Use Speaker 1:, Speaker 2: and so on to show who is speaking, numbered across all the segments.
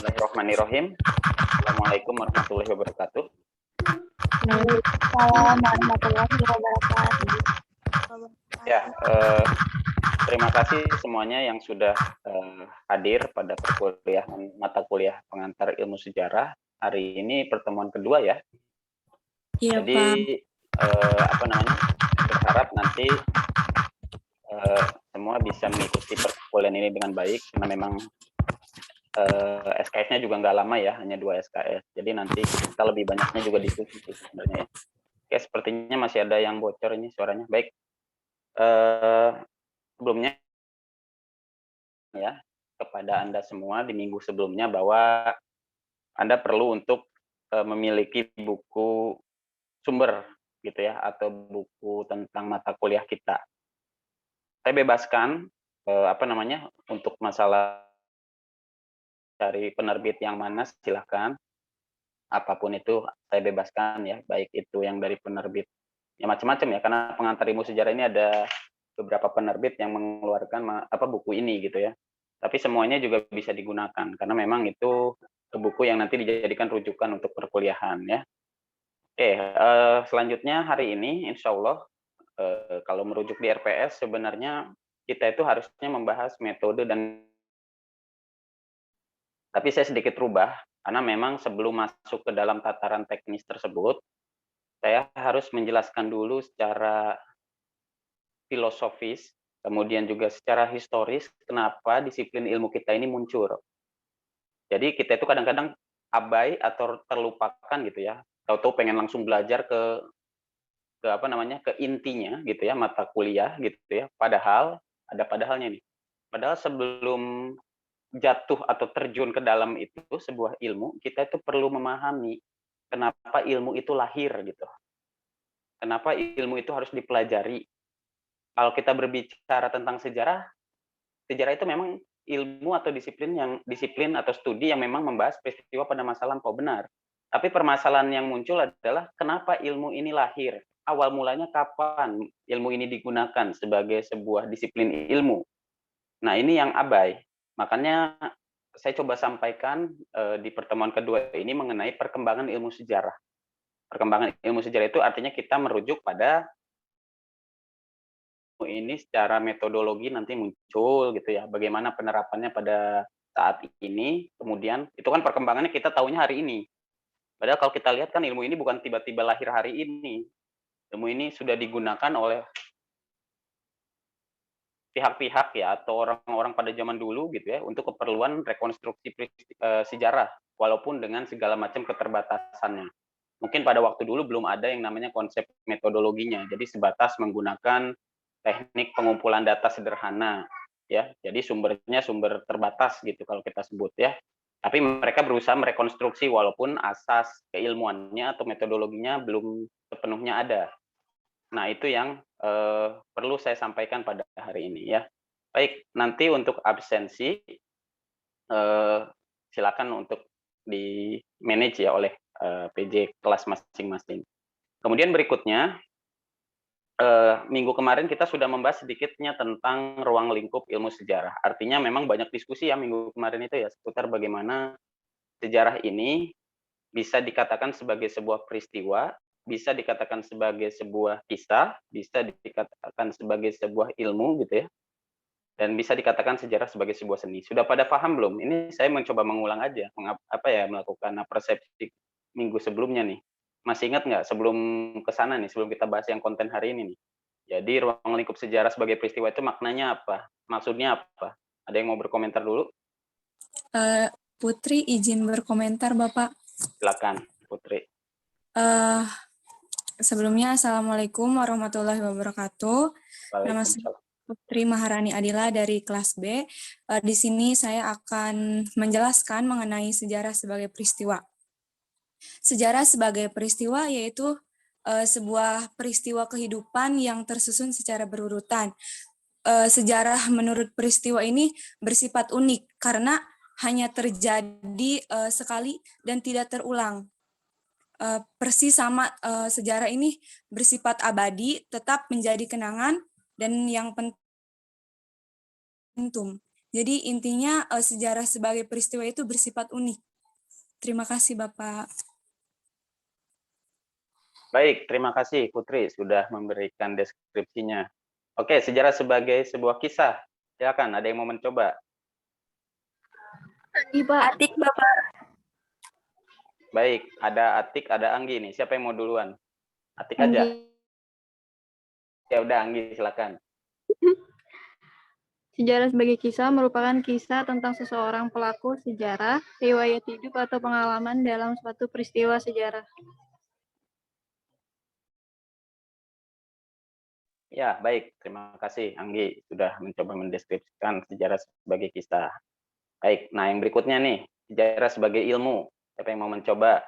Speaker 1: Bismillahirrahmanirrahim. Assalamualaikum warahmatullahi wabarakatuh.
Speaker 2: Waalaikumsalam warahmatullahi wabarakatuh.
Speaker 1: Ya, terima kasih semuanya yang sudah hadir pada perkuliahan mata kuliah pengantar ilmu sejarah. Hari ini pertemuan kedua ya.
Speaker 2: Iya,
Speaker 1: Jadi berharap nanti semua bisa mengikuti perkuliahan ini dengan baik karena memang SKS-nya juga nggak lama ya, hanya 2 SKS. Jadi nanti kita lebih banyaknya juga diskusi sebenarnya. Oke, sepertinya masih ada yang bocor ini suaranya. Baik, sebelumnya ya kepada Anda semua di minggu sebelumnya bahwa Anda perlu untuk memiliki buku sumber gitu ya, atau buku tentang mata kuliah kita. Saya bebaskan untuk masalah cari penerbit yang mana silahkan, apapun itu saya bebaskan ya, baik itu yang dari penerbit ya macam-macam ya, karena pengantar ilmu sejarah ini ada beberapa penerbit yang mengeluarkan buku ini gitu ya, tapi semuanya juga bisa digunakan karena memang itu buku yang nanti dijadikan rujukan untuk perkuliahan ya. Oke, selanjutnya hari ini insya Allah kalau merujuk di RPS sebenarnya kita itu harusnya membahas metode tapi saya sedikit rubah, karena memang sebelum masuk ke dalam tataran teknis tersebut, saya harus menjelaskan dulu secara filosofis, kemudian juga secara historis, kenapa disiplin ilmu kita ini muncul. Jadi kita itu kadang-kadang abai atau terlupakan gitu ya, tahu-tahu pengen langsung belajar ke intinya gitu ya, mata kuliah gitu ya, padahal ada padahalnya nih. Padahal sebelum jatuh atau terjun ke dalam itu sebuah ilmu, kita itu perlu memahami kenapa ilmu itu lahir gitu. Kenapa ilmu itu harus dipelajari. Kalau kita berbicara tentang sejarah, sejarah itu memang ilmu atau disiplin atau studi yang memang membahas peristiwa pada masa lampau, benar. Tapi permasalahan yang muncul adalah kenapa ilmu ini lahir. Awal mulanya kapan ilmu ini digunakan sebagai sebuah disiplin ilmu. Nah, ini yang abai. Makanya saya coba sampaikan di pertemuan kedua ini mengenai perkembangan ilmu sejarah. Perkembangan ilmu sejarah itu artinya kita merujuk pada ini secara metodologi nanti muncul gitu ya. Bagaimana penerapannya pada saat ini, kemudian itu kan perkembangannya kita tahunya hari ini. Padahal kalau kita lihat kan ilmu ini bukan tiba-tiba lahir hari ini. Ilmu ini sudah digunakan oleh pihak-pihak ya atau orang-orang pada zaman dulu gitu ya untuk keperluan rekonstruksi sejarah walaupun dengan segala macam keterbatasannya. Mungkin pada waktu dulu belum ada yang namanya konsep metodologinya. Jadi sebatas menggunakan teknik pengumpulan data sederhana ya. Jadi sumbernya sumber terbatas gitu kalau kita sebut ya. Tapi mereka berusaha merekonstruksi walaupun asas keilmuannya atau metodologinya belum sepenuhnya ada. Nah, itu yang perlu saya sampaikan pada hari ini ya. Baik, nanti untuk absensi silakan untuk di-manage ya oleh PJ kelas masing-masing. Kemudian berikutnya, minggu kemarin kita sudah membahas sedikitnya tentang ruang lingkup ilmu sejarah. Artinya memang banyak diskusi ya minggu kemarin itu ya seputar bagaimana sejarah ini bisa dikatakan sebagai sebuah peristiwa, bisa dikatakan sebagai sebuah kisah, bisa dikatakan sebagai sebuah ilmu gitu ya, dan bisa dikatakan sejarah sebagai sebuah seni. Sudah pada paham belum? Ini saya mencoba mengulang aja, melakukan persepsi minggu sebelumnya nih. Masih ingat nggak sebelum ke sana nih, sebelum kita bahas yang konten hari ini nih? Jadi ruang lingkup sejarah sebagai peristiwa itu maknanya apa? Maksudnya apa? Ada yang mau berkomentar dulu?
Speaker 2: Putri izin berkomentar, Bapak.
Speaker 1: Silakan, Putri.
Speaker 2: Sebelumnya, Assalamualaikum warahmatullahi wabarakatuh. Nama saya Putri Maharani Adila dari kelas B. Di sini saya akan menjelaskan mengenai sejarah sebagai peristiwa. Sejarah sebagai peristiwa yaitu sebuah peristiwa kehidupan yang tersusun secara berurutan. Sejarah menurut peristiwa ini bersifat unik karena hanya terjadi sekali dan tidak terulang. Persis sama sejarah ini bersifat abadi, tetap menjadi kenangan dan yang penting. Jadi intinya sejarah sebagai peristiwa itu bersifat unik. Terima kasih Bapak.
Speaker 1: Baik, terima kasih Putri sudah memberikan deskripsinya. Oke, sejarah sebagai sebuah kisah. Silakan, ada yang mau mencoba?
Speaker 2: Atik Bapak.
Speaker 1: Baik, ada Atik, ada Anggi nih. Siapa yang mau duluan? Atik aja.
Speaker 3: Anggi.
Speaker 1: Ya udah, Anggi silakan.
Speaker 3: Sejarah sebagai kisah merupakan kisah tentang seseorang pelaku sejarah, riwayat hidup atau pengalaman dalam suatu peristiwa sejarah.
Speaker 1: Ya, baik. Terima kasih Anggi sudah mencoba mendeskripsikan sejarah sebagai kisah. Baik, nah yang berikutnya nih, sejarah sebagai ilmu. Siapa yang mau mencoba?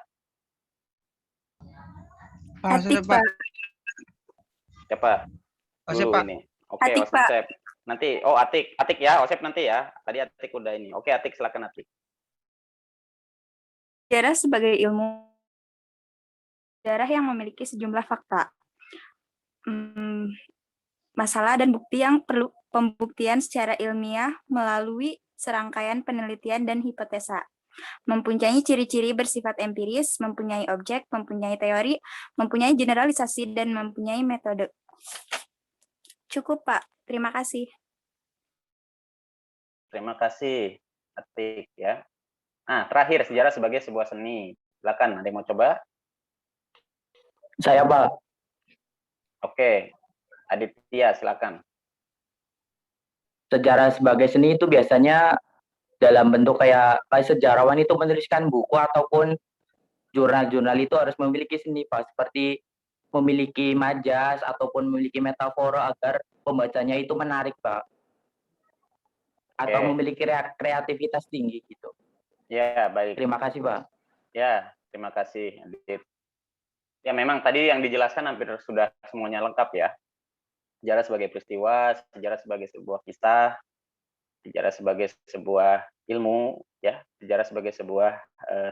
Speaker 2: Atik Pak.
Speaker 1: Siapa?
Speaker 4: Osep,
Speaker 1: Dulu
Speaker 4: Pak.
Speaker 1: ini. Oke,
Speaker 2: Atik, Pak.
Speaker 1: Osep. Nanti, Atik ya, Osep nanti ya. Tadi Atik udah ini. Oke, Atik silakan Atik.
Speaker 5: Sejarah sebagai ilmu sejarah yang memiliki sejumlah fakta, masalah dan bukti yang perlu pembuktian secara ilmiah melalui serangkaian penelitian dan hipotesa. Mempunyai ciri-ciri bersifat empiris, mempunyai objek, mempunyai teori, mempunyai generalisasi, dan mempunyai metode. Cukup, Pak. Terima kasih.
Speaker 1: Terima kasih, Atik ya. Nah, terakhir sejarah sebagai sebuah seni. Silakan, ada yang mau coba?
Speaker 6: Saya, Pak.
Speaker 1: Oke, Aditya silakan.
Speaker 6: Sejarah sebagai seni itu biasanya dalam bentuk kayak sejarawan itu menuliskan buku ataupun jurnal-jurnal itu harus memiliki seni, Pak. Seperti memiliki majas ataupun memiliki metafora agar pembacanya itu menarik, Pak. Atau memiliki kreativitas tinggi gitu.
Speaker 1: Ya, baik.
Speaker 6: Terima kasih, Pak.
Speaker 1: Ya, terima kasih, Adit. Ya, memang tadi yang dijelaskan hampir sudah semuanya lengkap ya. Sejarah sebagai peristiwa, sejarah sebagai sebuah kisah, sejarah sebagai sebuah ilmu, ya, sejarah sebagai sebuah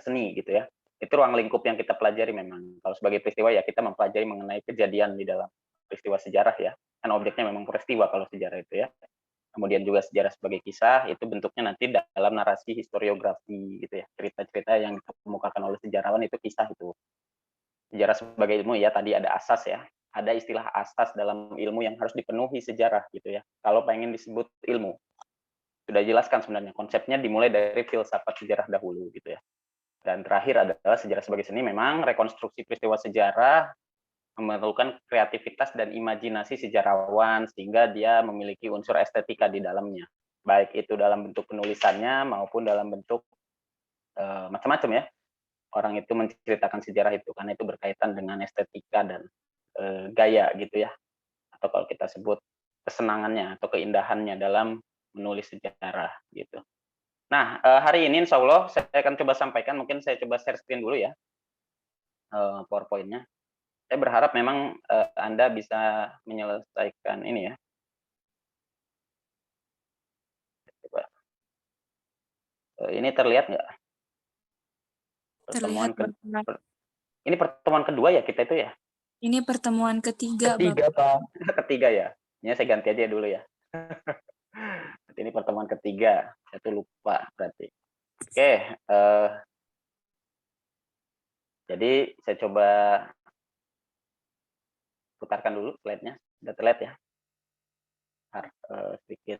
Speaker 1: seni gitu ya. Itu ruang lingkup yang kita pelajari memang. Kalau sebagai peristiwa ya kita mempelajari mengenai kejadian di dalam peristiwa sejarah ya. Kan objeknya memang peristiwa kalau sejarah itu ya. Kemudian juga sejarah sebagai kisah itu bentuknya nanti dalam narasi historiografi gitu ya. Cerita-cerita yang dikemukakan oleh sejarawan itu kisah itu. Sejarah sebagai ilmu ya tadi ada asas ya. Ada istilah asas dalam ilmu yang harus dipenuhi sejarah gitu ya. Kalau pengen disebut ilmu. Sudah jelaskan sebenarnya konsepnya dimulai dari filsafat sejarah dahulu gitu ya. Dan terakhir adalah sejarah sebagai seni memang rekonstruksi peristiwa sejarah memerlukan kreativitas dan imajinasi sejarawan sehingga dia memiliki unsur estetika di dalamnya. Baik itu dalam bentuk penulisannya maupun dalam bentuk macam-macam ya. Orang itu menceritakan sejarah itu karena itu berkaitan dengan estetika dan gaya gitu ya. Atau kalau kita sebut kesenangannya atau keindahannya dalam menulis sejarah gitu. Nah, hari ini insya Allah saya akan coba sampaikan, mungkin saya coba share screen dulu ya, PowerPoint-nya. Saya berharap memang Anda bisa menyelesaikan ini ya. Coba. Ini terlihat nggak?
Speaker 2: Terlihat.
Speaker 1: Ini pertemuan kedua ya kita itu ya?
Speaker 2: Ini pertemuan ketiga,
Speaker 6: Pak.
Speaker 1: Ketiga ya? Ini saya ganti aja dulu ya. Ini pertemuan ketiga, saya tuh lupa berarti. Oke, jadi saya coba putarkan dulu slide-nya, sudah terlihat ya? Sedikit.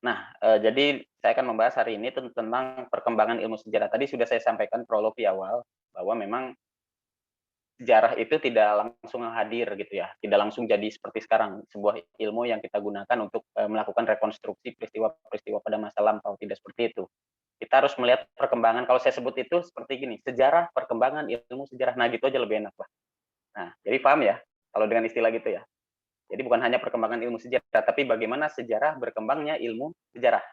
Speaker 1: Nah, jadi saya akan membahas hari ini tentang perkembangan ilmu sejarah. Tadi sudah saya sampaikan prolog di awal, bahwa memang sejarah itu tidak langsung hadir gitu ya, tidak langsung jadi seperti sekarang, sebuah ilmu yang kita gunakan untuk melakukan rekonstruksi peristiwa-peristiwa pada masa lampau, tidak seperti itu. Kita harus melihat perkembangan, kalau saya sebut itu seperti gini, sejarah, perkembangan, ilmu sejarah, nah gitu aja lebih enak lah. Nah, jadi paham ya, kalau dengan istilah gitu ya. Jadi bukan hanya perkembangan ilmu sejarah, tapi bagaimana sejarah berkembangnya ilmu sejarah.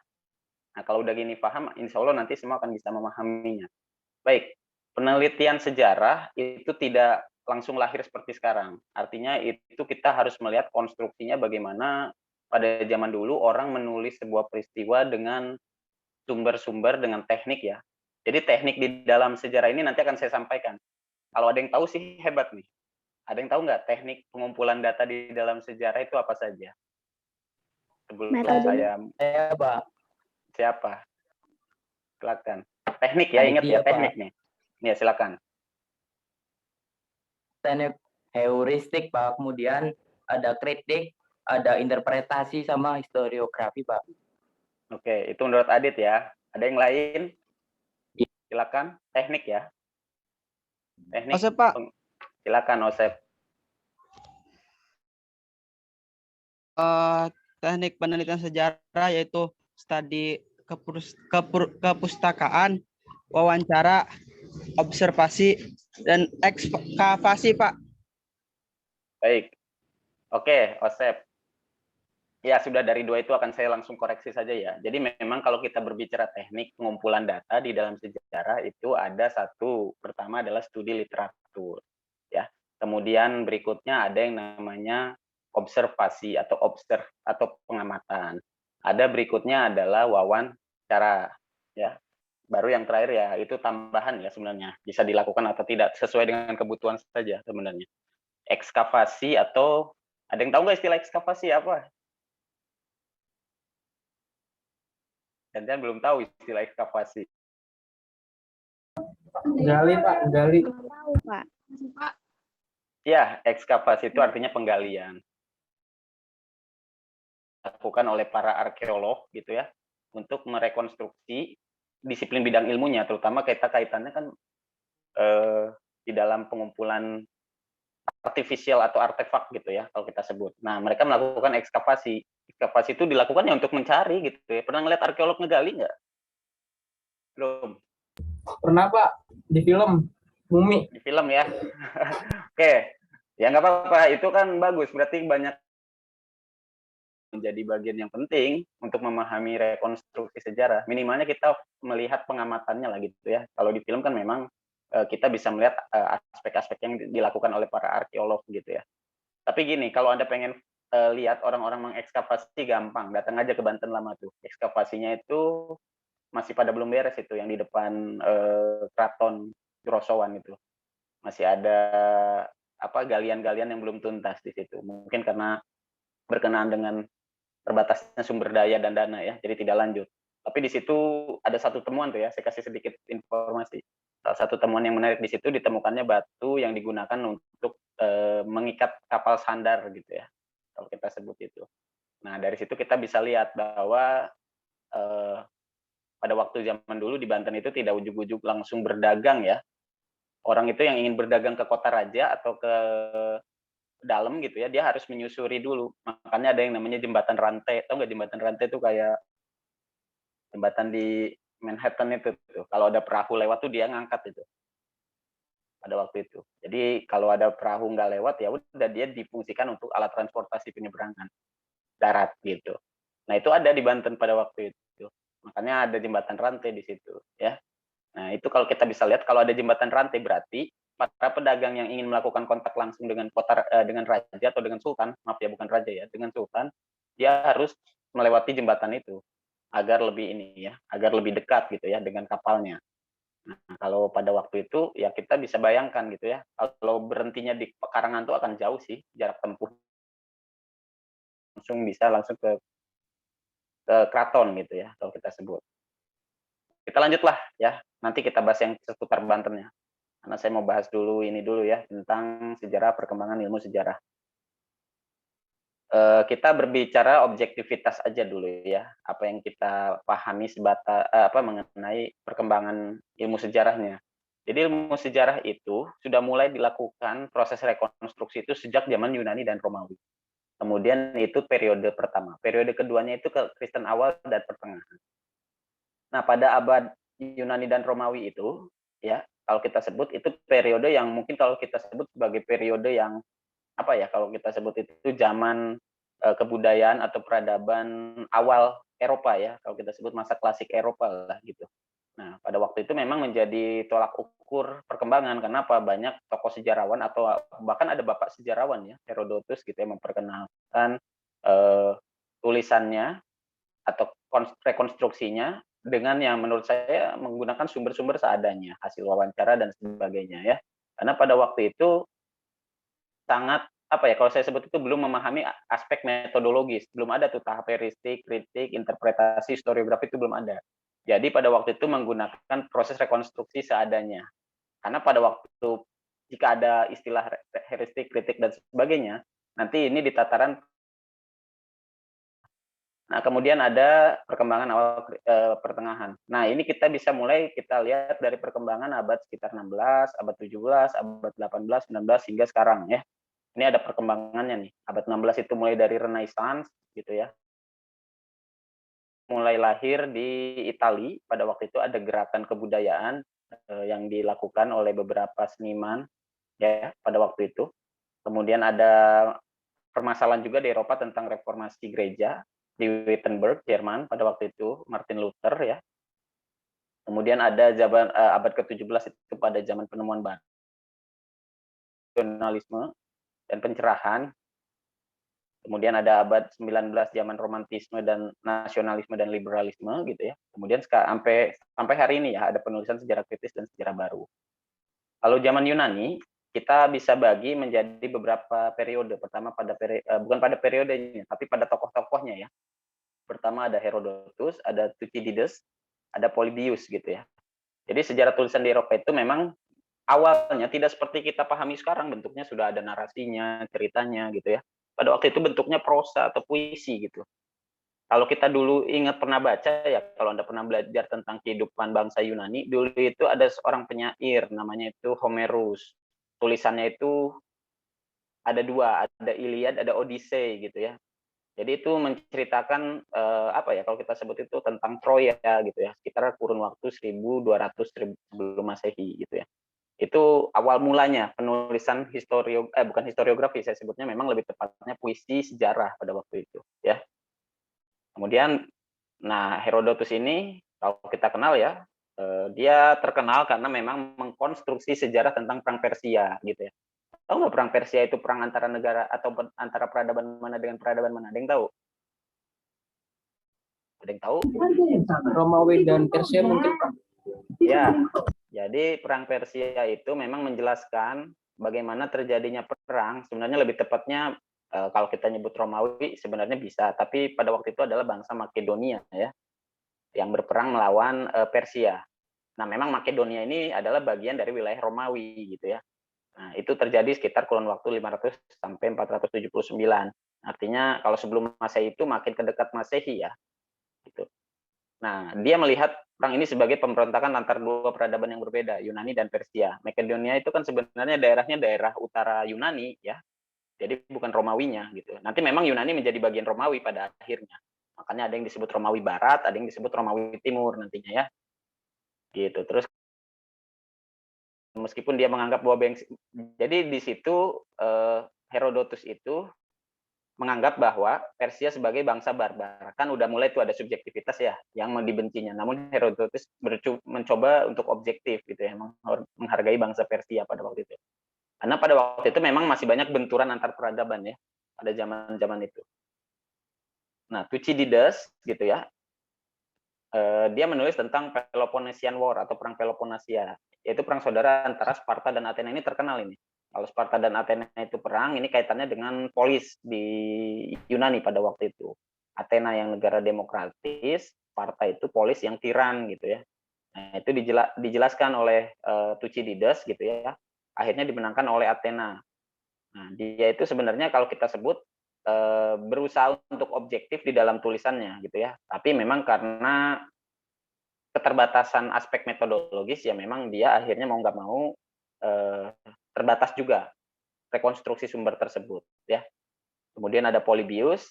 Speaker 1: Nah, kalau udah gini paham, insya Allah nanti semua akan bisa memahaminya. Baik, penelitian sejarah itu tidak langsung lahir seperti sekarang. Artinya itu kita harus melihat konstruksinya bagaimana pada zaman dulu orang menulis sebuah peristiwa dengan sumber-sumber dengan teknik ya. Jadi teknik di dalam sejarah ini nanti akan saya sampaikan. Kalau ada yang tahu sih hebat nih. Ada yang tahu nggak teknik pengumpulan data di dalam sejarah itu apa saja? Sebelum
Speaker 3: Metode.
Speaker 6: Saya Pak.
Speaker 1: siapa? Silakan. Teknik ya, ingat ya,
Speaker 6: Panitia, Pak.
Speaker 1: teknik nih. Ya, silakan.
Speaker 6: Teknik heuristik Pak, kemudian ada kritik, ada interpretasi sama historiografi Pak.
Speaker 1: Oke, itu menurut Adit ya. Ada yang lain?
Speaker 6: Iya.
Speaker 1: Silakan. Teknik ya. Teknik.
Speaker 4: Osep, Pak.
Speaker 1: Silakan, Osep.
Speaker 4: Teknik penelitian sejarah yaitu studi kepustakaan, wawancara, observasi, dan ekskavasi, Pak.
Speaker 1: Baik. Oke, Osep. Ya, sudah dari dua itu akan saya langsung koreksi saja ya. Jadi memang kalau kita berbicara teknik pengumpulan data di dalam sejarah itu ada satu, pertama adalah studi literatur. Ya. Kemudian berikutnya ada yang namanya observasi atau pengamatan. Ada berikutnya adalah wawancara. Ya. Baru yang terakhir ya itu tambahan ya sebenarnya. Bisa dilakukan atau tidak sesuai dengan kebutuhan saja sebenarnya. Ekskavasi atau ada yang tahu nggak istilah ekskavasi apa? Dan belum tahu istilah ekskavasi.
Speaker 7: Gali Pak, gali.
Speaker 3: Tahu Pak.
Speaker 1: Ya, ekskavasi itu artinya penggalian. Dilakukan oleh para arkeolog gitu ya, untuk merekonstruksi disiplin bidang ilmunya, terutama kaitannya kan di dalam pengumpulan artifisial atau artefak gitu ya, kalau kita sebut. Nah, mereka melakukan ekskavasi. Ekskavasi itu dilakukannya untuk mencari gitu ya. Pernah ngeliat arkeolog ngegali nggak? Belum.
Speaker 7: Pernah Pak, di film Mumi.
Speaker 1: Di film ya. Oke. Ya nggak apa-apa, itu kan bagus. Berarti banyak menjadi bagian yang penting untuk memahami rekonstruksi sejarah. Minimalnya kita melihat pengamatannya lah gitu ya. Kalau di film kan memang kita bisa melihat aspek-aspek yang dilakukan oleh para arkeolog gitu ya. Tapi gini, kalau Anda pengen lihat orang-orang mengekskavasi gampang, datang aja ke Banten Lama tuh. Ekskavasinya itu masih pada belum beres itu, yang di depan Keraton Jurosowan itu. Masih ada galian-galian yang belum tuntas di situ. Mungkin karena berkenaan dengan terbatasnya sumber daya dan dana ya, jadi tidak lanjut. Tapi di situ ada satu temuan tuh ya, saya kasih sedikit informasi. Salah satu temuan yang menarik di situ ditemukannya batu yang digunakan untuk mengikat kapal sandar gitu ya, kalau kita sebut itu. Nah dari situ kita bisa lihat bahwa pada waktu zaman dulu di Banten itu tidak ujug-ujug langsung berdagang ya. Orang itu yang ingin berdagang ke kota raja atau ke dalam gitu ya, dia harus menyusuri dulu. Makanya ada yang namanya jembatan rantai. Tahu nggak jembatan rantai itu kayak jembatan di Manhattan itu tuh. Kalau ada perahu lewat tuh dia ngangkat itu. Pada waktu itu. Jadi kalau ada perahu nggak lewat ya udah dia difungsikan untuk alat transportasi penyeberangan darat gitu. Nah itu ada di Banten pada waktu itu. Makanya ada jembatan rantai di situ ya. Nah itu kalau kita bisa lihat kalau ada jembatan rantai berarti para pedagang yang ingin melakukan kontak langsung dengan dengan raja atau dengan sultan, maaf ya bukan raja ya, dengan sultan, dia harus melewati jembatan itu agar lebih agar lebih dekat gitu ya dengan kapalnya. Nah, kalau pada waktu itu ya kita bisa bayangkan gitu ya, kalau berhentinya di pekarangan itu akan jauh sih jarak tempuh. Langsung ke keraton gitu ya kalau kita sebut. Kita lanjutlah ya, nanti kita bahas yang seputar Bantennya. Karena saya mau bahas dulu ya tentang sejarah perkembangan ilmu sejarah. Kita berbicara objektivitas aja dulu ya, apa yang kita pahami mengenai perkembangan ilmu sejarahnya. Jadi ilmu sejarah itu sudah mulai dilakukan proses rekonstruksi itu sejak zaman Yunani dan Romawi. Kemudian itu periode pertama. Periode keduanya itu ke Kristen awal dan pertengahan. Nah, pada abad Yunani dan Romawi itu, ya, kalau kita sebut itu periode yang mungkin kalau kita sebut sebagai periode yang kalau kita sebut itu zaman kebudayaan atau peradaban awal Eropa ya, kalau kita sebut masa klasik Eropa lah gitu. Nah, pada waktu itu memang menjadi tolak ukur perkembangan. Kenapa? Banyak tokoh sejarawan atau bahkan ada bapak sejarawan ya, Herodotus gitu ya, memperkenalkan tulisannya atau rekonstruksinya dengan yang menurut saya menggunakan sumber-sumber seadanya, hasil wawancara dan sebagainya ya. Karena pada waktu itu sangat apa ya, kalau saya sebut itu belum memahami aspek metodologis, belum ada tuh tahap heuristik, kritik, interpretasi, historiografi itu belum ada. Jadi pada waktu itu menggunakan proses rekonstruksi seadanya. Karena pada waktu jika ada istilah heuristik, kritik dan sebagainya, nanti ini di tataran. Nah, kemudian ada perkembangan awal pertengahan. Nah, ini kita bisa mulai kita lihat dari perkembangan abad sekitar 16, abad 17, abad 18, 19 hingga sekarang ya. Ini ada perkembangannya nih. Abad 16 itu mulai dari Renaissance gitu ya. Mulai lahir di Italia, pada waktu itu ada gerakan kebudayaan yang dilakukan oleh beberapa seniman ya pada waktu itu. Kemudian ada permasalahan juga di Eropa tentang reformasi gereja di Wittenberg, Jerman pada waktu itu, Martin Luther ya. Kemudian ada zaman abad ke-17 itu pada zaman penemuan baru, nasionalisme dan pencerahan. Kemudian ada abad 19 zaman romantisme dan nasionalisme dan liberalisme gitu ya. Kemudian sampai hari ini ya ada penulisan sejarah kritis dan sejarah baru. Kalau zaman Yunani kita bisa bagi menjadi beberapa periode. Pertama bukan pada periodenya, tapi pada tokoh-tokohnya ya. Pertama ada Herodotus, ada Thucydides, ada Polybius gitu ya. Jadi sejarah tulisan di Eropa itu memang awalnya tidak seperti kita pahami sekarang, bentuknya sudah ada narasinya, ceritanya gitu ya. Pada waktu itu bentuknya prosa atau puisi gitu. Kalau kita dulu ingat pernah baca ya, kalau Anda pernah belajar tentang kehidupan bangsa Yunani, dulu itu ada seorang penyair namanya itu Homerus. Tulisannya itu ada dua, ada Iliad, ada Odyssey gitu ya. Jadi itu menceritakan apa ya kalau kita sebut itu tentang Troya gitu ya, sekitar kurun waktu 1200 sebelum Masehi gitu ya. Itu awal mulanya penulisan bukan historiografi, saya sebutnya memang lebih tepatnya puisi sejarah pada waktu itu ya. Kemudian nah Herodotus ini kalau kita kenal ya, dia terkenal karena memang mengkonstruksi sejarah tentang perang Persia gitu ya. Tahu nggak perang Persia itu perang antara negara atau antara peradaban mana dengan peradaban mana? Ada yang tahu? Ada yang tahu?
Speaker 7: Romawi dan Persia mungkin, Pak.
Speaker 1: Ya, jadi perang Persia itu memang menjelaskan bagaimana terjadinya perang. Sebenarnya lebih tepatnya kalau kita nyebut Romawi sebenarnya bisa, tapi pada waktu itu adalah bangsa Makedonia ya, yang berperang melawan Persia. Nah, memang Makedonia ini adalah bagian dari wilayah Romawi gitu ya. Nah, itu terjadi sekitar kurun waktu 500 sampai 479. Artinya kalau sebelum Masehi itu makin ke dekat Masehi ya. Gitu. Nah, dia melihat perang ini sebagai pemberontakan antar dua peradaban yang berbeda, Yunani dan Persia. Makedonia itu kan sebenarnya daerahnya daerah utara Yunani ya. Jadi bukan Romawinya gitu. Nanti memang Yunani menjadi bagian Romawi pada akhirnya. Makanya ada yang disebut Romawi Barat, ada yang disebut Romawi Timur nantinya ya. Gitu. Terus meskipun dia menganggap bahwa jadi di situ Herodotus itu menganggap bahwa Persia sebagai bangsa barbar. Kan udah mulai tuh ada subjektivitas ya yang dibencinya. Namun Herodotus mencoba untuk objektif gitu ya, menghargai bangsa Persia pada waktu itu. Karena pada waktu itu memang masih banyak benturan antar peradaban ya pada zaman-zaman itu. Nah, Thucydides gitu ya, dia menulis tentang Peloponnesian War atau perang Peloponnesia, yaitu perang saudara antara Sparta dan Athena. Ini terkenal ini. Kalau Sparta dan Athena itu perang, ini kaitannya dengan polis di Yunani pada waktu itu. Athena yang negara demokratis, Sparta itu polis yang tiran gitu ya. Nah, itu dijelaskan oleh Thucydides gitu ya. Akhirnya dimenangkan oleh Athena. Nah, dia itu sebenarnya kalau kita sebut berusaha untuk objektif di dalam tulisannya gitu ya. Tapi memang karena keterbatasan aspek metodologis ya memang dia akhirnya mau nggak mau terbatas juga rekonstruksi sumber tersebut ya. Kemudian ada Polybius.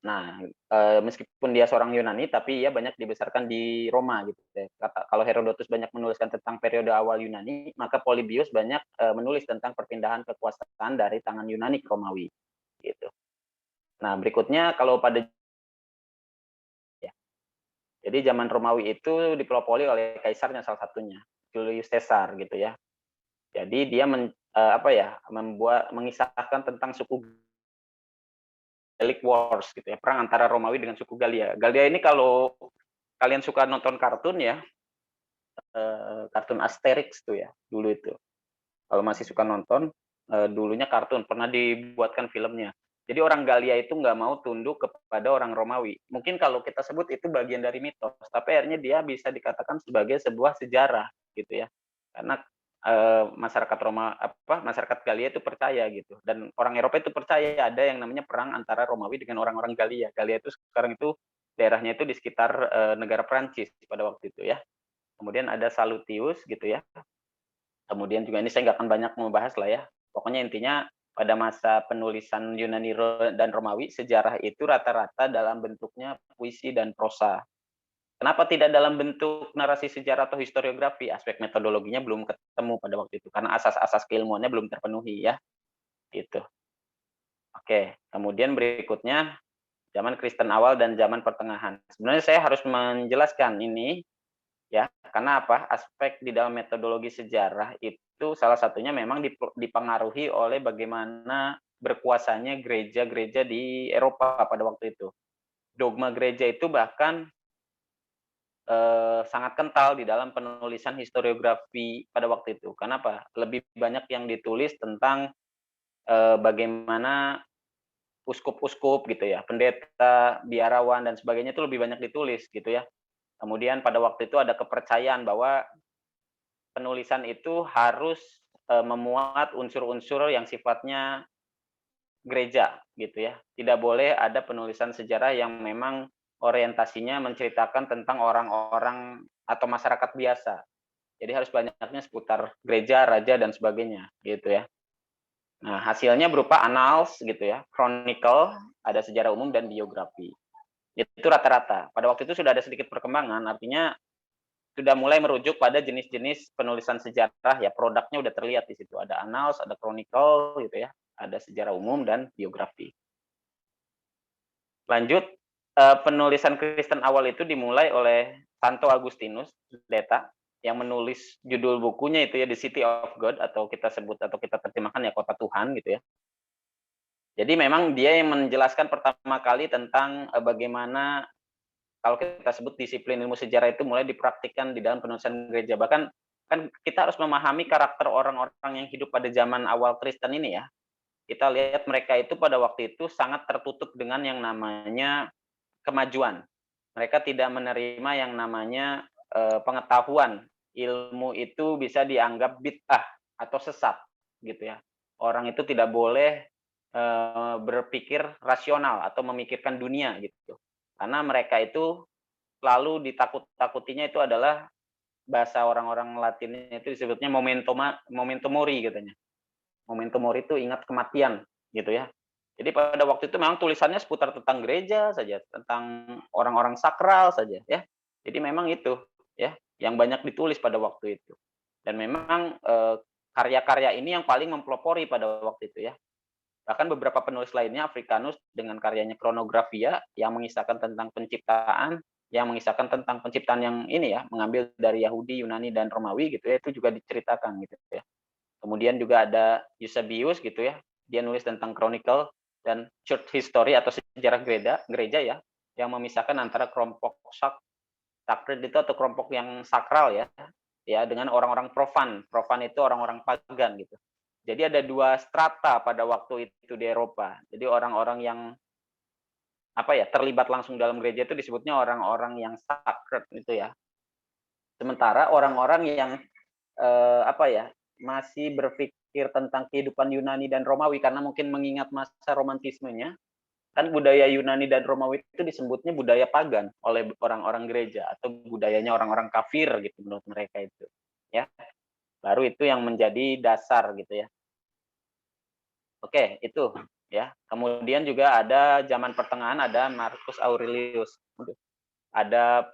Speaker 1: Nah, meskipun dia seorang Yunani tapi ia banyak dibesarkan di Roma gitu ya. Kalau Herodotus banyak menuliskan tentang periode awal Yunani, maka Polybius banyak menulis tentang perpindahan kekuasaan dari tangan Yunani ke Romawi gitu. Nah, berikutnya kalau pada jadi zaman Romawi itu dipelopori oleh kaisarnya salah satunya, Julius Caesar gitu ya. Jadi dia mengisahkan tentang suku Gallic Wars gitu ya, perang antara Romawi dengan suku Gallia. Gallia ini kalau kalian suka nonton kartun ya, kartun Asterix tuh ya dulu itu. Kalau masih suka nonton, dulunya kartun, pernah dibuatkan filmnya. Jadi orang Galia itu nggak mau tunduk kepada orang Romawi. Mungkin kalau kita sebut itu bagian dari mitos, tapi akhirnya dia bisa dikatakan sebagai sebuah sejarah gitu ya. Karena masyarakat masyarakat Galia itu percaya gitu, dan orang Eropa itu percaya ada yang namanya perang antara Romawi dengan orang-orang Galia. Galia itu sekarang itu daerahnya itu di sekitar negara Prancis pada waktu itu ya. Kemudian ada Salutius gitu ya. Kemudian juga ini saya nggak akan banyak membahas lah ya. Pokoknya intinya pada masa penulisan Yunani dan Romawi, sejarah itu rata-rata dalam bentuknya puisi dan prosa. Kenapa tidak dalam bentuk narasi sejarah atau historiografi? Aspek metodologinya belum ketemu pada waktu itu, karena asas-asas keilmuannya belum terpenuhi ya. Gitu. Oke, kemudian berikutnya zaman Kristen awal dan zaman pertengahan. Sebenarnya saya harus menjelaskan ini ya, karena apa? Aspek di dalam metodologi sejarah itu salah satunya memang dipengaruhi oleh bagaimana berkuasanya gereja-gereja di Eropa pada waktu itu. Dogma gereja itu bahkan sangat kental di dalam penulisan historiografi pada waktu itu. Kenapa? Lebih banyak yang ditulis tentang bagaimana uskup-uskup gitu ya, pendeta, biarawan dan sebagainya itu lebih banyak ditulis gitu ya. Kemudian pada waktu itu ada kepercayaan bahwa penulisan itu harus memuat unsur-unsur yang sifatnya gereja gitu ya. Tidak boleh ada penulisan sejarah yang memang orientasinya menceritakan tentang orang-orang atau masyarakat biasa. Jadi harus banyaknya seputar gereja, raja dan sebagainya gitu ya. Nah, hasilnya berupa annals gitu ya, chronicle, ada sejarah umum dan biografi. Itu rata-rata. Pada waktu itu sudah ada sedikit perkembangan, artinya sudah mulai merujuk pada jenis-jenis penulisan sejarah ya, produknya udah terlihat di situ. Ada annals, ada chronicle gitu ya, ada sejarah umum dan biografi. Lanjut, penulisan Kristen awal itu dimulai oleh Santo Agustinus, pendeta, yang menulis judul bukunya itu ya The City of God, atau kita sebut atau kita terjemahkan ya Kota Tuhan gitu ya. Jadi memang dia yang menjelaskan pertama kali tentang bagaimana kalau kita sebut disiplin ilmu sejarah itu mulai dipraktikkan di dalam penulisan gereja. Bahkan kan kita harus memahami karakter orang-orang yang hidup pada zaman awal Kristen ini ya. Kita lihat mereka itu pada waktu itu sangat tertutup dengan yang namanya kemajuan. Mereka tidak menerima yang namanya pengetahuan. Ilmu itu bisa dianggap bid'ah atau sesat gitu ya. Orang itu tidak boleh berpikir rasional atau memikirkan dunia gitu. Karena mereka itu selalu ditakut-takutinya itu adalah bahasa orang-orang Latinnya itu disebutnya momentum mori katanya. Momentum mori itu ingat kematian gitu ya. Jadi pada waktu itu memang tulisannya seputar tentang gereja saja, tentang orang-orang sakral saja ya. Jadi memang itu ya yang banyak ditulis pada waktu itu. Dan memang karya-karya ini yang paling mempelopori pada waktu itu ya. Bahkan beberapa penulis lainnya, Africanus dengan karyanya Chronographia yang mengisahkan tentang penciptaan, yang mengisahkan tentang penciptaan yang ini ya, mengambil dari Yahudi, Yunani dan Romawi gitu ya, itu juga diceritakan gitu ya. Kemudian juga ada Eusebius gitu ya, dia nulis tentang Chronicle dan Church History atau sejarah gereja ya, yang memisahkan antara kelompok sacred itu atau kelompok yang sakral ya dengan orang-orang profan. Profan itu orang-orang pagan gitu. Jadi ada dua strata pada waktu itu di Eropa. Jadi orang-orang yang terlibat langsung dalam gereja itu disebutnya orang-orang yang sacred itu ya. Sementara orang-orang yang masih berpikir tentang kehidupan Yunani dan Romawi karena mungkin mengingat masa romantismenya, kan budaya Yunani dan Romawi itu disebutnya budaya pagan oleh orang-orang gereja atau budayanya orang-orang kafir gitu menurut mereka itu. Ya. Baru itu yang menjadi dasar gitu ya. Oke, itu ya. Kemudian juga ada zaman pertengahan ada Marcus Aurelius. Ada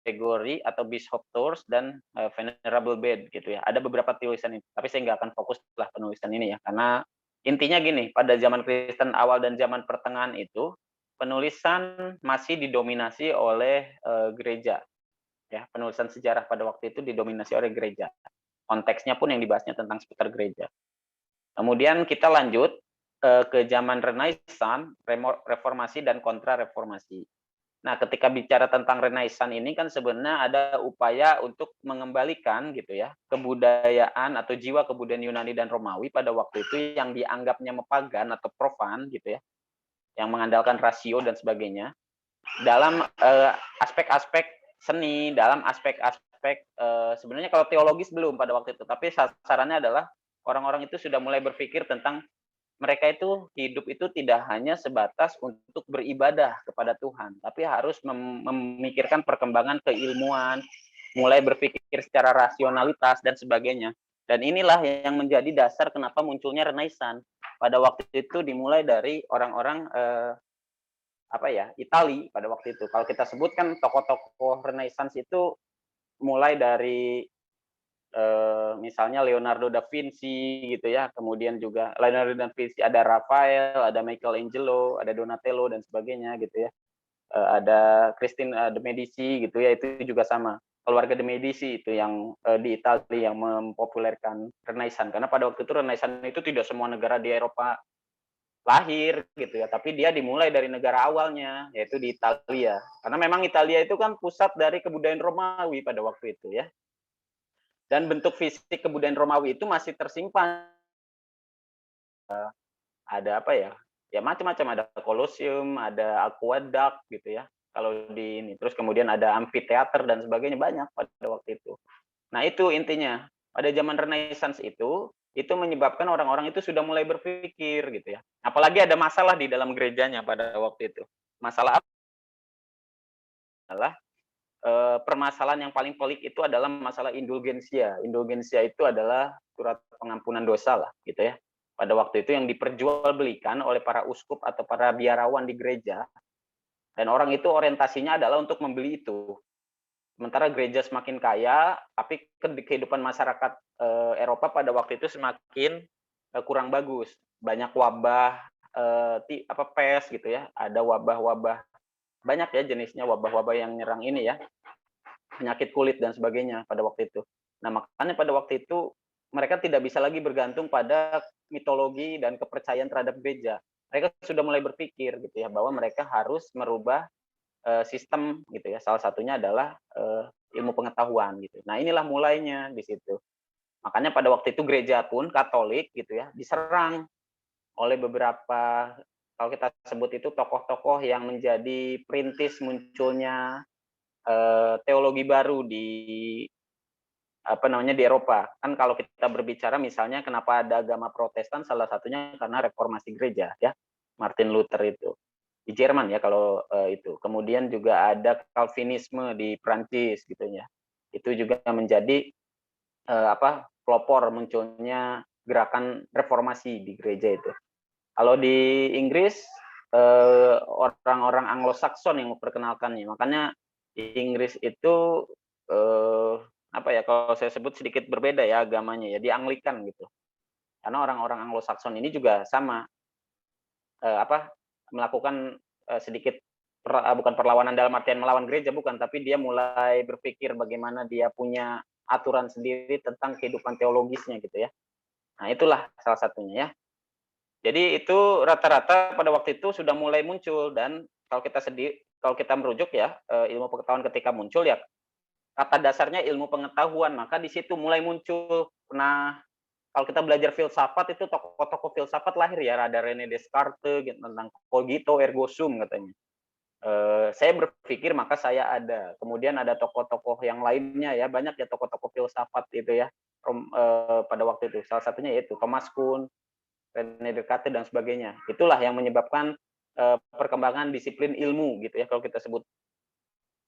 Speaker 1: Gregory atau Bishop Tours dan Venerable Bede gitu ya. Ada beberapa tulisan ini, tapi saya nggak akan fokus setelah penulisan ini ya, karena intinya gini, pada zaman Kristen awal dan zaman pertengahan itu penulisan masih didominasi oleh gereja. Ya, penulisan sejarah pada waktu itu didominasi oleh gereja. Konteksnya pun yang dibahasnya tentang seputar gereja. Kemudian kita lanjut ke zaman Renaissance, reformasi dan kontra reformasi. Nah, ketika bicara tentang Renaissance ini kan sebenarnya ada upaya untuk mengembalikan gitu ya kebudayaan atau jiwa kebudayaan Yunani dan Romawi pada waktu itu yang dianggapnya pagan atau profan gitu ya, yang mengandalkan rasio dan sebagainya dalam aspek-aspek seni, dalam aspek-aspek sebenarnya kalau teologis belum pada waktu itu, tapi sasarannya adalah orang-orang itu sudah mulai berpikir tentang mereka itu hidup itu tidak hanya sebatas untuk beribadah kepada Tuhan, tapi harus memikirkan perkembangan keilmuan, mulai berpikir secara rasionalitas dan sebagainya. Dan inilah yang menjadi dasar kenapa munculnya Renaissance. Pada waktu itu dimulai dari orang-orang Itali pada waktu itu. Kalau kita sebutkan tokoh-tokoh Renaissance itu mulai dari misalnya Leonardo da Vinci gitu ya, kemudian juga Leonardo da Vinci, ada Raphael, ada Michelangelo, ada Donatello dan sebagainya gitu ya. Ada Christine de Medici gitu ya, itu juga sama. Keluarga de Medici itu yang di Italia yang mempopulerkan Renaissance, karena pada waktu itu Renaissance itu tidak semua negara di Eropa lahir gitu ya, tapi dia dimulai dari negara awalnya yaitu di Italia. Karena memang Italia itu kan pusat dari kebudayaan Romawi pada waktu itu ya. Dan bentuk fisik kebudayaan Romawi itu masih tersimpan. Ada apa ya? Ya macam-macam, ada Colosseum, ada aqueduct gitu ya. Kalau di ini, terus kemudian ada amphitheater dan sebagainya, banyak pada waktu itu. Nah, itu intinya. Pada zaman Renaissance itu menyebabkan orang-orang itu sudah mulai berpikir gitu ya. Apalagi ada masalah di dalam gerejanya pada waktu itu. Masalah apa? Adalah permasalahan yang paling pelik itu adalah masalah indulgensia. Indulgensia itu adalah surat pengampunan dosa lah gitu ya. Pada waktu itu yang diperjualbelikan oleh para uskup atau para biarawan di gereja, dan orang itu orientasinya adalah untuk membeli itu. Sementara gereja semakin kaya, tapi kehidupan masyarakat Eropa pada waktu itu semakin kurang bagus. Banyak wabah, pes gitu ya. Ada wabah-wabah, banyak ya jenisnya wabah-wabah yang nyerang ini ya, penyakit kulit dan sebagainya pada waktu itu. Nah, makanya pada waktu itu mereka tidak bisa lagi bergantung pada mitologi dan kepercayaan terhadap gereja. Mereka sudah mulai berpikir gitu ya bahwa mereka harus merubah sistem gitu ya. Salah satunya adalah ilmu pengetahuan gitu. Nah, inilah mulainya di situ. Makanya pada waktu itu gereja pun Katolik gitu ya diserang oleh beberapa, kalau kita sebut itu tokoh-tokoh yang menjadi perintis munculnya teologi baru di di Eropa. Kan kalau kita berbicara misalnya kenapa ada agama Protestan, salah satunya karena reformasi gereja ya. Martin Luther itu di Jerman ya kalau itu. Kemudian juga ada Calvinisme di Prancis gitu ya. Itu juga menjadi pelopor munculnya gerakan reformasi di gereja itu. Kalau di Inggris orang-orang Anglo-Saxon yang memperkenalkannya. Makanya di Inggris itu kalau saya sebut sedikit berbeda ya agamanya ya, di Anglikan gitu. Karena orang-orang Anglo-Saxon ini juga sama melakukan sedikit bukan perlawanan dalam artian melawan gereja, bukan, tapi dia mulai berpikir bagaimana dia punya aturan sendiri tentang kehidupan teologisnya gitu ya. Nah, itulah salah satunya ya. Jadi itu rata-rata pada waktu itu sudah mulai muncul, dan kalau kita merujuk ya ilmu pengetahuan ketika muncul ya kata dasarnya ilmu pengetahuan, maka di situ mulai muncul. Nah, kalau kita belajar filsafat itu tokoh-tokoh filsafat lahir ya, ada René Descartes gitu, tentang cogito ergo sum katanya. Saya berpikir maka saya ada. Kemudian ada tokoh-tokoh yang lainnya ya, banyak ya tokoh-tokoh filsafat itu ya pada waktu itu. Salah satunya yaitu Thomas Kuhn, René Descartes dan sebagainya. Itulah yang menyebabkan perkembangan disiplin ilmu gitu ya kalau kita sebut.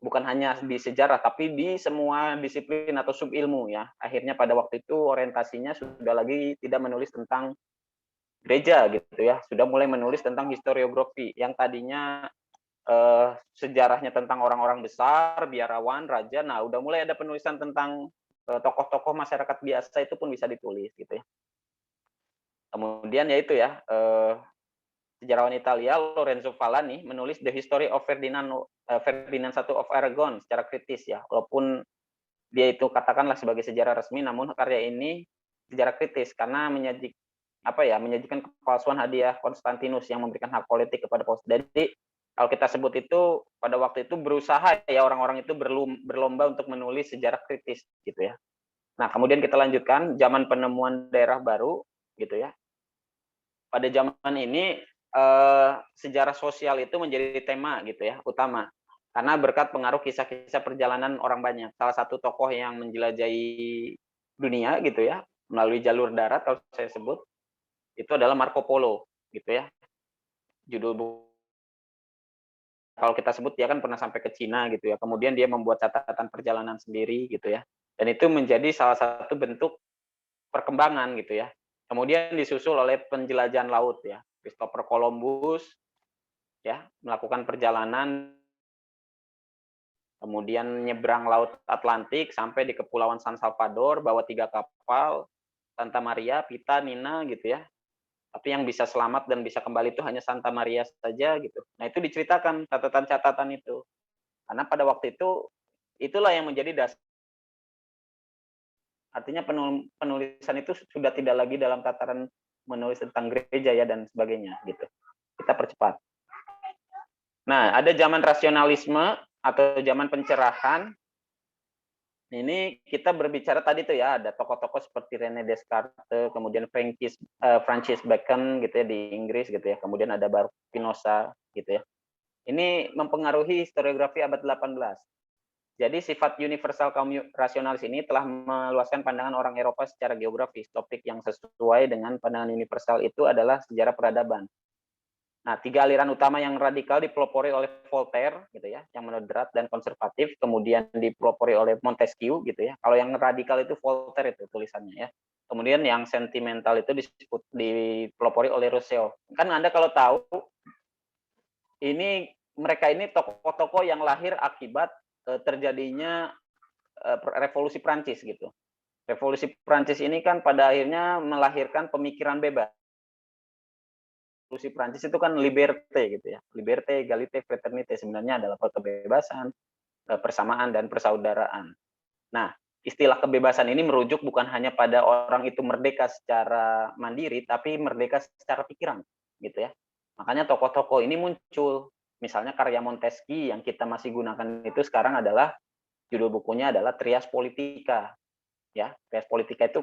Speaker 1: Bukan hanya di sejarah, tapi di semua disiplin atau sub-ilmu ya. Akhirnya pada waktu itu orientasinya sudah lagi tidak menulis tentang gereja gitu ya, sudah mulai menulis tentang historiografi yang tadinya sejarahnya tentang orang-orang besar, biarawan, raja. Nah, udah mulai ada penulisan tentang tokoh-tokoh masyarakat biasa, itu pun bisa ditulis gitu ya. Kemudian ya itu ya, sejarawan Italia Lorenzo Vallani menulis The History of Ferdinand I of Aragon secara kritis ya, walaupun dia itu katakanlah sebagai sejarah resmi, namun karya ini sejarah kritis karena menyajikan kepalsuan hadiah Konstantinus yang memberikan hak politik kepada Paus. Jadi Kalau kita sebut itu pada waktu itu berusaha ya orang-orang itu berlomba untuk menulis sejarah kritis gitu ya. Nah, kemudian kita lanjutkan zaman penemuan daerah baru gitu ya. Pada zaman ini sejarah sosial itu menjadi tema gitu ya, utama. Karena berkat pengaruh kisah-kisah perjalanan orang banyak. Salah satu tokoh yang menjelajahi dunia gitu ya, melalui jalur darat kalau saya sebut, itu adalah Marco Polo gitu ya. Judul buku kalau kita sebut dia kan pernah sampai ke Cina gitu ya. Kemudian dia membuat catatan perjalanan sendiri gitu ya. Dan itu menjadi salah satu bentuk perkembangan gitu ya. Kemudian disusul oleh penjelajahan laut ya. Christopher Columbus ya melakukan perjalanan kemudian nyebrang laut Atlantik sampai di Kepulauan San Salvador bawa 3 kapal Santa Maria, Pita, Nina gitu ya. Tapi yang bisa selamat dan bisa kembali itu hanya Santa Maria saja gitu. Nah, itu diceritakan catatan-catatan itu. Karena pada waktu itu itulah yang menjadi dasar. Artinya penulisan itu sudah tidak lagi dalam tataran menulis tentang gereja ya dan sebagainya gitu. Kita percepat. Nah, ada zaman rasionalisme atau zaman pencerahan. Ini kita berbicara tadi tuh ya, ada tokoh-tokoh seperti René Descartes, kemudian Francis Bacon gitu ya di Inggris gitu ya, kemudian ada Baruch Spinoza gitu ya. Ini mempengaruhi historiografi abad 18. Jadi sifat universal kaum rasionalis ini telah meluaskan pandangan orang Eropa secara geografis. Topik yang sesuai dengan pandangan universal itu adalah sejarah peradaban. Nah, 3 aliran utama yang radikal dipelopori oleh Voltaire gitu ya, yang moderat dan konservatif, kemudian dipelopori oleh Montesquieu gitu ya. Kalau yang radikal itu Voltaire itu tulisannya ya. Kemudian yang sentimental itu dipelopori oleh Rousseau. Kan Anda kalau tahu ini mereka ini tokoh-tokoh yang lahir akibat terjadinya revolusi Prancis gitu. Revolusi Prancis ini kan pada akhirnya melahirkan pemikiran bebas. Revolusi Prancis itu kan liberté gitu ya. Liberté, égalité, fraternité sebenarnya adalah kebebasan, persamaan dan persaudaraan. Nah, istilah kebebasan ini merujuk bukan hanya pada orang itu merdeka secara mandiri, tapi merdeka secara pikiran gitu ya. Makanya tokoh-tokoh ini muncul. Misalnya karya Montesquieu yang kita masih gunakan itu sekarang adalah judul bukunya adalah Trias Politica. Ya, Trias Politica itu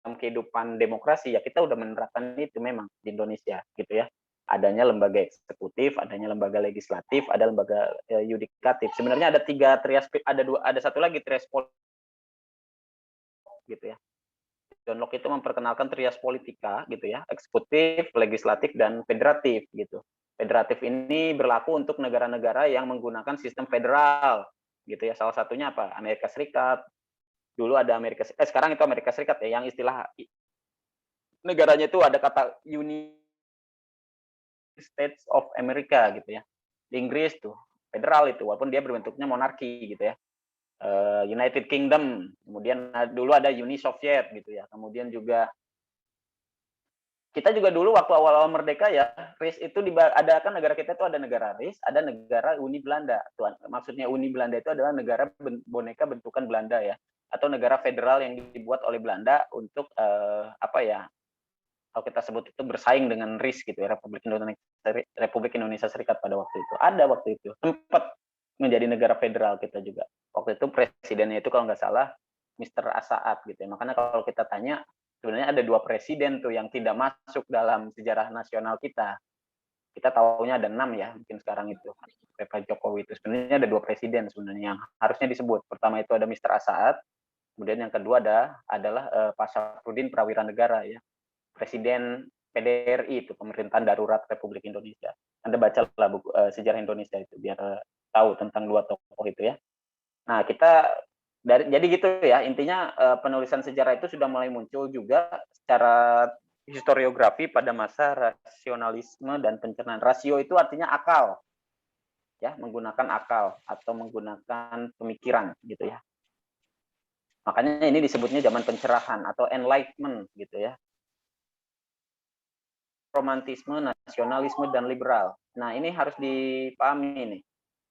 Speaker 1: dalam kehidupan demokrasi ya kita udah menerapkan itu memang di Indonesia gitu ya. Adanya lembaga eksekutif, adanya lembaga legislatif, ada lembaga yudikatif. Sebenarnya ada 3 trias, ada satu lagi trias politika gitu ya. John Locke itu memperkenalkan trias politika gitu ya, eksekutif, legislatif dan federatif gitu. Federatif ini berlaku untuk negara-negara yang menggunakan sistem federal gitu ya. Salah satunya apa? Amerika Serikat. Dulu ada sekarang itu Amerika Serikat ya, yang istilah negaranya itu ada kata United States of America gitu ya. Di Inggris tuh federal itu, walaupun dia berbentuknya monarki gitu ya. United Kingdom, kemudian dulu ada Uni Soviet gitu ya. Kemudian juga kita juga dulu waktu awal-awal merdeka ya, RIS itu ada kan negara kita itu ada negara RIS, ada negara Uni Belanda. Maksudnya Uni Belanda itu adalah negara boneka bentukan Belanda ya, atau negara federal yang dibuat oleh Belanda untuk apa ya? Kalau kita sebut itu bersaing dengan RIS gitu ya, Republik Indonesia Serikat pada waktu itu. Ada waktu itu sempat menjadi negara federal kita juga. Waktu itu presidennya itu kalau nggak salah Mr. Assaat gitu ya. Makanya kalau kita tanya sebenarnya ada 2 presiden tuh yang tidak masuk dalam sejarah nasional kita. Kita tahunya ada 6 ya mungkin sekarang itu. Pak Jokowi itu sebenarnya ada 2 presiden sebenarnya yang harusnya disebut. Pertama itu ada Mr. Assaat, kemudian yang kedua adalah Pak Syafruddin Prawiranegara ya. Presiden PDRI itu pemerintahan darurat Republik Indonesia. Anda bacalah buku sejarah Indonesia itu biar tahu tentang 2 tokoh itu ya. Nah, jadi gitu ya, intinya penulisan sejarah itu sudah mulai muncul juga secara historiografi pada masa rasionalisme dan pencernaan. Rasio itu artinya akal. Ya, menggunakan akal atau menggunakan pemikiran gitu ya. Makanya ini disebutnya zaman pencerahan atau enlightenment gitu ya. Romantisme, nasionalisme dan liberal. Nah, ini harus dipahami nih.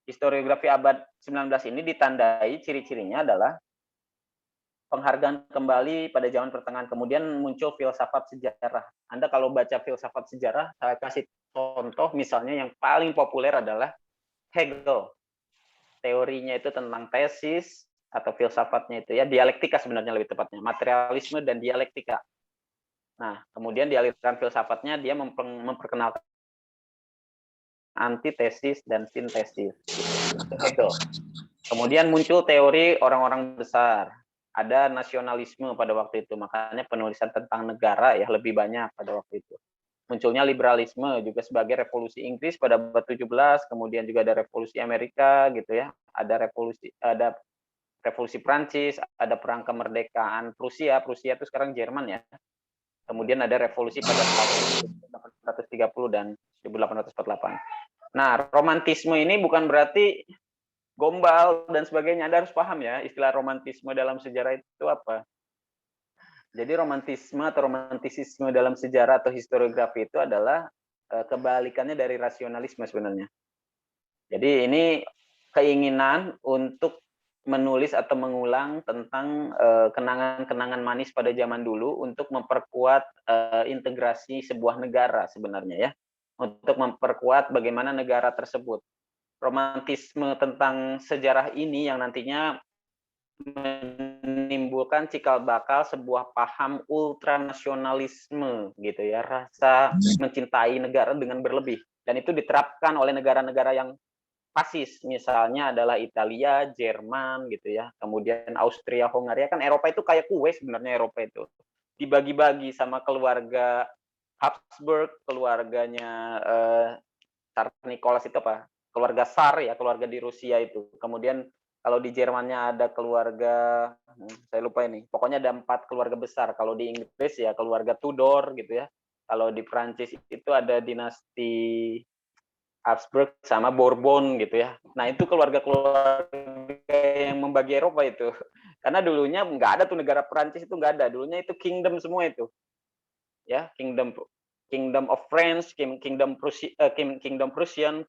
Speaker 1: Historiografi abad 19 ini ditandai ciri-cirinya adalah penghargaan kembali pada zaman pertengahan. Kemudian muncul filsafat sejarah. Anda kalau baca filsafat sejarah, saya kasih contoh misalnya yang paling populer adalah Hegel. Teorinya itu tentang tesis atau filsafatnya itu ya, dialektika sebenarnya lebih tepatnya, materialisme dan dialektika. Nah, kemudian di aliran filsafatnya dia memperkenalkan antitesis dan sintesis. Hegel. Kemudian muncul teori orang-orang besar. Ada nasionalisme pada waktu itu, makanya penulisan tentang negara ya lebih banyak pada waktu itu. Munculnya liberalisme juga sebagai revolusi Inggris pada abad 17, kemudian juga ada revolusi Amerika gitu ya. Ada revolusi Prancis, ada perang kemerdekaan Prusia itu sekarang Jerman ya. Kemudian ada revolusi pada tahun 1830 dan 1848. Nah, romantisme ini bukan berarti gombal dan sebagainya. Anda harus paham ya, istilah romantisme dalam sejarah itu apa. Jadi romantisme atau romantisisme dalam sejarah atau historiografi itu adalah kebalikannya dari rasionalisme sebenarnya. Jadi ini keinginan untuk menulis atau mengulang tentang kenangan-kenangan manis pada zaman dulu untuk memperkuat integrasi sebuah negara sebenarnya ya. Untuk memperkuat bagaimana negara tersebut. Romantisme tentang sejarah ini yang nantinya menimbulkan cikal bakal sebuah paham ultranasionalisme gitu ya, rasa mencintai negara dengan berlebih, dan itu diterapkan oleh negara-negara yang fasis, misalnya adalah Italia, Jerman gitu ya, kemudian Austria, Hongaria. Kan Eropa itu kayak kue sebenarnya. Eropa itu dibagi-bagi sama keluarga Habsburg, keluarganya Tsar Nicholas itu apa? Keluarga Tsar ya, keluarga di Rusia itu. Kemudian kalau di Jermannya ada keluarga, saya lupa ini. Pokoknya ada 4 keluarga besar. Kalau di Inggris ya keluarga Tudor gitu ya. Kalau di Prancis itu ada dinasti Habsburg sama Bourbon gitu ya. Nah itu keluarga-keluarga yang membagi Eropa itu. Karena dulunya nggak ada tuh negara Prancis itu nggak ada. Dulunya itu kingdom semua itu. Ya, Kingdom of France, Kingdom Prussian,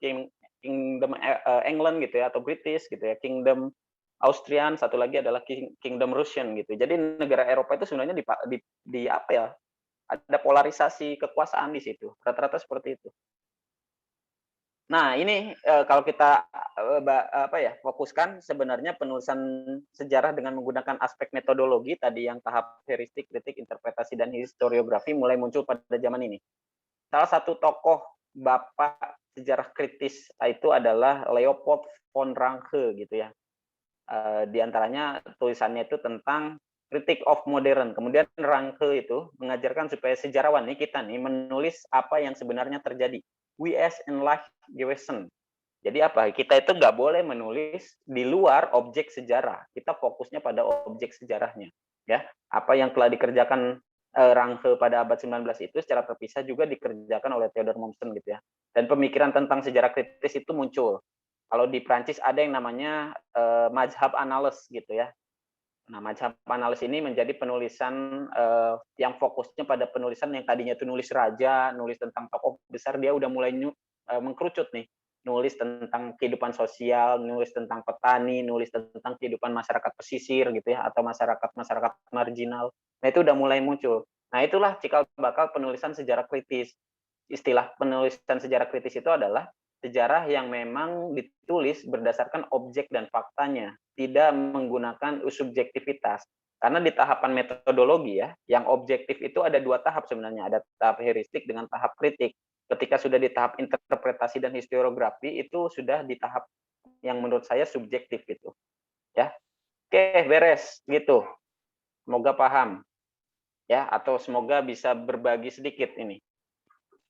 Speaker 1: Kingdom England gitu ya, atau British gitu ya, Kingdom Austrian, satu lagi adalah Kingdom Russian gitu. Jadi negara Eropa itu sebenarnya di apa ya? Ada polarisasi kekuasaan di situ. Rata-rata seperti itu. Nah, ini kalau kita fokuskan sebenarnya penulisan sejarah dengan menggunakan aspek metodologi tadi yang tahap heuristik, kritik, interpretasi, dan historiografi mulai muncul pada zaman ini. Salah satu tokoh bapak sejarah kritis itu adalah Leopold von Ranke gitu ya. Di antaranya tulisannya itu tentang Critique of Modern. Kemudian Ranke itu mengajarkan supaya sejarawan nih kita nih menulis apa yang sebenarnya terjadi. We as enlightened Gewesen. Jadi apa? Kita itu nggak boleh menulis di luar objek sejarah. Kita fokusnya pada objek sejarahnya. Ya, apa yang telah dikerjakan Ranke pada abad 19 itu secara terpisah juga dikerjakan oleh Theodor Mommsen gitu ya. Dan pemikiran tentang sejarah kritis itu muncul. Kalau di Prancis ada yang namanya Mazhab Analis gitu ya. Nah, Mazhab Analis ini menjadi penulisan yang fokusnya pada penulisan yang tadinya itu nulis raja, nulis tentang tokoh besar, dia udah mulai mengkerucut nih. Nulis tentang kehidupan sosial, nulis tentang petani, nulis tentang kehidupan masyarakat pesisir gitu ya, atau masyarakat marginal. Nah, itu udah mulai muncul. Nah, itulah cikal bakal penulisan sejarah kritis. Istilah penulisan sejarah kritis itu adalah sejarah yang memang ditulis berdasarkan objek dan faktanya, tidak menggunakan subjektivitas. Karena di tahapan metodologi ya, yang objektif itu ada 2 tahap sebenarnya, ada tahap heuristik dengan tahap kritik. Ketika sudah di tahap interpretasi dan historiografi, itu sudah di tahap yang menurut saya subjektif gitu. Ya. Oke, beres gitu. Semoga paham. Ya, atau semoga bisa berbagi sedikit ini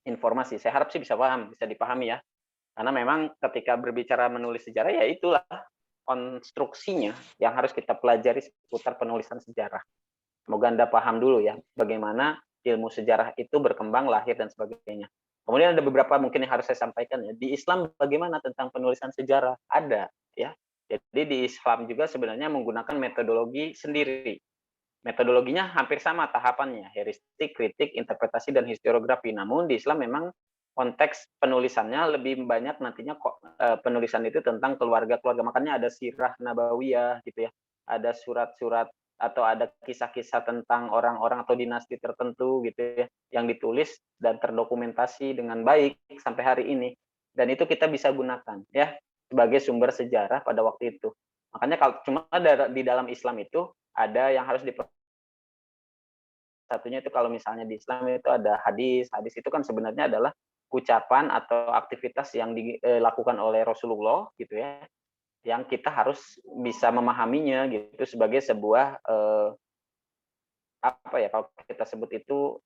Speaker 1: informasi. Saya harap sih bisa paham, bisa dipahami ya. Karena memang ketika berbicara menulis sejarah ya itulah konstruksinya yang harus kita pelajari seputar penulisan sejarah. Semoga Anda paham dulu ya bagaimana ilmu sejarah itu berkembang, lahir, dan sebagainya. Kemudian ada beberapa mungkin yang harus saya sampaikan ya. Di Islam bagaimana tentang penulisan sejarah? Ada ya. Jadi di Islam juga sebenarnya menggunakan metodologi sendiri. Metodologinya hampir sama tahapannya, heuristik, kritik, interpretasi, dan historiografi. Namun di Islam memang konteks penulisannya lebih banyak nantinya penulisan itu tentang keluarga-keluarga. Makanya ada sirah nabawiyah gitu ya. Ada surat-surat atau ada kisah-kisah tentang orang-orang atau dinasti tertentu gitu ya, yang ditulis dan terdokumentasi dengan baik sampai hari ini. Dan itu kita bisa gunakan ya sebagai sumber sejarah pada waktu itu. Makanya kalau cuma di dalam Islam itu ada yang harus satunya itu kalau misalnya di Islam itu ada hadis. Hadis itu kan sebenarnya adalah ucapan atau aktivitas yang dilakukan oleh Rasulullah gitu ya, yang kita harus bisa memahaminya gitu sebagai sebuah apa ya kalau kita sebut itu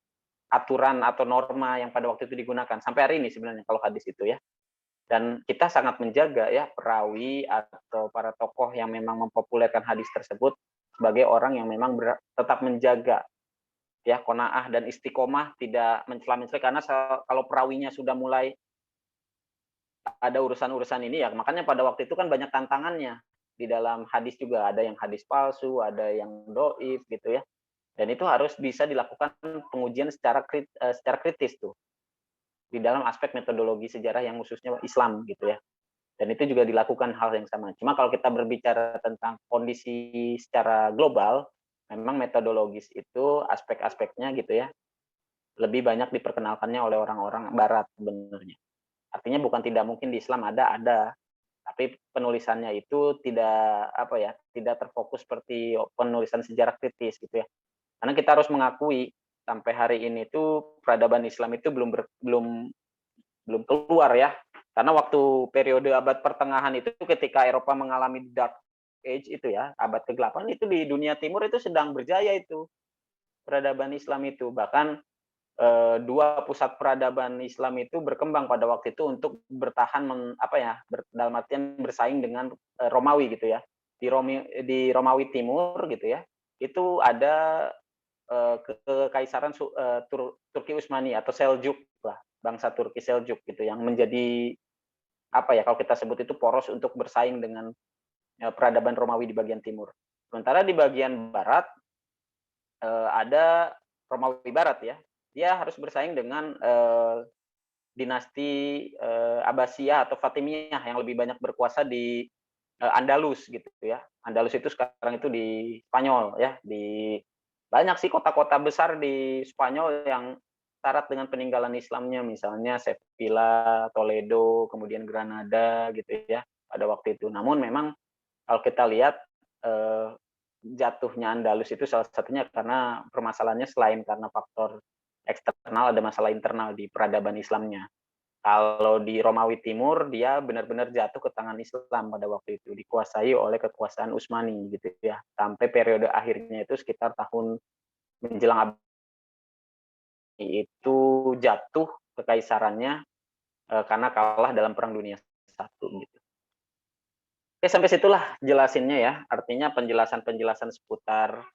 Speaker 1: aturan atau norma yang pada waktu itu digunakan sampai hari ini sebenarnya kalau hadis itu ya. Dan kita sangat menjaga ya perawi atau para tokoh yang memang mempopulerkan hadis tersebut sebagai orang yang memang tetap menjaga ya qanaah dan istiqomah, tidak mencela-mencela, karena kalau perawinya sudah mulai ada urusan-urusan ini ya, makanya pada waktu itu kan banyak tantangannya. Di dalam hadis juga ada yang hadis palsu, ada yang doif gitu ya. Dan itu harus bisa dilakukan pengujian secara kritis tuh. Di dalam aspek metodologi sejarah yang khususnya Islam gitu ya. Dan itu juga dilakukan hal yang sama. Cuma kalau kita berbicara tentang kondisi secara global, memang metodologis itu aspek-aspeknya gitu ya, lebih banyak diperkenalkannya oleh orang-orang barat sebenarnya. Artinya bukan tidak mungkin di Islam ada, tapi penulisannya itu tidak apa ya, tidak terfokus seperti penulisan sejarah kritis gitu ya. Karena kita harus mengakui sampai hari ini tuh peradaban Islam itu belum keluar ya. Karena waktu periode abad pertengahan itu ketika Eropa mengalami Dark Age itu ya, abad ke-8 itu di dunia timur itu sedang berjaya itu peradaban Islam itu. Bahkan dua pusat peradaban Islam itu berkembang pada waktu itu untuk bertahan dalam artian bersaing dengan Romawi gitu ya. Di Romawi Timur gitu ya. Itu ada kekaisaran Turki Utsmani atau Seljuk lah, bangsa Turki Seljuk gitu yang menjadi apa ya kalau kita sebut itu poros untuk bersaing dengan peradaban Romawi di bagian timur. Sementara di bagian barat ada Romawi Barat ya. Dia harus bersaing dengan dinasti Abbasiyah atau Fatimiyah yang lebih banyak berkuasa di Andalus gitu ya. Andalus itu sekarang itu di Spanyol ya, di banyak sih kota-kota besar di Spanyol yang syarat dengan peninggalan Islamnya, misalnya Sevilla, Toledo, kemudian Granada gitu ya pada waktu itu. Namun memang kalau kita lihat jatuhnya Andalus itu salah satunya karena permasalahannya selain karena faktor eksternal, ada masalah internal di peradaban Islamnya. Kalau di Romawi Timur dia benar-benar jatuh ke tangan Islam pada waktu itu, dikuasai oleh kekuasaan Utsmani gitu ya. Sampai periode akhirnya itu sekitar tahun menjelang abad itu jatuh kekaisarannya karena kalah dalam Perang Dunia I gitu. Oke, sampai situlah jelasinnya ya. Artinya penjelasan-penjelasan seputar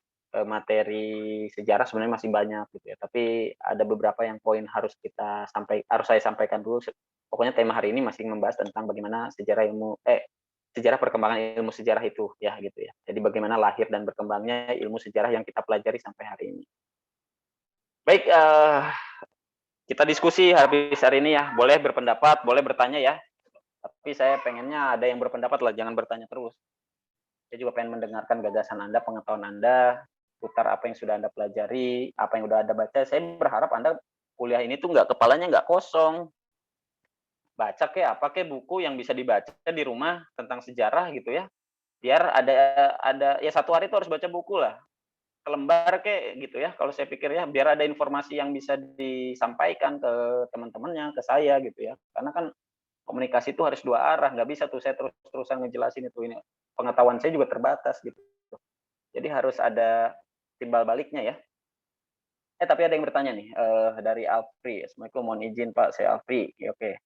Speaker 1: materi sejarah sebenarnya masih banyak gitu ya. Tapi ada beberapa yang poin harus saya sampaikan dulu. Pokoknya tema hari ini masih membahas tentang bagaimana sejarah perkembangan ilmu sejarah itu ya gitu ya. Jadi bagaimana lahir dan berkembangnya ilmu sejarah yang kita pelajari sampai hari ini. Baik, kita diskusi habis hari ini ya. Boleh berpendapat, boleh bertanya ya. Tapi saya pengennya ada yang berpendapat lah, jangan bertanya terus. Saya juga pengen mendengarkan gagasan Anda, pengetahuan Anda, putar apa yang sudah Anda pelajari, apa yang sudah Anda baca. Saya berharap Anda kuliah ini tuh kepalanya nggak kosong. Baca buku yang bisa dibaca di rumah tentang sejarah gitu ya. Biar ada ya satu hari itu harus baca buku lah. Selembar gitu ya. Kalau saya pikir ya, biar ada informasi yang bisa disampaikan ke teman-temannya, ke saya gitu ya. Karena kan komunikasi itu harus dua arah, nggak bisa tuh saya terus-terusan ngejelasin itu, ini pengetahuan saya juga terbatas gitu. Jadi harus ada timbal baliknya ya. Tapi ada yang bertanya nih dari Alfri. Assalamualaikum, mohon izin Pak, saya Alfri. Oke.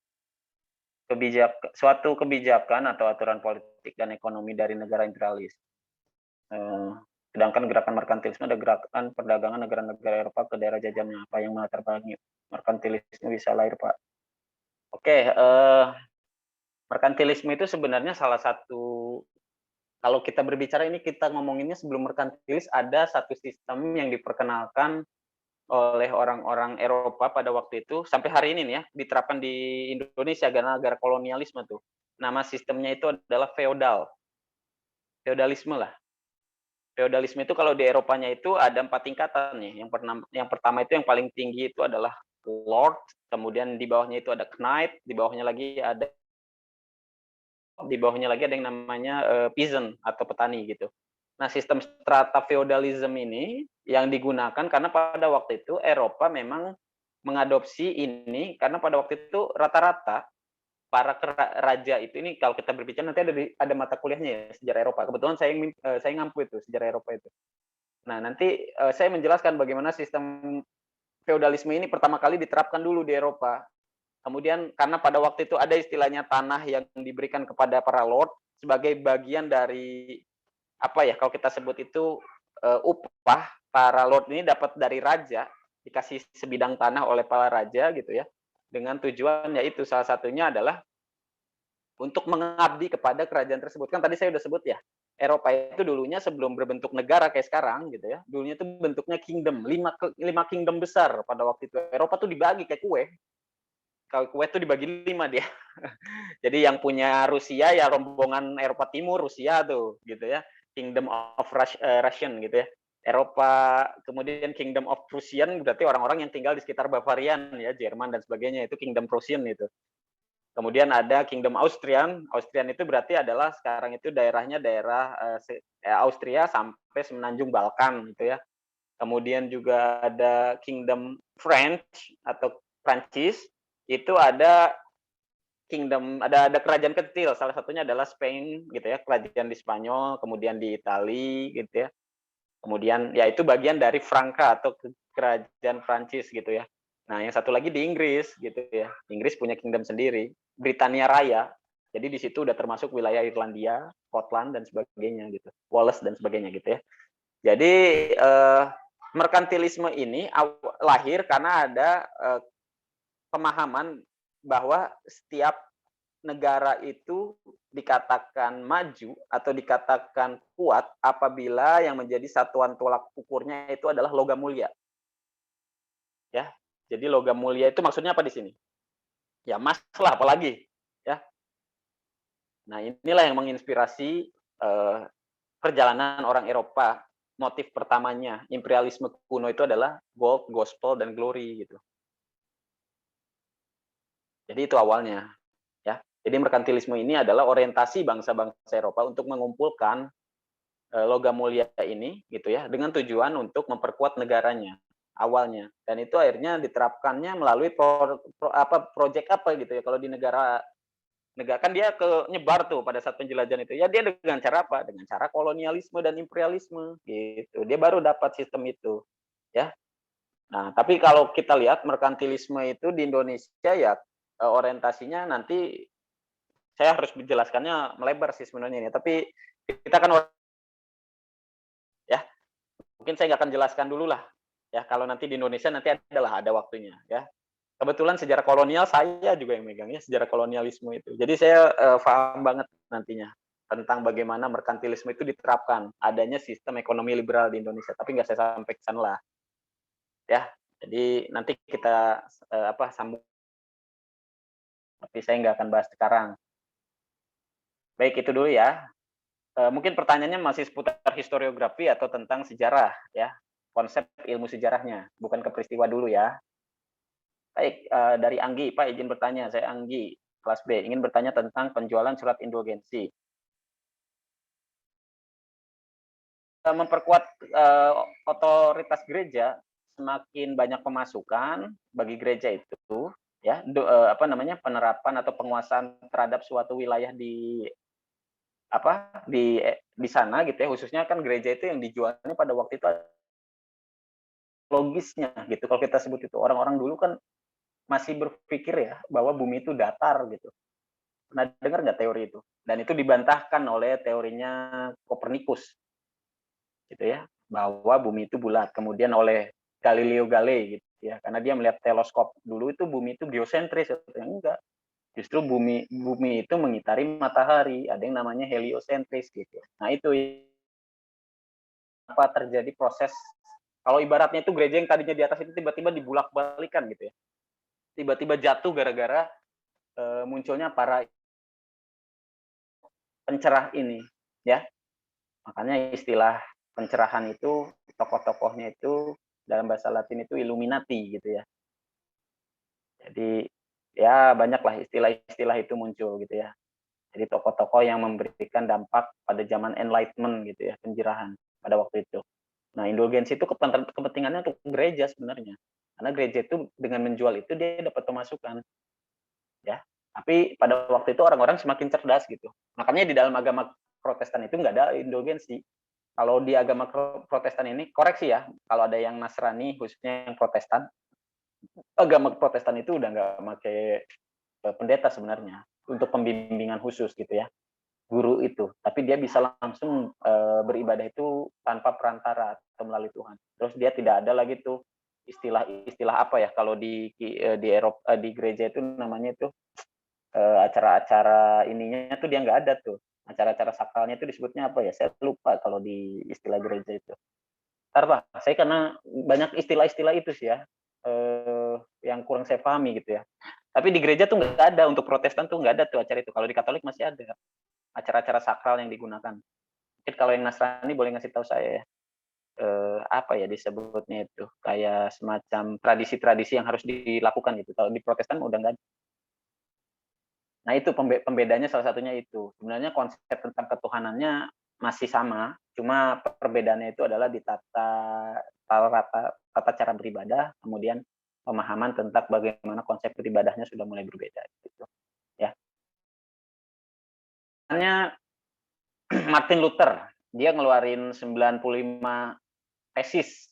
Speaker 1: Suatu kebijakan atau aturan politik dan ekonomi dari negara imperialis. Sedangkan gerakan merkantilisme ada gerakan perdagangan negara-negara Eropa ke daerah jajahannya. Apa yang melatar belakangi merkantilisme bisa lahir Pak? Oke, merkantilisme itu sebenarnya salah satu, kalau kita berbicara ini kita ngomonginnya sebelum merkantilis ada satu sistem yang diperkenalkan oleh orang-orang Eropa pada waktu itu, sampai hari ini nih ya, diterapkan di Indonesia karena negara kolonialisme tuh. Nama sistemnya itu adalah feodalisme lah. Feodalisme itu kalau di Eropanya itu ada 4 tingkatan nih. Yang pertama itu yang paling tinggi itu adalah lord, kemudian di bawahnya itu ada knight, di bawahnya lagi ada yang namanya peasant atau petani gitu. Nah, sistem strata feodalism ini yang digunakan karena pada waktu itu Eropa memang mengadopsi ini karena pada waktu itu rata-rata para raja itu, ini kalau kita berbicara nanti ada mata kuliahnya ya, sejarah Eropa. Kebetulan saya ngampu itu sejarah Eropa itu. Nah, nanti saya menjelaskan bagaimana sistem feodalisme ini pertama kali diterapkan dulu di Eropa. Kemudian karena pada waktu itu ada istilahnya tanah yang diberikan kepada para lord sebagai bagian dari apa ya, kalau kita sebut itu upah. Para lord ini dapat dari raja, dikasih sebidang tanah oleh para raja gitu ya, dengan tujuan yaitu salah satunya adalah untuk mengabdi kepada kerajaan tersebut. Kan tadi saya sudah sebut ya, Eropa itu dulunya sebelum berbentuk negara kayak sekarang gitu ya, dulunya itu bentuknya kingdom, 5 kingdom besar pada waktu itu. Eropa tuh dibagi kayak kue. Kalau kue itu dibagi 5 dia. Jadi yang punya Rusia ya rombongan Eropa Timur, Rusia tuh gitu ya. Kingdom of Russian gitu ya. Eropa, kemudian Kingdom of Prussian berarti orang-orang yang tinggal di sekitar Bavarian ya, Jerman dan sebagainya, itu Kingdom Prussian itu. Kemudian ada Kingdom Austrian. Austrian itu berarti adalah sekarang itu daerahnya daerah Austria sampai semenanjung Balkan gitu ya. Kemudian juga ada Kingdom French atau Prancis, itu ada ada kerajaan kecil, salah satunya adalah Spain gitu ya, kerajaan di Spanyol, kemudian di Itali gitu ya. Kemudian ya itu bagian dari Franka atau kerajaan Prancis gitu ya. Nah, yang satu lagi di Inggris gitu ya. Inggris punya kingdom sendiri, Britania Raya. Jadi di situ udah termasuk wilayah Irlandia, Scotland dan sebagainya gitu. Wales dan sebagainya gitu ya. Jadi merkantilisme ini lahir karena ada pemahaman bahwa setiap negara itu dikatakan maju atau dikatakan kuat apabila yang menjadi satuan tolak ukurnya itu adalah logam mulia. Ya. Jadi logam mulia itu maksudnya apa di sini? Ya emas lah apalagi, ya. Nah, inilah yang menginspirasi perjalanan orang Eropa. Motif pertamanya imperialisme kuno itu adalah gold, gospel dan glory gitu. Jadi itu awalnya. Jadi merkantilisme ini adalah orientasi bangsa-bangsa Eropa untuk mengumpulkan logam mulia ini gitu ya, dengan tujuan untuk memperkuat negaranya awalnya. Dan itu akhirnya diterapkannya melalui proyek apa gitu ya. Kalau di negara kan dia nyebar tuh pada saat penjelajahan itu. Ya dia dengan cara apa? Dengan cara kolonialisme dan imperialisme gitu. Dia baru dapat sistem itu ya. Nah, tapi kalau kita lihat merkantilisme itu di Indonesia ya orientasinya nanti saya harus menjelaskannya melebar sih sebenarnya ini, tapi kita kan ya mungkin saya nggak akan jelaskan dulu lah ya, kalau nanti di Indonesia nanti ada waktunya ya. Kebetulan sejarah kolonial saya juga yang megangnya sejarah kolonialisme itu, jadi saya paham banget nantinya tentang bagaimana merkantilisme itu diterapkan, adanya sistem ekonomi liberal di Indonesia, tapi nggak saya sampai ke sana lah ya. Jadi nanti kita sambung, tapi saya nggak akan bahas sekarang. Baik, itu dulu ya. Mungkin pertanyaannya masih seputar historiografi atau tentang sejarah ya, konsep ilmu sejarahnya, bukan ke peristiwa dulu ya. Baik, dari Anggi, Pak izin bertanya, saya Anggi, kelas B, ingin bertanya tentang penjualan surat indulgensi. Memperkuat otoritas gereja, semakin banyak pemasukan bagi gereja itu ya, penerapan atau penguasaan terhadap suatu wilayah di sana gitu ya, khususnya kan gereja itu yang dijualnya pada waktu itu logisnya gitu. Kalau kita sebut itu, orang-orang dulu kan masih berpikir ya bahwa bumi itu datar gitu. Nah, dengar nggak teori itu? Dan itu dibantahkan oleh teorinya Kopernikus gitu ya, bahwa bumi itu bulat. Kemudian oleh Galileo Galilei gitu ya, karena dia melihat teleskop dulu itu bumi itu geosentris, enggak. Justru bumi itu mengitari matahari, ada yang namanya heliosentris gitu. Nah, itu apa terjadi proses, kalau ibaratnya itu gereja yang tadinya di atas itu tiba-tiba dibulak-balikan gitu ya. Tiba-tiba jatuh gara-gara munculnya para pencerah ini ya. Makanya istilah pencerahan itu tokoh-tokohnya itu dalam bahasa Latin itu Illuminati gitu ya. Jadi ya banyaklah istilah-istilah itu muncul gitu ya. Jadi tokoh-tokoh yang memberikan dampak pada zaman Enlightenment gitu ya, penjerahan pada waktu itu. Nah, indulgensi itu kepentingannya untuk gereja sebenarnya. Karena gereja itu dengan menjual itu dia dapat pemasukan. Ya. Tapi pada waktu itu orang-orang semakin cerdas gitu. Makanya di dalam agama Protestan itu nggak ada indulgensi. Kalau di agama Protestan ini, koreksi ya, kalau ada yang Nasrani, khususnya yang Protestan, agama Protestan itu udah nggak pakai pendeta sebenarnya untuk pembimbingan khusus gitu ya, guru itu, tapi dia bisa langsung beribadah itu tanpa perantara atau melalui Tuhan. Terus dia tidak ada lagi tuh istilah apa ya kalau di Eropa di gereja itu namanya itu acara-acara ininya tuh dia nggak ada tuh, acara-acara sakralnya itu disebutnya apa ya, saya lupa kalau di istilah gereja itu. Ntar Pak, saya karena banyak istilah-istilah itu sih ya, yang kurang saya pahami gitu ya. Tapi di gereja tuh nggak ada, untuk Protestan tuh nggak ada tuh acara itu. Kalau di Katolik masih ada acara-acara sakral yang digunakan. Mungkin kalau yang Nasrani boleh ngasih tahu saya ya, apa ya disebutnya itu, kayak semacam tradisi-tradisi yang harus dilakukan gitu. Kalau di Protestan udah nggak ada. Nah itu pembedanya salah satunya itu. Sebenarnya konsep tentang ketuhanannya masih sama, cuma perbedaannya itu adalah di tata cara beribadah, kemudian pemahaman tentang bagaimana konsep beribadahnya sudah mulai berbeda gitu ya. Hanya Martin Luther, dia ngeluarin 95 tesis,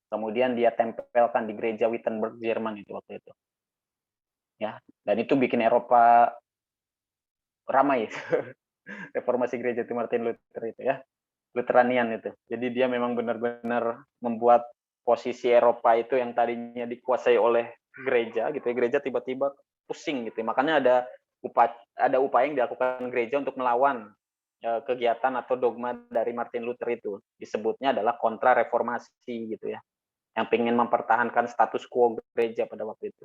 Speaker 1: kemudian dia tempelkan di gereja Wittenberg Jerman itu waktu itu ya, dan itu bikin Eropa ramai. Reformasi gereja itu Martin Luther itu ya, Lutheranian itu. Jadi dia memang benar-benar membuat posisi Eropa itu yang tadinya dikuasai oleh gereja gitu ya, gereja tiba-tiba pusing gitu. Makanya ada upaya yang dilakukan gereja untuk melawan kegiatan atau dogma dari Martin Luther itu. Disebutnya adalah kontra reformasi gitu ya, yang ingin mempertahankan status quo gereja pada waktu itu.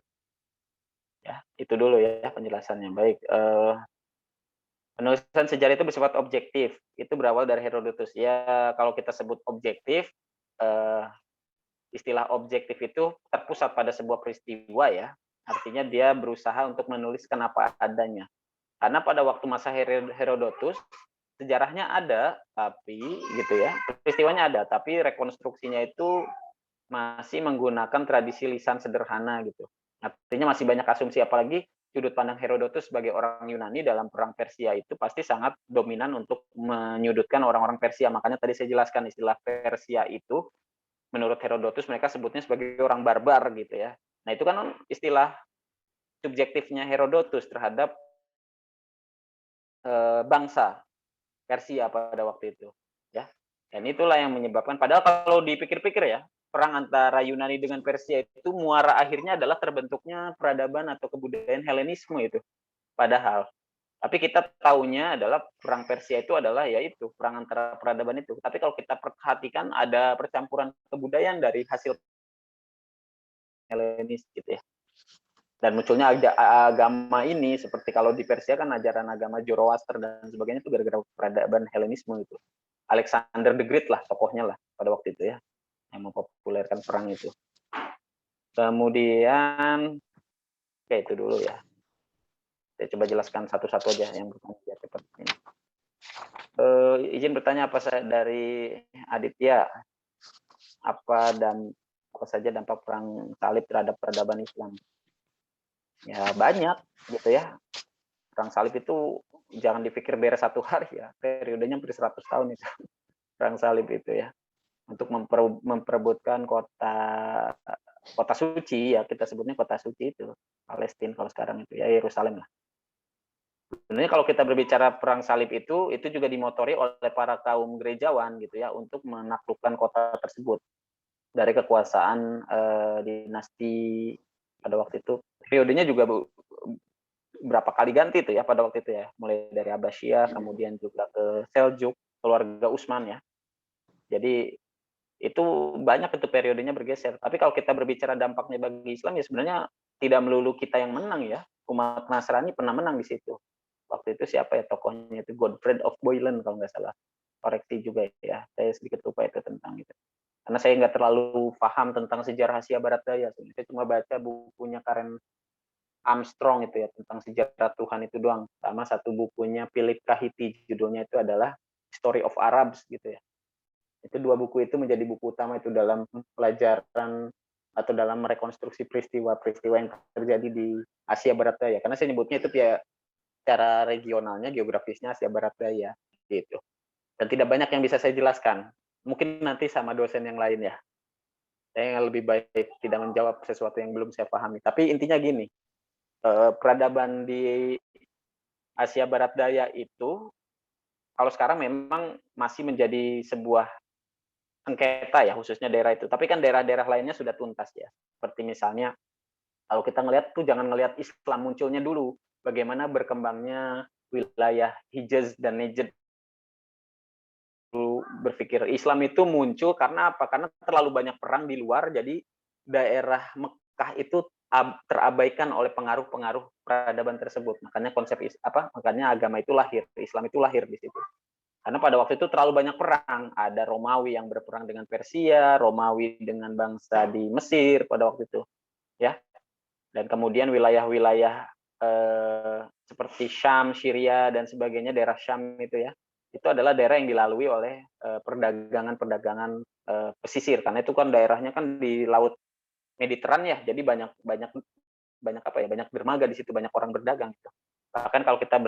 Speaker 1: Ya, itu dulu ya penjelasannya. Baik, penulisan sejarah itu bersifat objektif. Itu berawal dari Herodotus. Ya, kalau kita sebut objektif, istilah objektif itu terpusat pada sebuah peristiwa ya. Artinya dia berusaha untuk menuliskan apa adanya. Karena pada waktu masa Herodotus, sejarahnya ada, tapi gitu ya, peristiwanya ada, tapi rekonstruksinya itu masih menggunakan tradisi lisan sederhana gitu. Artinya masih banyak asumsi, apalagi sudut pandang Herodotus sebagai orang Yunani dalam perang Persia itu pasti sangat dominan untuk menyudutkan orang-orang Persia. Makanya tadi saya jelaskan istilah Persia itu menurut Herodotus mereka sebutnya sebagai orang barbar gitu ya. Nah, itu kan istilah subjektifnya Herodotus terhadap bangsa Persia pada waktu itu ya. Dan itulah yang menyebabkan, padahal kalau dipikir-pikir ya, perang antara Yunani dengan Persia itu muara akhirnya adalah terbentuknya peradaban atau kebudayaan Helenisme itu. Padahal, tapi kita tahunya adalah perang Persia itu adalah yaitu perang antara peradaban itu. Tapi kalau kita perhatikan ada percampuran kebudayaan dari hasil Helenis gitu ya. Dan munculnya agama ini, seperti kalau di Persia kan ajaran agama Zoroaster dan sebagainya itu gara-gara peradaban Helenisme itu. Alexander the Great lah tokohnya lah pada waktu itu ya, yang mempopulerkan perang itu. Kemudian, oke itu dulu ya. Saya coba jelaskan satu-satu aja yang bertanya biar cepat. Izin bertanya apa dari Aditya, apa saja dampak perang salib terhadap peradaban Islam? Ya banyak gitu ya. Perang salib itu jangan dipikir beres satu hari ya, periodenya hampir 100 tahun itu perang salib itu ya, untuk memperebutkan kota suci ya, kita sebutnya kota suci itu Palestina kalau sekarang itu ya, Yerusalem lah. Sebenarnya kalau kita berbicara perang salib itu juga dimotori oleh para kaum gerejawan gitu ya, untuk menaklukkan kota tersebut dari kekuasaan dinasti pada waktu itu. Periodenya juga berapa kali ganti tuh ya pada waktu itu ya, mulai dari Abbasiyah, kemudian juga ke Seljuk, keluarga Utsman ya. Jadi itu banyak itu periodenya bergeser. Tapi kalau kita berbicara dampaknya bagi Islam ya sebenarnya tidak melulu kita yang menang ya. Umat Nasrani pernah menang di situ. Waktu itu siapa ya tokohnya itu, Godfrey of Bouillon kalau nggak salah. koreksi juga ya, saya sedikit lupa itu tentang itu. Karena saya nggak terlalu paham tentang sejarah Asia Barat Daya, saya cuma baca bukunya Karen Armstrong itu ya, tentang sejarah Tuhan itu doang, sama satu bukunya Philip Kahiti, judulnya itu adalah Story of Arabs gitu ya. Itu 2 buku itu menjadi buku utama itu dalam pelajaran atau dalam merekonstruksi peristiwa-peristiwa yang terjadi di Asia Barat Daya. Karena saya nyebutnya itu ya secara regionalnya, geografisnya Asia Barat Daya gitu. Dan tidak banyak yang bisa saya jelaskan. Mungkin nanti sama dosen yang lain ya. Saya lebih baik tidak menjawab sesuatu yang belum saya pahami. Tapi intinya gini, peradaban di Asia Barat Daya itu kalau sekarang memang masih menjadi sebuah sengketa ya, khususnya daerah itu. Tapi kan daerah-daerah lainnya sudah tuntas ya. Seperti misalnya kalau kita ngelihat tuh jangan ngelihat Islam munculnya dulu, bagaimana berkembangnya wilayah Hijaz dan Najd. Dulu berpikir Islam itu muncul karena apa? Karena terlalu banyak perang di luar, jadi daerah Mekah itu terabaikan oleh pengaruh-pengaruh peradaban tersebut. Makanya makanya agama itu lahir, Islam itu lahir di situ. Karena pada waktu itu terlalu banyak perang. Ada Romawi yang berperang dengan Persia, Romawi dengan bangsa di Mesir pada waktu itu, ya. Dan kemudian wilayah-wilayah seperti Syam, Syria dan sebagainya, daerah Syam itu ya, itu adalah daerah yang dilalui oleh perdagangan pesisir. Karena itu kan daerahnya kan di Laut Mediteran ya, jadi banyak dermaga di situ, banyak orang berdagang gitu. Bahkan kalau kita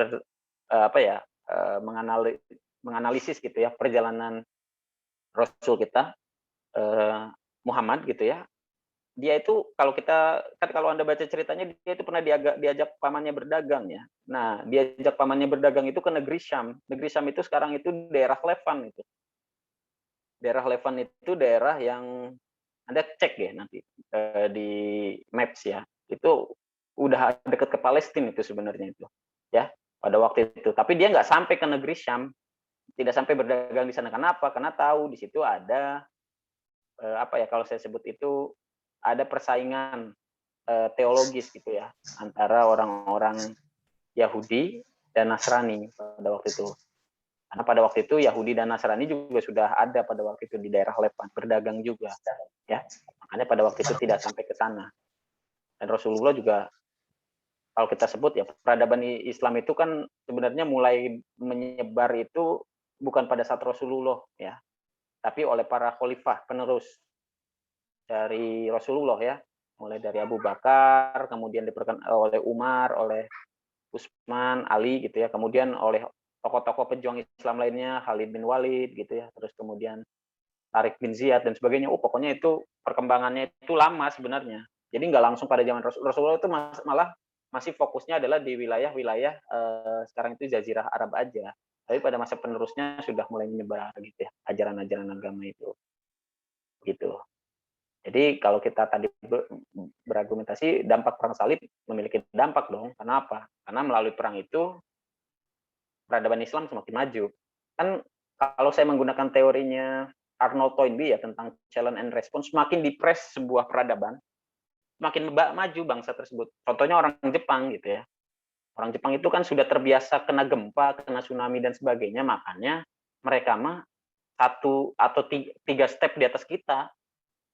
Speaker 1: menganalisis gitu ya perjalanan Rasul kita Muhammad gitu ya, dia itu kalau Anda baca ceritanya, dia itu pernah diajak pamannya berdagang ya. Nah, diajak pamannya berdagang itu ke negeri Syam. Negeri Syam itu sekarang itu daerah Levan itu. Daerah Levan itu daerah yang Anda cek ya nanti di Maps ya. Itu udah dekat ke Palestina itu sebenarnya itu. Ya, pada waktu itu. Tapi dia nggak sampai ke negeri Syam. Tidak sampai berdagang di sana. Kenapa? Karena tahu di situ ada kalau saya sebut itu ada persaingan teologis gitu ya antara orang-orang Yahudi dan Nasrani pada waktu itu. Karena pada waktu itu Yahudi dan Nasrani juga sudah ada pada waktu itu di daerah Lepan, berdagang juga ya. Makanya pada waktu itu tidak sampai ke sana. Dan Rasulullah juga kalau kita sebut ya, peradaban Islam itu kan sebenarnya mulai menyebar itu bukan pada saat Rasulullah ya, tapi oleh para khalifah penerus dari Rasulullah ya, mulai dari Abu Bakar, kemudian oleh Umar, oleh Utsman, Ali gitu ya, kemudian oleh tokoh-tokoh pejuang Islam lainnya, Khalid bin Walid gitu ya, terus kemudian Tariq bin Ziyad dan sebagainya. Pokoknya itu perkembangannya itu lama sebenarnya. Jadi nggak langsung pada zaman Rasulullah itu malah masih fokusnya adalah di wilayah-wilayah sekarang itu Jazirah Arab aja. Tapi pada masa penerusnya sudah mulai menyebar gitu ya, ajaran-ajaran agama itu. Gitu. Jadi kalau kita tadi berargumentasi, dampak perang salib memiliki dampak dong. Kenapa? Karena melalui perang itu peradaban Islam semakin maju. Kan kalau saya menggunakan teorinya Arnold Toynbee ya tentang challenge and response, semakin dipres sebuah peradaban, semakin maju bangsa tersebut. Contohnya orang Jepang gitu ya. Orang Jepang itu kan sudah terbiasa kena gempa, kena tsunami dan sebagainya, makanya mereka mah 1 atau 3 step di atas kita.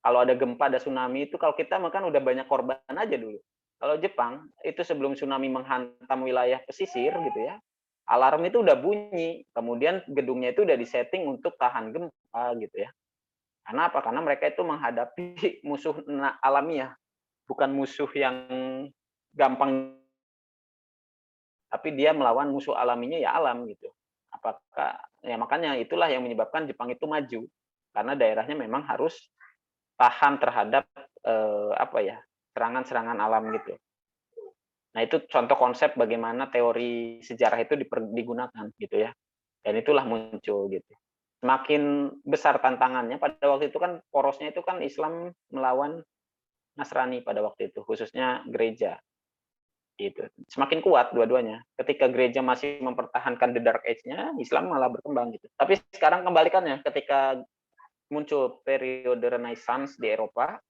Speaker 1: Kalau ada gempa, ada tsunami itu kalau kita makan udah banyak korban aja dulu. Kalau Jepang itu sebelum tsunami menghantam wilayah pesisir gitu ya, alarm itu udah bunyi, kemudian gedungnya itu udah disetting untuk tahan gempa gitu ya. Karena apa? Karena mereka itu menghadapi musuh alamiah, bukan musuh yang gampang, tapi dia melawan musuh alaminya ya alam gitu. Apakah ya makanya itulah yang menyebabkan Jepang itu maju karena daerahnya memang harus tahan terhadap serangan-serangan alam gitu. Nah itu contoh konsep bagaimana teori sejarah itu digunakan gitu ya. Dan itulah muncul gitu. Semakin besar tantangannya pada waktu itu kan porosnya itu kan Islam melawan Nasrani pada waktu itu, khususnya gereja. Gitu. Semakin kuat dua-duanya. Ketika gereja masih mempertahankan the dark age-nya, Islam malah berkembang gitu. Tapi sekarang kembalikannya, ketika muncul periode Renaissance di Eropa,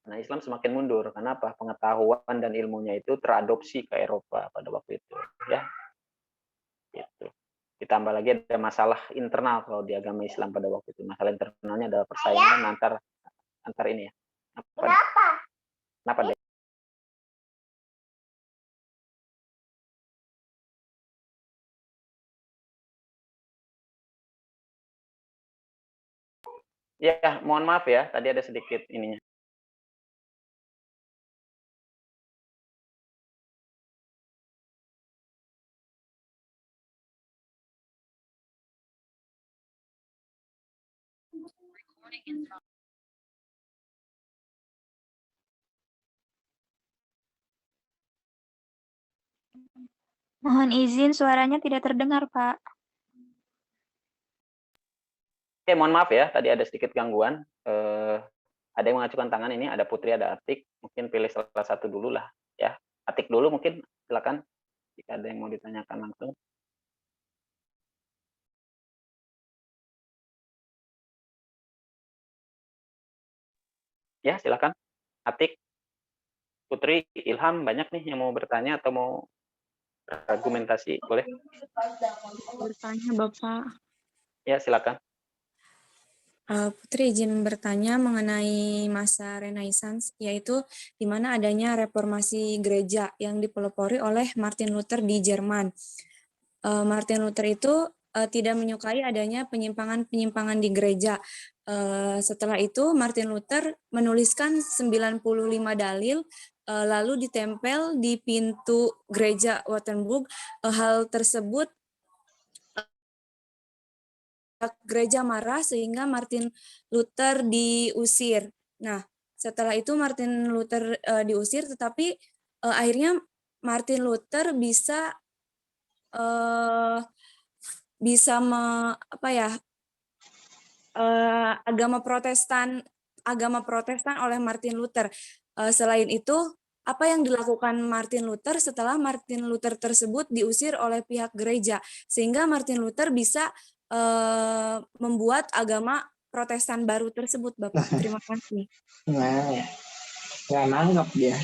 Speaker 1: nah Islam semakin mundur. Kenapa? Pengetahuan dan ilmunya itu teradopsi ke Eropa pada waktu itu, ya. Gitu. Ditambah lagi ada masalah internal kalau di agama Islam pada waktu itu. Masalah internalnya adalah persaingan antar ini ya. Kenapa deh? Ya, mohon maaf ya, tadi ada sedikit ininya.
Speaker 5: Mohon izin, suaranya tidak terdengar, Pak.
Speaker 1: Oke, mohon maaf ya, tadi ada sedikit gangguan. Ada yang mengajukan tangan ini, ada Putri, ada Atik. Mungkin pilih salah satu dulu lah, ya. Atik dulu mungkin, silakan. Jika ada yang mau ditanyakan langsung. Ya, silakan. Atik, Putri, Ilham, banyak nih yang mau bertanya atau mau argumentasi, boleh?
Speaker 2: Bertanya, Bapak.
Speaker 1: Ya, silakan.
Speaker 2: Putri izin bertanya mengenai masa Renaissance, yaitu di mana adanya reformasi gereja yang dipelopori oleh Martin Luther di Jerman. Martin Luther itu tidak menyukai adanya penyimpangan-penyimpangan di gereja. Setelah itu Martin Luther menuliskan 95 dalil lalu ditempel di pintu gereja Wittenberg. Hal tersebut gereja marah sehingga Martin Luther diusir. Nah, setelah itu Martin Luther diusir, tetapi akhirnya Martin Luther bisa agama Protestan oleh Martin Luther. Selain itu, apa yang dilakukan Martin Luther setelah Martin Luther tersebut diusir oleh pihak gereja, sehingga Martin Luther bisa membuat agama Protestan baru tersebut, Bapak. Terima kasih.
Speaker 7: Nah, nggak nanggap dia.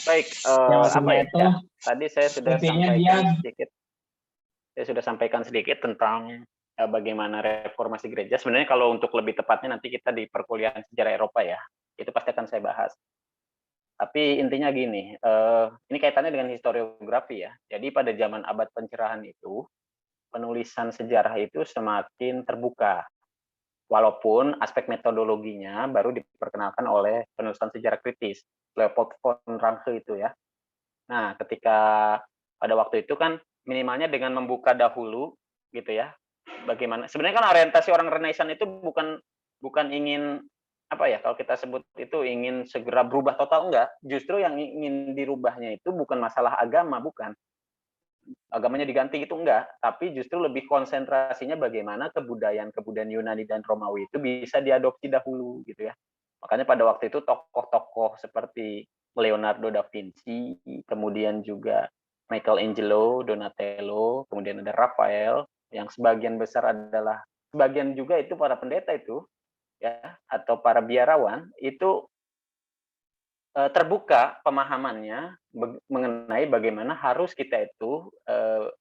Speaker 1: Baik, apa ya?
Speaker 7: itu,
Speaker 1: Ya, tadi saya sudah
Speaker 7: sepertinya
Speaker 1: sampaikan
Speaker 7: dia-
Speaker 1: sedikit. Saya sudah sampaikan sedikit tentang bagaimana reformasi gereja. Sebenarnya kalau untuk lebih tepatnya nanti kita di perkuliahan sejarah Eropa ya, itu pasti akan saya bahas. Tapi intinya gini, ini kaitannya dengan historiografi ya. Jadi pada zaman abad pencerahan itu, penulisan sejarah itu semakin terbuka. Walaupun aspek metodologinya baru diperkenalkan oleh penulisan sejarah kritis, Leopold von Ranke itu ya. Nah, ketika pada waktu itu kan minimalnya dengan membuka dahulu gitu ya. Bagaimana? Sebenarnya kan orientasi orang Renaissance itu bukan ingin apa ya, kalau kita sebut itu ingin segera berubah total, enggak. Justru yang ingin dirubahnya itu bukan masalah agama, bukan. Agamanya diganti itu enggak, tapi justru lebih konsentrasinya bagaimana kebudayaan Yunani dan Romawi itu bisa diadopsi dahulu gitu ya. Makanya pada waktu itu tokoh-tokoh seperti Leonardo da Vinci, kemudian juga Michelangelo, Donatello, kemudian ada Raphael, yang sebagian besar adalah sebagian juga itu para pendeta itu ya, atau para biarawan itu terbuka pemahamannya mengenai bagaimana harus kita itu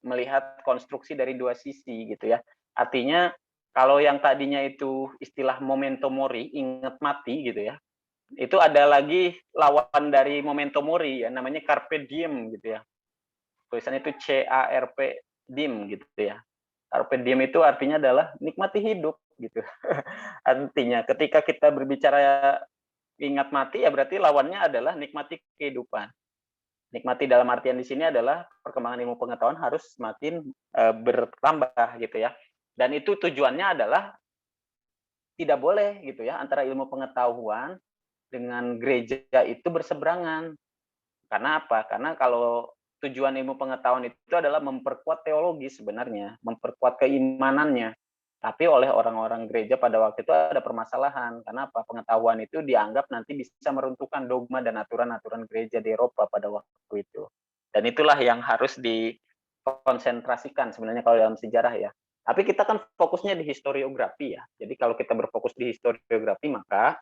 Speaker 1: melihat konstruksi dari dua sisi gitu ya. Artinya kalau yang tadinya itu istilah memento mori, ingat mati gitu ya, itu ada lagi lawan dari memento mori ya, namanya carpe diem gitu ya. Tulisannya itu CARP diem gitu ya. Carpe diem itu artinya adalah nikmati hidup gitu. Artinya ketika kita berbicara ingat mati ya berarti lawannya adalah nikmati kehidupan. Nikmati dalam artian di sini adalah perkembangan ilmu pengetahuan harus semakin bertambah gitu ya. Dan itu tujuannya adalah tidak boleh gitu ya antara ilmu pengetahuan dengan gereja itu berseberangan. Karena apa? Karena kalau tujuan ilmu pengetahuan itu adalah memperkuat teologi sebenarnya, memperkuat keimanannya. Tapi oleh orang-orang gereja pada waktu itu ada permasalahan. Karena apa? Pengetahuan itu dianggap nanti bisa meruntuhkan dogma dan aturan-aturan gereja di Eropa pada waktu itu. Dan itulah yang harus dikonsentrasikan sebenarnya kalau dalam sejarah ya. Tapi kita kan fokusnya di historiografi ya. Jadi kalau kita berfokus di historiografi maka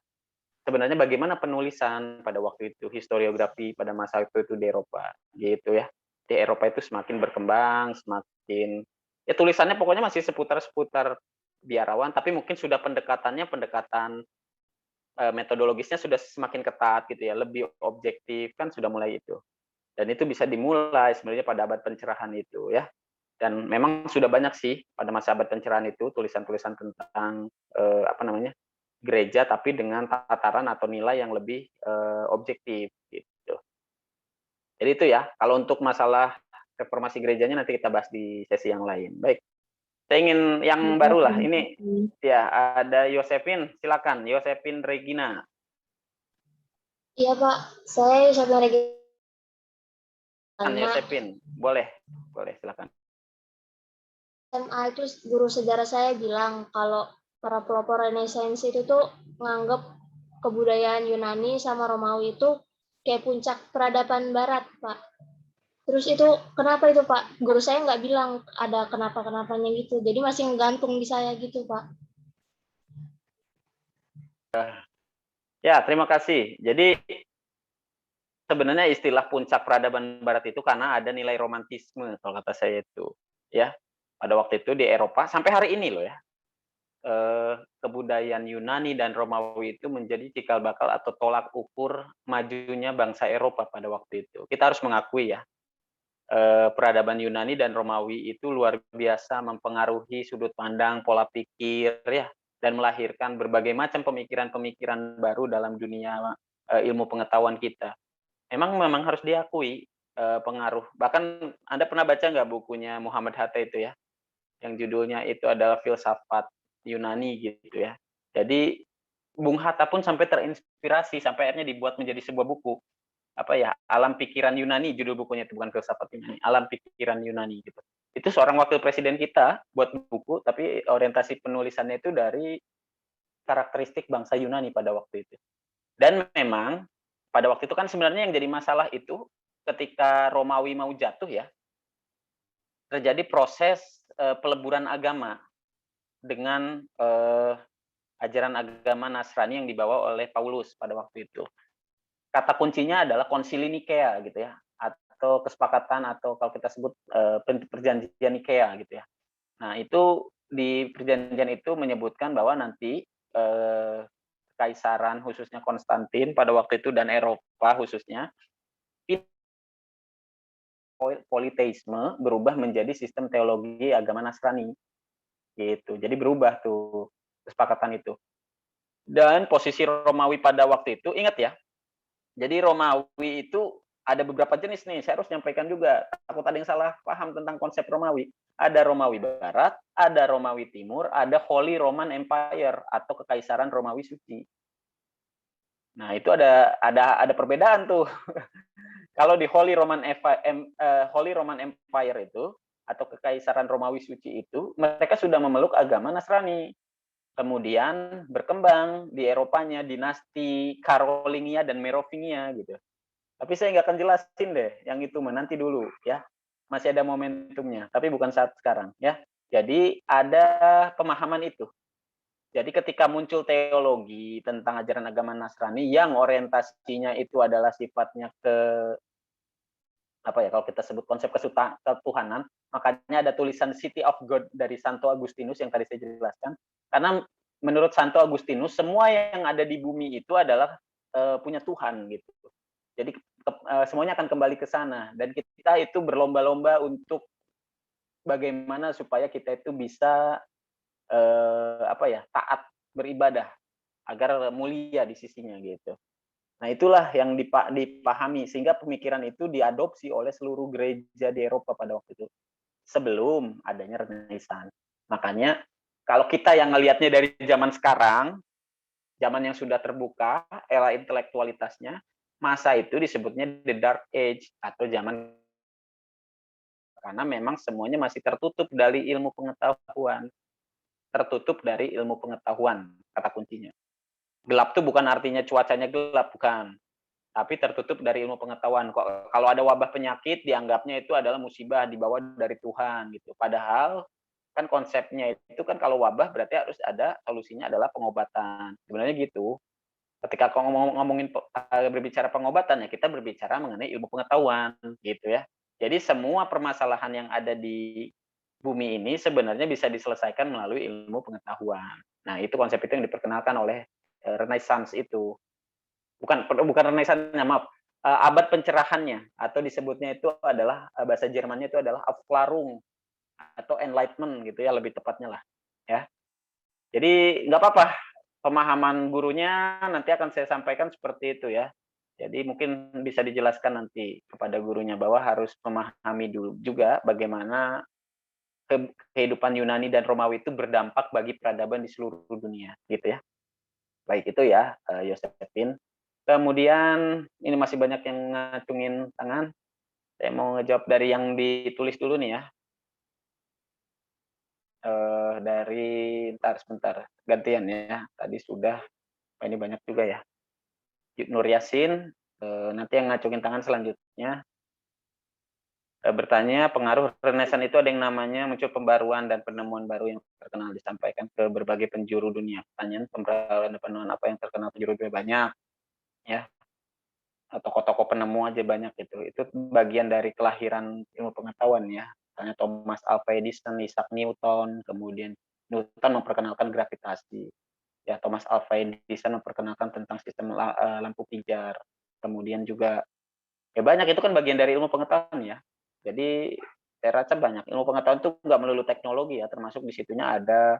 Speaker 1: sebenarnya bagaimana penulisan pada waktu itu, historiografi pada masa itu di Eropa gitu ya. di Eropa itu semakin berkembang, semakin ya tulisannya pokoknya masih seputar-seputar biarawan, tapi mungkin sudah pendekatan metodologisnya sudah semakin ketat gitu ya, lebih objektif kan sudah mulai itu. Dan itu bisa dimulai sebenarnya pada abad pencerahan itu ya. Dan memang sudah banyak sih pada masa abad pencerahan itu tulisan-tulisan tentang gereja, tapi dengan tataran atau nilai yang lebih objektif gitu. Jadi itu ya, kalau untuk masalah reformasi gerejanya nanti kita bahas di sesi yang lain. Baik, saya ingin yang baru lah. Ini ya ada Yosefin, silakan Yosefin Regina.
Speaker 8: Iya Pak, saya Yosefin Regina.
Speaker 1: Yosefin, boleh silakan.
Speaker 8: SMA itu guru sejarah saya bilang kalau para pelopor Renaissance itu tuh menganggap kebudayaan Yunani sama Romawi itu kayak puncak peradaban Barat, Pak. Terus itu kenapa itu Pak? Guru saya nggak bilang ada kenapa-kenapanya gitu, jadi masih menggantung di saya gitu Pak.
Speaker 1: Ya, terima kasih. Jadi sebenarnya istilah puncak peradaban Barat itu karena ada nilai romantisme kalau kata saya itu, ya. Pada waktu itu di Eropa sampai hari ini loh ya, kebudayaan Yunani dan Romawi itu menjadi cikal bakal atau tolak ukur majunya bangsa Eropa pada waktu itu. Kita harus mengakui ya, peradaban Yunani dan Romawi itu luar biasa mempengaruhi sudut pandang, pola pikir ya, dan melahirkan berbagai macam pemikiran-pemikiran baru dalam dunia ilmu pengetahuan kita. Memang harus diakui pengaruh. Bahkan Anda pernah baca nggak bukunya Muhammad Hatta itu ya, yang judulnya itu adalah Filsafat Yunani gitu ya. Jadi Bung Hatta pun sampai terinspirasi sampai akhirnya dibuat menjadi sebuah buku Alam Pikiran Yunani, judul bukunya itu, bukan Filsafat Yunani, Alam Pikiran Yunani gitu. Itu seorang wakil presiden kita buat buku, tapi orientasi penulisannya itu dari karakteristik bangsa Yunani pada waktu itu. Dan memang pada waktu itu kan sebenarnya yang jadi masalah itu ketika Romawi mau jatuh ya, terjadi proses peleburan agama dengan ajaran agama Nasrani yang dibawa oleh Paulus pada waktu itu. Kata kuncinya adalah Konsili Nikea gitu ya, atau kesepakatan atau kalau kita sebut perjanjian Nikea gitu ya. Nah itu di perjanjian itu menyebutkan bahwa nanti Kaisaran khususnya Konstantin pada waktu itu dan Eropa khususnya politeisme berubah menjadi sistem teologi agama Nasrani gitu. Jadi berubah tuh kesepakatan itu. Dan posisi Romawi pada waktu itu, ingat ya, jadi Romawi itu ada beberapa jenis nih, saya harus nyampaikan juga, takut ada yang salah paham tentang konsep Romawi. Ada Romawi Barat, ada Romawi Timur, ada Holy Roman Empire atau Kekaisaran Romawi Suci. Nah itu ada perbedaan tuh. Kalau di Holy Roman Empire itu atau Kekaisaran Romawi Suci itu, mereka sudah memeluk agama Nasrani. Kemudian berkembang di Eropanya dinasti Karolingia dan Merovingia gitu. Tapi saya nggak akan jelasin deh yang itu nanti dulu ya. Masih ada momentumnya, tapi bukan saat sekarang ya. Jadi ada pemahaman itu. Jadi ketika muncul teologi tentang ajaran agama Nasrani yang orientasinya itu adalah sifatnya kalau kita sebut konsep ketuhanan, makanya ada tulisan City of God dari Santo Agustinus yang tadi saya jelaskan. Karena menurut Santo Agustinus semua yang ada di bumi itu adalah punya Tuhan gitu. Jadi semuanya akan kembali ke sana dan kita itu berlomba-lomba untuk bagaimana supaya kita itu bisa taat beribadah agar mulia di sisinya gitu. Nah itulah yang dipahami sehingga pemikiran itu diadopsi oleh seluruh gereja di Eropa pada waktu itu sebelum adanya Renaissance. Makanya kalau kita yang ngelihatnya dari zaman sekarang, zaman yang sudah terbuka, era intelektualitasnya, masa itu disebutnya the Dark Age atau zaman karena memang semuanya masih tertutup dari ilmu pengetahuan. Tertutup dari ilmu pengetahuan, kata kuncinya. Gelap itu bukan artinya cuacanya gelap, bukan. Tapi tertutup dari ilmu pengetahuan. Kalau ada wabah penyakit, dianggapnya itu adalah musibah dibawa dari Tuhan gitu. Padahal kan konsepnya itu kan kalau wabah berarti harus ada solusinya adalah pengobatan. Sebenarnya gitu. Ketika ngomongin berbicara pengobatan ya kita berbicara mengenai ilmu pengetahuan gitu ya. Jadi semua permasalahan yang ada di bumi ini sebenarnya bisa diselesaikan melalui ilmu pengetahuan. Nah, itu konsep itu yang diperkenalkan oleh Renaissance itu. Bukan Renaissance, maaf. Abad pencerahannya atau disebutnya itu adalah bahasa Jermannya itu adalah Aufklärung atau Enlightenment gitu ya, lebih tepatnya lah ya. Jadi nggak apa-apa, pemahaman gurunya nanti akan saya sampaikan seperti itu ya. Jadi mungkin bisa dijelaskan nanti kepada gurunya bahwa harus memahami dulu juga bagaimana kehidupan Yunani dan Romawi itu berdampak bagi peradaban di seluruh dunia, gitu ya. Baik itu ya, Yosefin. Kemudian ini masih banyak yang ngacungin tangan. Saya mau ngejawab dari yang ditulis dulu nih ya. Dari sebentar, gantian ya. Tadi sudah, ini banyak juga ya. Nur Yasin, nanti yang ngacungin tangan selanjutnya. Bertanya, pengaruh Renaissance itu ada yang namanya muncul pembaruan dan penemuan baru yang terkenal disampaikan ke berbagai penjuru dunia. Pertanyaan, pembaruan dan penemuan apa yang terkenal penjuru dunia? Banyak, ya. Tokoh-tokoh penemu aja banyak itu. Itu bagian dari kelahiran ilmu pengetahuan ya. Misalnya Thomas Alva Edison, Isaac Newton, kemudian Newton memperkenalkan gravitasi. Ya, Thomas Alva Edison memperkenalkan tentang sistem lampu pijar. Kemudian juga ya banyak, itu kan bagian dari ilmu pengetahuan ya. Jadi saya rasa banyak ilmu pengetahuan itu nggak melulu teknologi ya, termasuk di situnya ada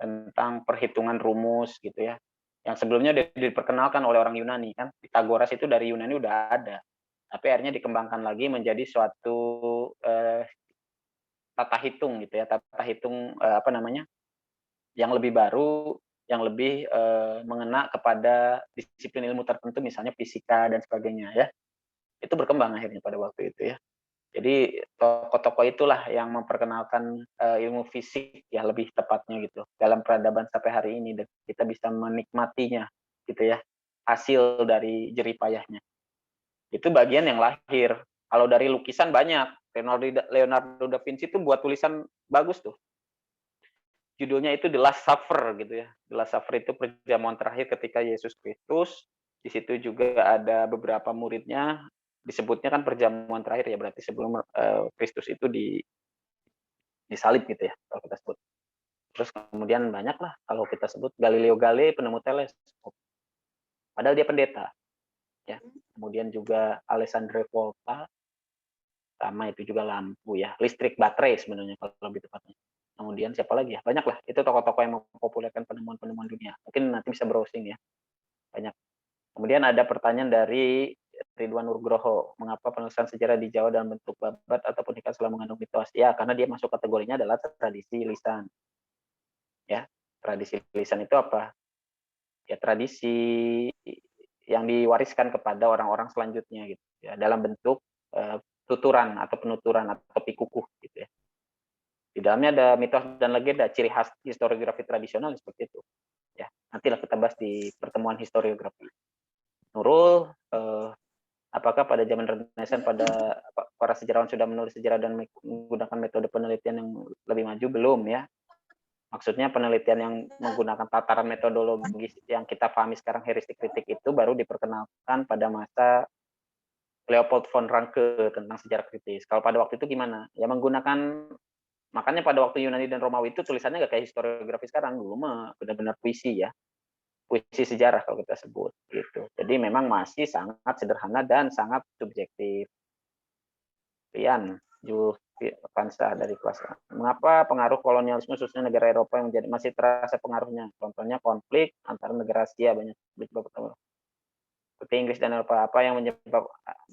Speaker 1: tentang perhitungan rumus gitu ya. Yang sebelumnya diperkenalkan oleh orang Yunani kan, Pitagoras itu dari Yunani udah ada, tapi akhirnya dikembangkan lagi menjadi suatu tata hitung gitu ya, tata hitung apa namanya, yang lebih baru, yang lebih mengena kepada disiplin ilmu tertentu, misalnya fisika dan sebagainya ya. Itu berkembang akhirnya pada waktu itu ya. Jadi tokoh-tokoh itulah yang memperkenalkan ilmu fisik ya, lebih tepatnya gitu dalam peradaban sampai hari ini, dan kita bisa menikmatinya gitu ya, hasil dari jerih payahnya. Itu bagian yang lahir. Kalau dari lukisan banyak, Leonardo da Vinci itu buat tulisan bagus tuh. Judulnya itu The Last Supper gitu ya. The Last Supper itu perjamuan terakhir ketika Yesus Kristus. Di situ juga ada beberapa muridnya, disebutnya kan perjamuan terakhir ya, berarti sebelum Kristus itu disalib gitu ya kalau kita sebut. Terus kemudian banyak lah kalau kita sebut Galileo Galilei, penemu teleskop. Padahal dia pendeta. Ya. Kemudian juga Alessandro Volta, sama itu juga lampu ya, listrik baterai sebenarnya kalau lebih tepatnya. Kemudian siapa lagi ya? Banyak lah, itu tokoh-tokoh yang mempopulerkan penemuan-penemuan dunia. Mungkin nanti bisa browsing ya, banyak. Kemudian ada pertanyaan dari Ridwan Nugroho, mengapa penulisan sejarah di Jawa dalam bentuk babat ataupun ikan selalu mengandung mitos? Ya, karena dia masuk kategorinya adalah tradisi lisan. Ya, tradisi lisan itu apa? Ya, tradisi yang diwariskan kepada orang-orang selanjutnya gitu ya, dalam bentuk tuturan atau penuturan atau pikukuh gitu ya. Di dalamnya ada mitos dan legenda, ciri khas historiografi tradisional seperti itu. Ya, nantilah kita bahas di pertemuan historiografi. Nurul, apakah pada zaman Renaissance para sejarawan sudah menulis sejarah dan menggunakan metode penelitian yang lebih maju? Belum ya. Maksudnya penelitian yang menggunakan tataran metodologis yang kita pahami sekarang, heuristik kritik, itu baru diperkenalkan pada masa Leopold von Ranke tentang sejarah kritis. Kalau pada waktu itu gimana? Ya menggunakan, makanya pada waktu Yunani dan Romawi itu tulisannya nggak kayak historiografi sekarang, dulu mah benar-benar puisi ya. Puisi sejarah kalau kita sebut gitu. Jadi memang masih sangat sederhana dan sangat subjektif. Rian Julfansa dari kelas A. Mengapa pengaruh kolonialisme khususnya negara Eropa yang masih terasa pengaruhnya? Contohnya konflik antara negara Asia, banyak seperti Inggris dan Eropa. Apa yang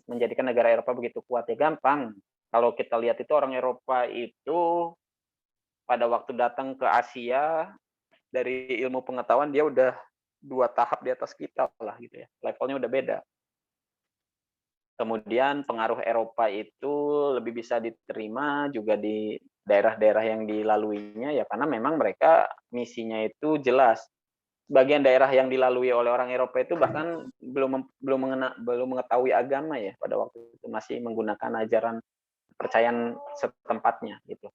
Speaker 1: menjadikan negara Eropa begitu kuat? Ya gampang. Kalau kita lihat itu orang Eropa itu pada waktu datang ke Asia, dari ilmu pengetahuan dia udah 2 tahap di atas kita lah gitu ya. Levelnya udah beda. Kemudian pengaruh Eropa itu lebih bisa diterima juga di daerah-daerah yang dilaluinya ya, karena memang mereka misinya itu jelas. Bagian daerah yang dilalui oleh orang Eropa itu bahkan belum mengetahui agama ya, pada waktu itu masih menggunakan ajaran kepercayaan setempatnya gitu.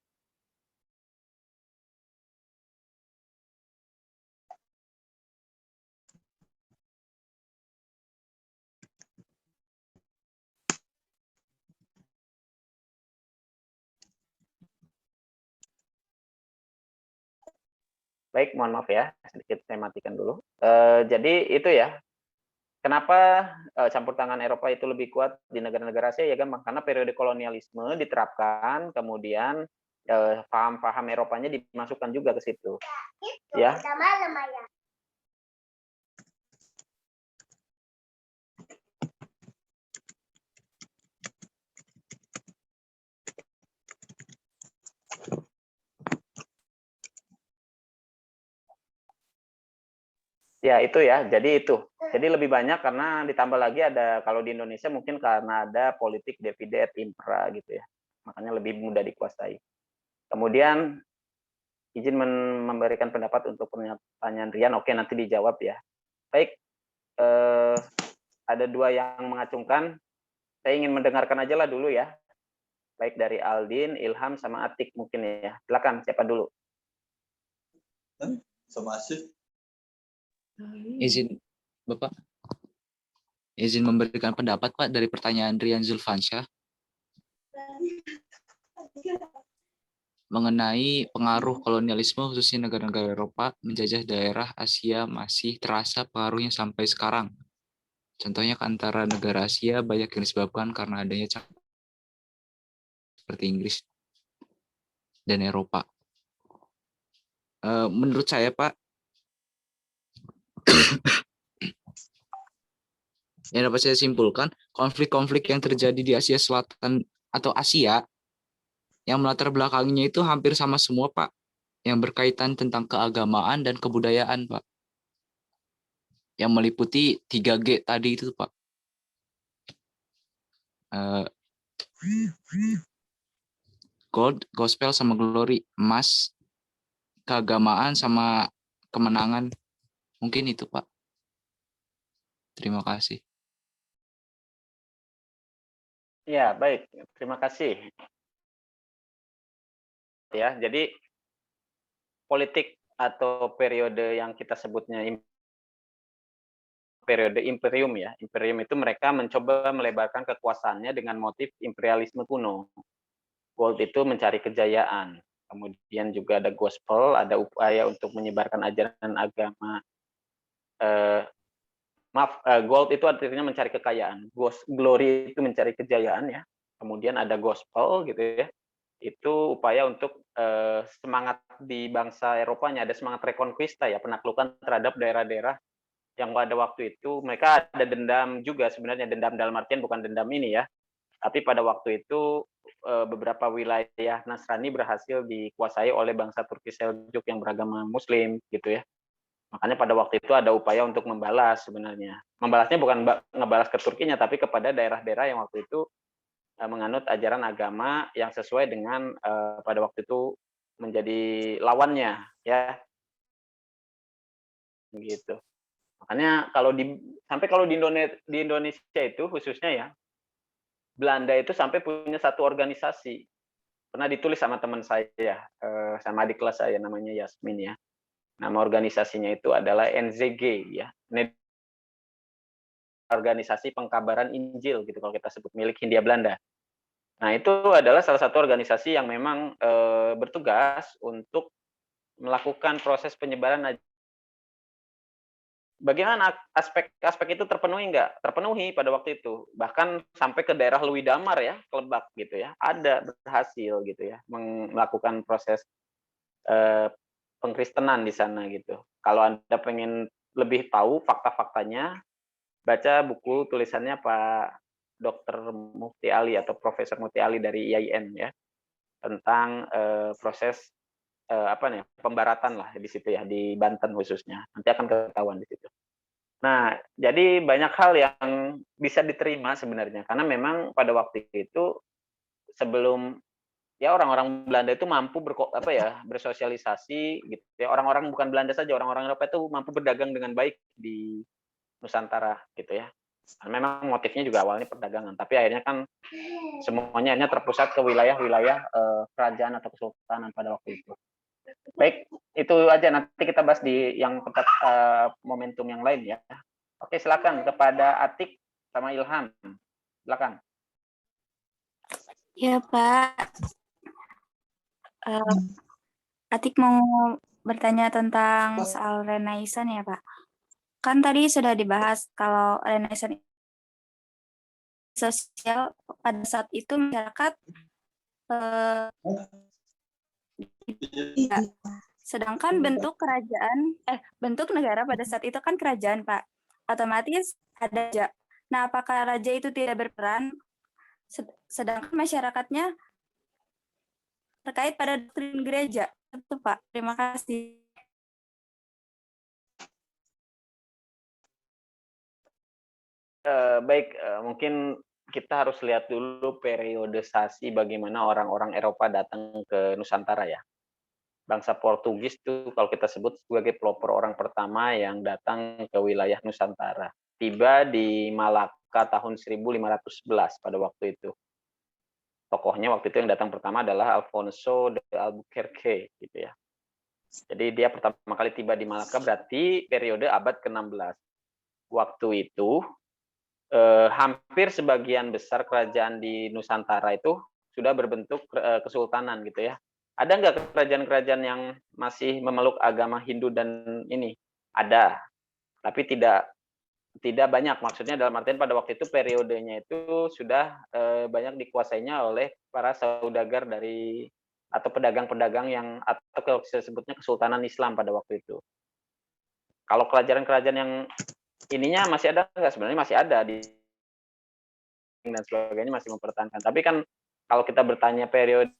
Speaker 1: Baik, mohon maaf ya, sedikit saya matikan dulu. Jadi itu ya, kenapa campur tangan Eropa itu lebih kuat di negara-negara Asia ya gampang, karena periode kolonialisme diterapkan, kemudian paham-paham Eropanya dimasukkan juga ke situ. Ya. Ya itu ya, jadi itu. Jadi lebih banyak karena ditambah lagi ada, kalau di Indonesia mungkin karena ada politik divide et impera gitu ya. Makanya lebih mudah dikuasai. Kemudian izin memberikan pendapat untuk pertanyaan Rian, oke nanti dijawab ya. Baik, ada dua yang mengacungkan, saya ingin mendengarkan aja lah dulu ya. Baik dari Aldin, Ilham, sama Atik mungkin ya. Silakan, siapa dulu?
Speaker 9: Sama Asif.
Speaker 10: Izin Bapak, izin memberikan pendapat Pak dari pertanyaan Rian Zulfansyah mengenai pengaruh kolonialisme khususnya negara-negara Eropa menjajah daerah Asia masih terasa pengaruhnya sampai sekarang. Contohnya antara negara Asia banyak yang disebabkan karena adanya seperti Inggris dan Eropa. Menurut saya Pak, yang dapat saya simpulkan, konflik-konflik yang terjadi di Asia Selatan atau Asia, yang melatar belakangnya itu hampir sama semua, Pak. Yang berkaitan tentang keagamaan dan kebudayaan, Pak. Yang meliputi 3G tadi itu, Pak. Gold, gospel, sama glory. Emas, keagamaan, sama kemenangan. Mungkin itu, Pak. Terima kasih.
Speaker 1: Ya, baik. Terima kasih. Ya, jadi politik atau periode yang kita sebutnya periode imperium ya. Imperium itu mereka mencoba melebarkan kekuasaannya dengan motif imperialisme kuno. Gold itu mencari kejayaan. Kemudian juga ada gospel, ada upaya untuk menyebarkan ajaran agama. Gold itu artinya mencari kekayaan. Glory itu mencari kejayaan ya. Kemudian ada gospel gitu ya. Itu upaya untuk semangat di bangsa Eropanya, ada semangat reconquista ya, penaklukan terhadap daerah-daerah yang pada waktu itu mereka ada dendam juga sebenarnya, dendam dalam artian bukan dendam ini ya. Tapi pada waktu itu beberapa wilayah Nasrani berhasil dikuasai oleh bangsa Turki Seljuk yang beragama Muslim gitu ya. Makanya pada waktu itu ada upaya untuk membalas sebenarnya. Membalasnya bukan ngebalas ke Turkinya, tapi kepada daerah-daerah yang waktu itu menganut ajaran agama yang sesuai dengan pada waktu itu menjadi lawannya, ya. Gitu. Makanya kalau di Indonesia itu khususnya ya, Belanda itu sampai punya satu organisasi. Pernah ditulis sama teman saya, sama adik kelas saya namanya Yasmin ya. Nama organisasinya itu adalah NZG ya, organisasi pengkabaran Injil gitu kalau kita sebut, milik Hindia Belanda. Nah itu adalah salah satu organisasi yang memang bertugas untuk melakukan proses penyebaran. Bagaimana aspek itu terpenuhi nggak? Terpenuhi pada waktu itu. Bahkan sampai ke daerah Lewi Damar ya, Lebak gitu ya. Ada berhasil gitu ya melakukan proses pengkristenan di sana gitu. Kalau Anda pengen lebih tahu fakta-faktanya, baca buku tulisannya Pak Dr. Mufti Ali atau Profesor Mufti Ali dari IAIN ya, tentang proses pembaratan lah di situ ya, di Banten khususnya. Nanti akan ketahuan di situ. Nah, jadi banyak hal yang bisa diterima sebenarnya karena memang pada waktu itu sebelum ya orang-orang Belanda itu mampu bersosialisasi gitu ya. Orang-orang bukan Belanda saja, orang-orang Eropa itu mampu berdagang dengan baik di Nusantara gitu ya. Memang motifnya juga awalnya perdagangan, tapi akhirnya kan semuanya akhirnya terpusat ke wilayah-wilayah kerajaan atau kesultanan pada waktu itu. Baik, itu aja, nanti kita bahas di yang tempat momentum yang lain ya. Oke, silakan kepada Atik sama Ilham. Silakan.
Speaker 5: Ya, Pak. Atik mau bertanya tentang soal Renaissance ya, Pak. Kan tadi sudah dibahas kalau Renaissance sosial pada saat itu masyarakat ya. Sedangkan bentuk negara pada saat itu kan kerajaan, Pak. Otomatis ada raja. Nah, apakah raja itu tidak berperan sedangkan masyarakatnya terkait pada doktrin gereja? Itu, Pak. Terima kasih.
Speaker 1: Baik, mungkin kita harus lihat dulu periodisasi bagaimana orang-orang Eropa datang ke Nusantara ya. Bangsa Portugis itu kalau kita sebut sebagai pelopor orang pertama yang datang ke wilayah Nusantara. Tiba di Malaka tahun 1511 pada waktu itu. Tokohnya waktu itu yang datang pertama adalah Alfonso de Albuquerque gitu ya. Jadi dia pertama kali tiba di Malaka berarti periode abad ke-16. Waktu itu hampir sebagian besar kerajaan di Nusantara itu sudah berbentuk kesultanan gitu ya. Ada nggak kerajaan-kerajaan yang masih memeluk agama Hindu dan ini? Ada, tapi tidak banyak. Maksudnya dalam artian pada waktu itu periodenya itu sudah banyak dikuasainya oleh para saudagar dari atau pedagang-pedagang yang atau kalau saya sebutnya kesultanan Islam pada waktu itu. Kalau kerajaan-kerajaan yang ininya masih ada nggak? Sebenarnya masih ada di dan sebagainya masih mempertahankan. Tapi kan kalau kita bertanya periode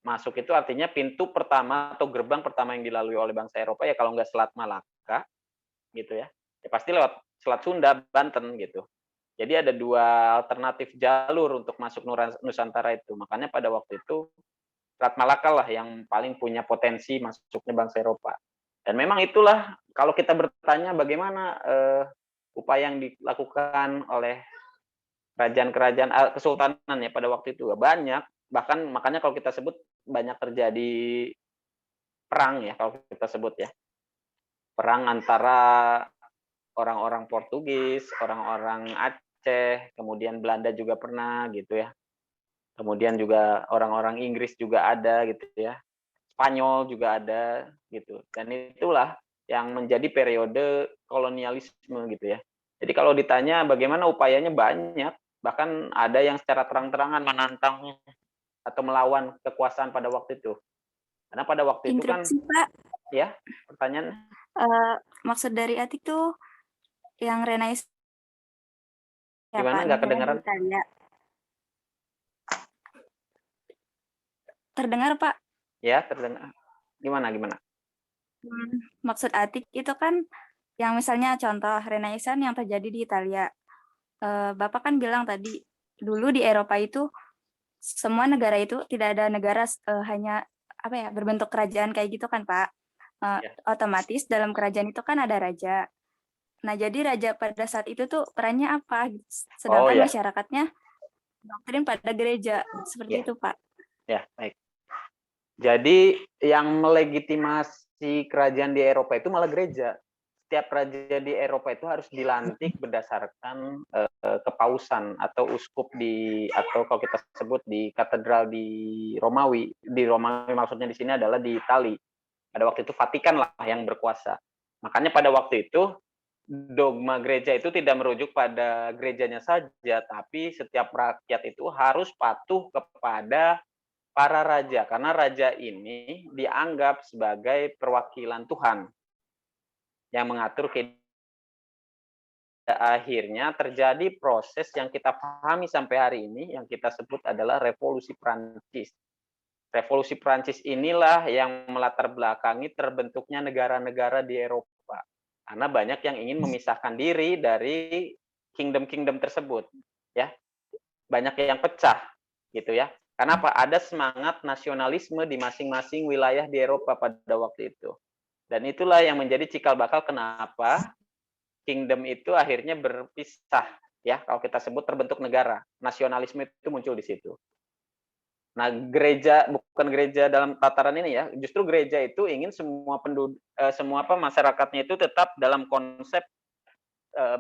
Speaker 1: masuk itu artinya pintu pertama atau gerbang pertama yang dilalui oleh bangsa Eropa ya kalau nggak Selat Malaka gitu ya. Ya pasti lewat Selat Sunda, Banten gitu. Jadi ada dua alternatif jalur untuk masuk Nusantara itu. Makanya pada waktu itu Selat Malaka lah yang paling punya potensi masuknya bangsa Eropa. Dan memang itulah kalau kita bertanya bagaimana upaya yang dilakukan oleh kerajaan-kerajaan kesultanan ya pada waktu itu banyak, bahkan makanya kalau kita sebut banyak terjadi perang ya kalau kita sebut ya. Perang antara orang-orang Portugis, orang-orang Aceh, kemudian Belanda juga pernah gitu ya. Kemudian juga orang-orang Inggris juga ada gitu ya. Spanyol juga ada gitu. Dan itulah yang menjadi periode kolonialisme gitu ya. Jadi kalau ditanya bagaimana upayanya banyak, bahkan ada yang secara terang-terangan menantang atau melawan kekuasaan pada waktu itu. Karena pada waktu itu kan,
Speaker 5: Pak.
Speaker 1: Ya, pertanyaan.
Speaker 5: Maksud dari Atik tuh yang Renaissance. Ya,
Speaker 1: Gimana
Speaker 5: Pak,
Speaker 1: nggak kedengaran?
Speaker 5: Terdengar, Pak?
Speaker 1: Ya, terdengar. Gimana?
Speaker 5: Maksud Atik itu kan yang misalnya contoh Renaissance yang terjadi di Italia. Bapak kan bilang tadi, dulu di Eropa itu semua negara itu tidak ada negara hanya berbentuk kerajaan kayak gitu kan, Pak. Otomatis dalam kerajaan itu kan ada raja. Nah, jadi raja pada saat itu tuh perannya apa? Sedangkan masyarakatnya doktrin pada gereja. Seperti itu, Pak.
Speaker 1: Ya, baik. Jadi yang melegitimasi kerajaan di Eropa itu malah gereja. Setiap raja di Eropa itu harus dilantik berdasarkan kepausan atau uskup atau kalau kita sebut di katedral di Romawi. Di Romawi maksudnya di sini adalah di Itali. Pada waktu itu Vatikan lah yang berkuasa. Makanya pada waktu itu dogma gereja itu tidak merujuk pada gerejanya saja, tapi setiap rakyat itu harus patuh kepada para raja, karena raja ini dianggap sebagai perwakilan Tuhan yang mengatur kehidupan. Akhirnya terjadi proses yang kita pahami sampai hari ini, yang kita sebut adalah Revolusi Prancis. Revolusi Prancis inilah yang melatar belakangi terbentuknya negara-negara di Eropa. Karena banyak yang ingin memisahkan diri dari kingdom-kingdom tersebut, ya. Banyak yang pecah, gitu ya. Karena apa? Ada semangat nasionalisme di masing-masing wilayah di Eropa pada waktu itu. Dan itulah yang menjadi cikal bakal kenapa kingdom itu akhirnya berpisah, ya. Kalau kita sebut terbentuk negara, nasionalisme itu muncul di situ. Nah, gereja bukan gereja dalam tataran ini ya. Justru gereja itu ingin semua masyarakatnya itu tetap dalam konsep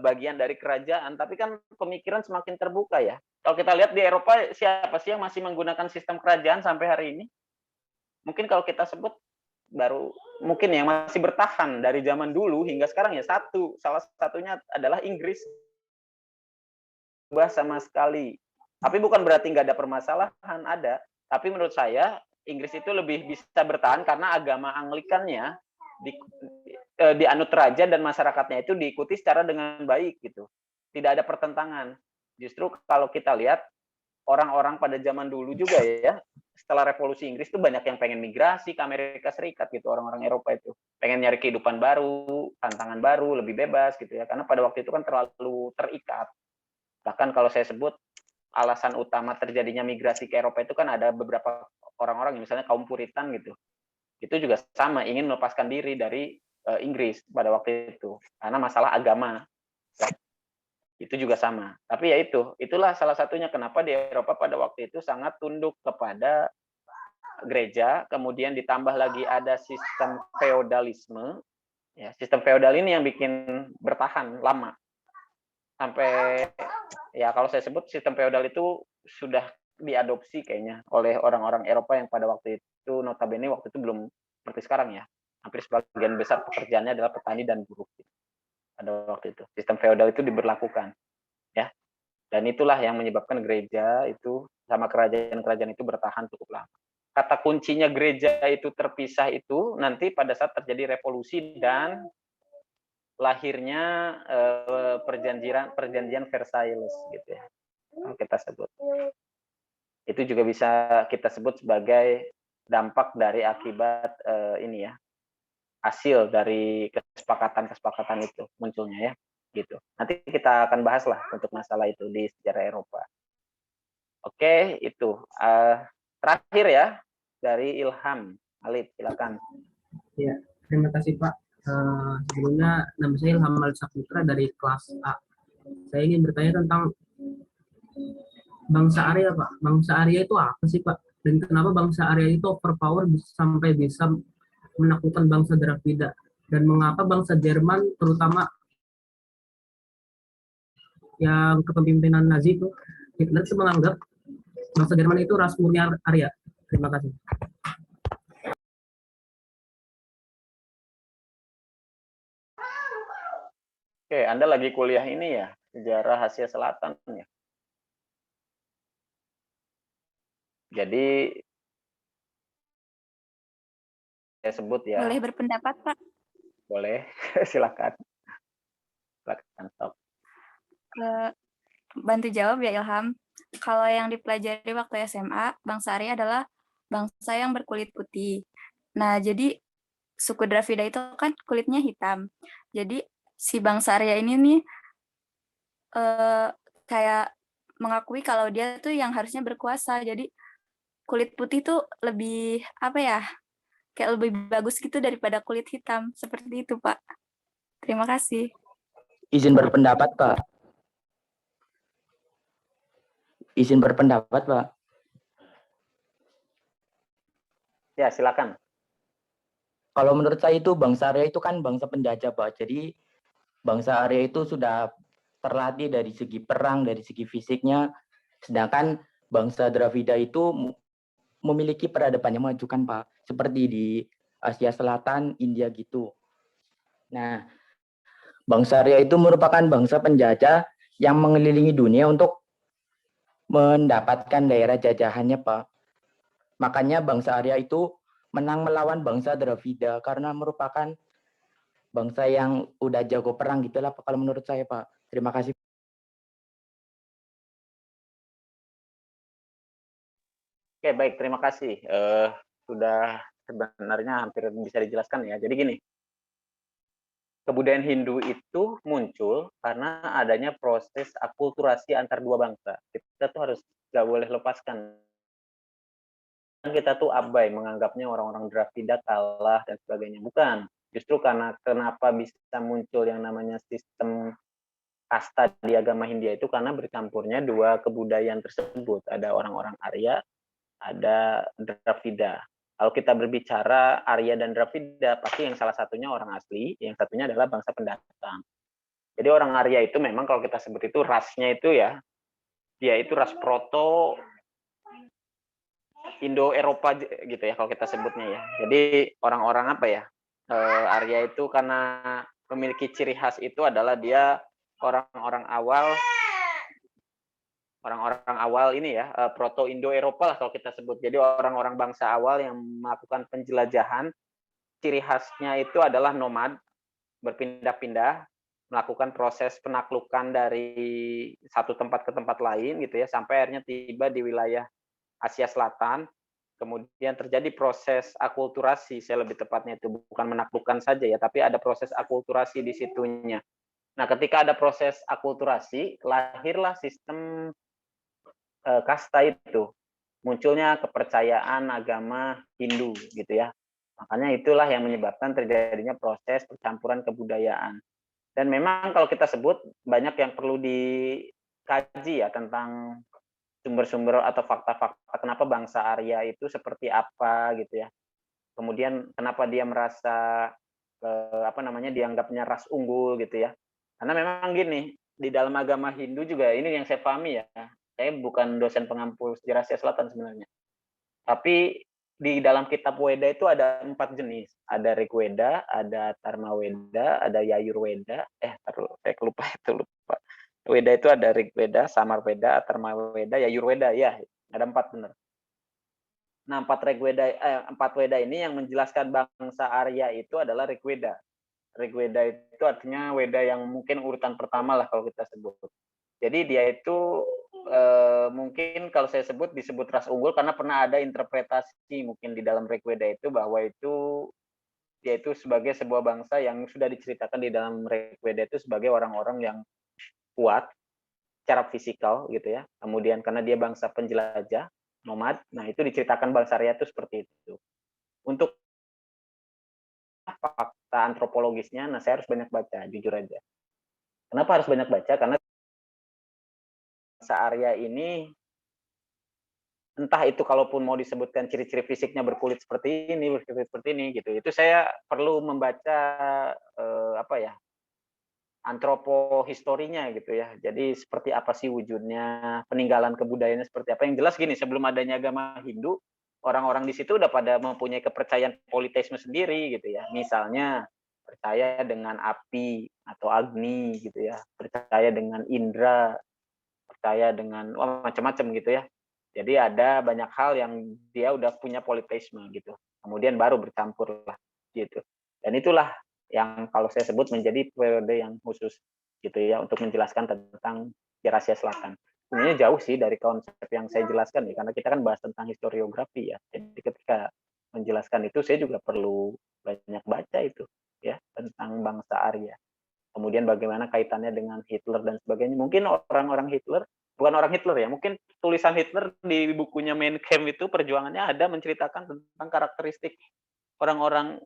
Speaker 1: bagian dari kerajaan. Tapi kan pemikiran semakin terbuka ya. Kalau kita lihat di Eropa, siapa sih yang masih menggunakan sistem kerajaan sampai hari ini? Mungkin kalau kita sebut baru mungkin yang masih bertahan dari zaman dulu hingga sekarang ya salah satunya adalah Inggris. Berubah sama sekali. Tapi bukan berarti nggak ada permasalahan, ada. Tapi menurut saya Inggris itu lebih bisa bertahan karena agama Anglikannya dianut raja dan masyarakatnya itu diikuti secara dengan baik gitu. Tidak ada pertentangan. Justru kalau kita lihat orang-orang pada zaman dulu juga ya, setelah revolusi Inggris itu banyak yang pengen migrasi ke Amerika Serikat gitu, orang-orang Eropa itu. Pengen nyari kehidupan baru, tantangan baru, lebih bebas gitu ya. Karena pada waktu itu kan terlalu terikat. Bahkan kalau saya sebut alasan utama terjadinya migrasi ke Eropa itu kan ada beberapa orang-orang misalnya kaum Puritan gitu. Itu juga sama, ingin melepaskan diri dari Inggris pada waktu itu karena masalah agama. Itu juga sama. Tapi ya itulah salah satunya kenapa di Eropa pada waktu itu sangat tunduk kepada gereja, kemudian ditambah lagi ada sistem feodalisme. Ya, sistem feodal ini yang bikin bertahan lama. Sampai ya kalau saya sebut sistem feodal itu sudah diadopsi kayaknya oleh orang-orang Eropa yang pada waktu itu notabene waktu itu belum seperti sekarang ya. Hampir sebagian besar pekerjaannya adalah petani dan buruh. Pada waktu itu sistem feodal itu diberlakukan ya, dan itulah yang menyebabkan gereja itu sama kerajaan-kerajaan itu bertahan cukup lama. Kata kuncinya gereja itu terpisah itu nanti pada saat terjadi revolusi dan lahirnya perjanjian Versailles gitu ya, kita sebut itu juga bisa kita sebut sebagai dampak dari akibat ini ya, hasil dari kesepakatan itu munculnya ya gitu. Nanti kita akan bahas lah untuk masalah itu di sejarah Eropa. Oke, itu terakhir ya dari Ilham. Alif, silakan.
Speaker 7: Ya, terima kasih Pak. Sebelumnya nama saya Ilham Alif Saputra dari kelas A. Saya ingin bertanya tentang bangsa Arya Pak. Bangsa Arya itu apa sih Pak? Dan kenapa bangsa Arya itu overpower sampai bisa menaklukkan bangsa Dravida? Dan mengapa bangsa Jerman terutama yang kepemimpinan Nazi itu Hitler itu menganggap bangsa Jerman itu ras murni Arya? Terima kasih.
Speaker 1: Oke, Anda lagi kuliah ini ya, sejarah Asia Selatan ya. Jadi saya sebut ya.
Speaker 5: Boleh berpendapat, Pak?
Speaker 1: Boleh, silakan. Silakan, stop.
Speaker 5: Bantu jawab ya Ilham. Kalau yang dipelajari waktu SMA, bangsa Arya adalah bangsa yang berkulit putih. Nah, jadi suku Dravida itu kan kulitnya hitam. Jadi si bangsa Arya ini nih kayak mengakui kalau dia tuh yang harusnya berkuasa. Jadi kulit putih tuh lebih apa ya? Kayak lebih bagus gitu daripada kulit hitam. Seperti itu, Pak. Terima kasih.
Speaker 6: Izin berpendapat, Pak. Izin berpendapat, Pak.
Speaker 1: Ya, silakan.
Speaker 6: Kalau menurut saya itu bangsa Arya itu kan bangsa penjajah, Pak. Jadi bangsa Arya itu sudah terlatih dari segi perang, dari segi fisiknya. Sedangkan bangsa Dravida itu memiliki peradaban yang maju kan, Pak. Seperti di Asia Selatan, India gitu. Nah, bangsa Arya itu merupakan bangsa penjajah yang mengelilingi dunia untuk mendapatkan daerah jajahannya, Pak. Makanya bangsa Arya itu menang melawan bangsa Dravida karena merupakan bangsa yang udah jago perang gitulah Pak, kalau menurut saya, Pak. Terima kasih.
Speaker 1: Oke, baik, terima kasih. Sudah sebenarnya hampir bisa dijelaskan ya. Jadi gini, kebudayaan Hindu itu muncul karena adanya proses akulturasi antar dua bangsa. Kita tuh harus nggak boleh lepaskan. Kita tuh abai menganggapnya orang-orang Dravida kalah dan sebagainya. Bukan. Justru karena kenapa bisa muncul yang namanya sistem kasta di agama Hindia itu karena bercampurnya dua kebudayaan tersebut. Ada orang-orang Arya, ada Dravida. Kalau kita berbicara Arya dan Dravida, pasti yang salah satunya orang asli, yang satunya adalah bangsa pendatang. Jadi orang Arya itu memang kalau kita sebut itu rasnya itu ya, dia itu ras proto Indo-Eropa gitu ya kalau kita sebutnya ya. Jadi orang-orang apa ya? Arya itu karena memiliki ciri khas itu adalah dia orang-orang awal ini ya, proto Indo-Eropa lah kalau kita sebut. Jadi orang-orang bangsa awal yang melakukan penjelajahan, ciri khasnya itu adalah nomad, berpindah-pindah, melakukan proses penaklukan dari satu tempat ke tempat lain gitu ya, sampai akhirnya tiba di wilayah Asia Selatan. Kemudian terjadi proses akulturasi, saya lebih tepatnya itu bukan menaklukkan saja ya, tapi ada proses akulturasi di situnya. Nah, ketika ada proses akulturasi, lahirlah sistem kasta itu, munculnya kepercayaan agama Hindu gitu ya. Makanya itulah yang menyebabkan terjadinya proses percampuran kebudayaan. Dan memang kalau kita sebut banyak yang perlu dikaji ya tentang sumber-sumber atau fakta-fakta kenapa bangsa Arya itu seperti apa gitu ya. Kemudian kenapa dia merasa dianggapnya ras unggul gitu ya. Karena memang gini, di dalam agama Hindu juga ini yang saya pahami ya. Saya bukan dosen pengampu sejarah Asia Selatan sebenarnya. Tapi di dalam kitab Weda itu ada 4 jenis. Ada Rigweda, ada Tarmaweda, ada Yayurweda. Saya lupa. Weda itu ada Rigweda, Samarweda, Atharmaweda, Yayurweda ya. Ada 4 benar. Nah, 4 Weda ini yang menjelaskan bangsa Arya itu adalah Rigweda. Rigweda itu artinya Weda yang mungkin urutan pertama lah kalau kita sebut. Jadi dia itu mungkin kalau saya disebut ras unggul karena pernah ada interpretasi mungkin di dalam Rigweda itu bahwa dia itu sebagai sebuah bangsa yang sudah diceritakan di dalam Rigweda itu sebagai orang-orang yang kuat secara fisikal gitu ya. Kemudian karena dia bangsa penjelajah, nomad, nah itu diceritakan bangsa Arya itu seperti itu. Untuk fakta antropologisnya, nah saya harus banyak baca, jujur aja. Kenapa harus banyak baca? Karena bangsa Arya ini entah itu kalaupun mau disebutkan ciri-ciri fisiknya berkulit seperti ini gitu. Itu saya perlu membaca antropohistorinya gitu ya. Jadi seperti apa sih wujudnya, peninggalan kebudayaannya seperti apa. Yang jelas gini, sebelum adanya agama Hindu, orang-orang di situ udah pada mempunyai kepercayaan politeisme sendiri gitu ya. Misalnya percaya dengan api atau agni gitu ya, percaya dengan indra, percaya dengan macam-macam gitu ya. Jadi ada banyak hal yang dia udah punya politeisme gitu. Kemudian baru bercampur lah gitu. Dan itulah yang kalau saya sebut menjadi periode yang khusus gitu ya untuk menjelaskan tentang Asia Selatan. Sebenarnya jauh sih dari konsep yang saya jelaskan ya, karena kita kan bahas tentang historiografi ya. Jadi ketika menjelaskan itu saya juga perlu banyak baca itu ya tentang bangsa Arya. Kemudian bagaimana kaitannya dengan Hitler dan sebagainya. Mungkin orang-orang Hitler, bukan orang Hitler ya, mungkin tulisan Hitler di bukunya Mein Kampf itu perjuangannya ada menceritakan tentang karakteristik orang-orang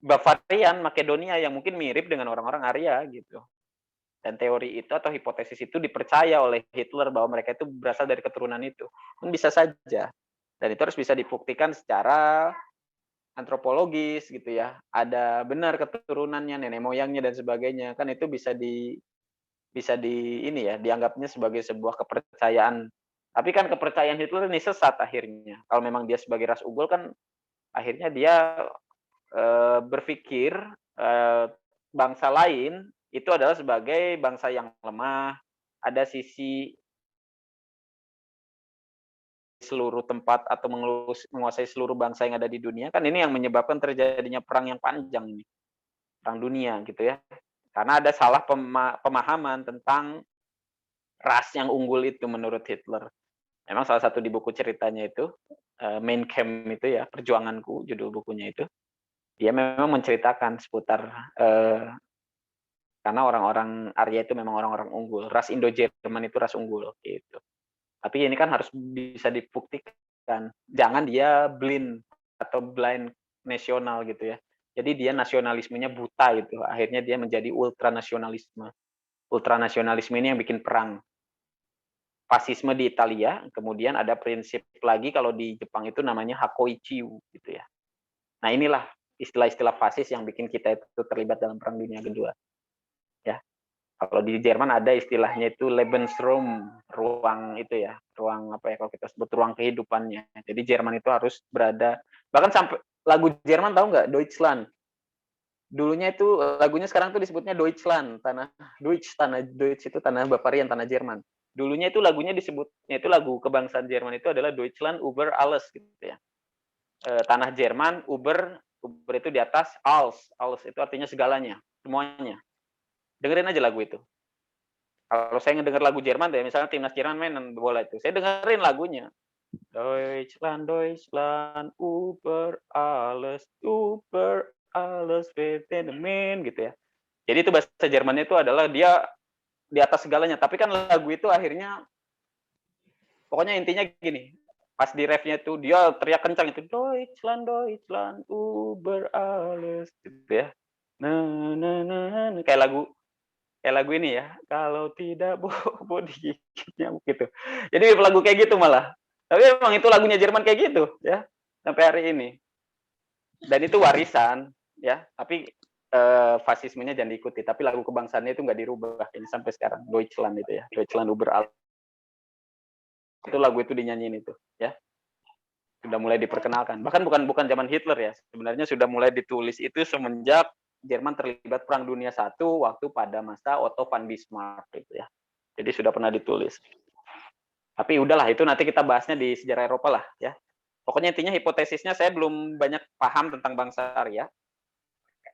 Speaker 1: Bavarian, Makedonia yang mungkin mirip dengan orang-orang Arya gitu. Dan teori itu atau hipotesis itu dipercaya oleh Hitler bahwa mereka itu berasal dari keturunan itu. Bisa saja. Dan itu harus bisa dibuktikan secara antropologis gitu ya. Ada benar keturunannya, nenek moyangnya dan sebagainya. Kan itu bisa dianggapnya sebagai sebuah kepercayaan. Tapi kan kepercayaan Hitler ini sesat akhirnya. Kalau memang dia sebagai ras unggul kan akhirnya dia berpikir bangsa lain itu adalah sebagai bangsa yang lemah, ada sisi seluruh tempat atau menguasai seluruh bangsa yang ada di dunia, kan ini yang menyebabkan terjadinya perang yang panjang ini, perang dunia gitu ya. Karena ada salah pemahaman tentang ras yang unggul itu menurut Hitler. Memang salah satu di buku ceritanya itu, Mein Kampf itu ya, Perjuanganku, judul bukunya itu. Dia memang menceritakan seputar karena orang-orang Arya itu memang orang-orang unggul. Ras Indo-Jerman itu ras unggul gitu. Tapi ini kan harus bisa dibuktikan. Jangan dia blind nasional gitu ya. Jadi dia nasionalismenya buta gitu. Akhirnya dia menjadi ultranasionalisme. Ultranasionalisme ini yang bikin perang. Fasisme di Italia, kemudian ada prinsip lagi kalau di Jepang itu namanya Hakoichiu gitu ya. Nah, inilah istilah-istilah fasis yang bikin kita itu terlibat dalam Perang Dunia Kedua. Ya. Kalau di Jerman ada istilahnya itu Lebensraum, ruang itu ya, ruang apa ya kalau kita sebut ruang kehidupannya. Jadi Jerman itu harus berada, bahkan sampai lagu Jerman tahu nggak, Deutschland. Dulunya itu lagunya sekarang tuh disebutnya Deutschland, tanah Deutsch itu tanah Bavarian, tanah Jerman. Dulunya itu lagunya disebutnya itu lagu kebangsaan Jerman itu adalah Deutschland über alles gitu ya. Tanah Jerman, über itu di atas, alles itu artinya segalanya, semuanya. Dengerin aja lagu itu. Kalau saya ngedenger lagu Jerman deh, misalnya timnas Jerman main bola itu, saya dengerin lagunya. Deutschland, Deutschland, über alles Phänomen gitu ya. Jadi itu bahasa Jermannya itu adalah dia di atas segalanya. Tapi kan lagu itu akhirnya, pokoknya intinya gini, pas di refnya itu dia teriak kencang itu, Deutschland, Deutschland, über alles gitu ya. Nah, kayak lagu ini ya, kalau tidak bobo digigitnya gitu. Jadi lagu kayak gitu malah. Tapi emang itu lagunya Jerman kayak gitu ya sampai hari ini. Dan itu warisan ya, tapi fasismenya jangan diikuti. Tapi lagu kebangsaannya itu nggak dirubah ini sampai sekarang. Deutschland itu ya, Deutschland über alles. Itu lagu itu dinyanyiin itu ya. Sudah mulai diperkenalkan. Bahkan bukan zaman Hitler ya. Sebenarnya sudah mulai ditulis itu semenjak Jerman terlibat Perang Dunia I waktu pada masa Otto von Bismarck gitu ya. Jadi sudah pernah ditulis. Tapi udahlah, itu nanti kita bahasnya di sejarah Eropa lah ya. Pokoknya intinya hipotesisnya saya belum banyak paham tentang bangsa Arya.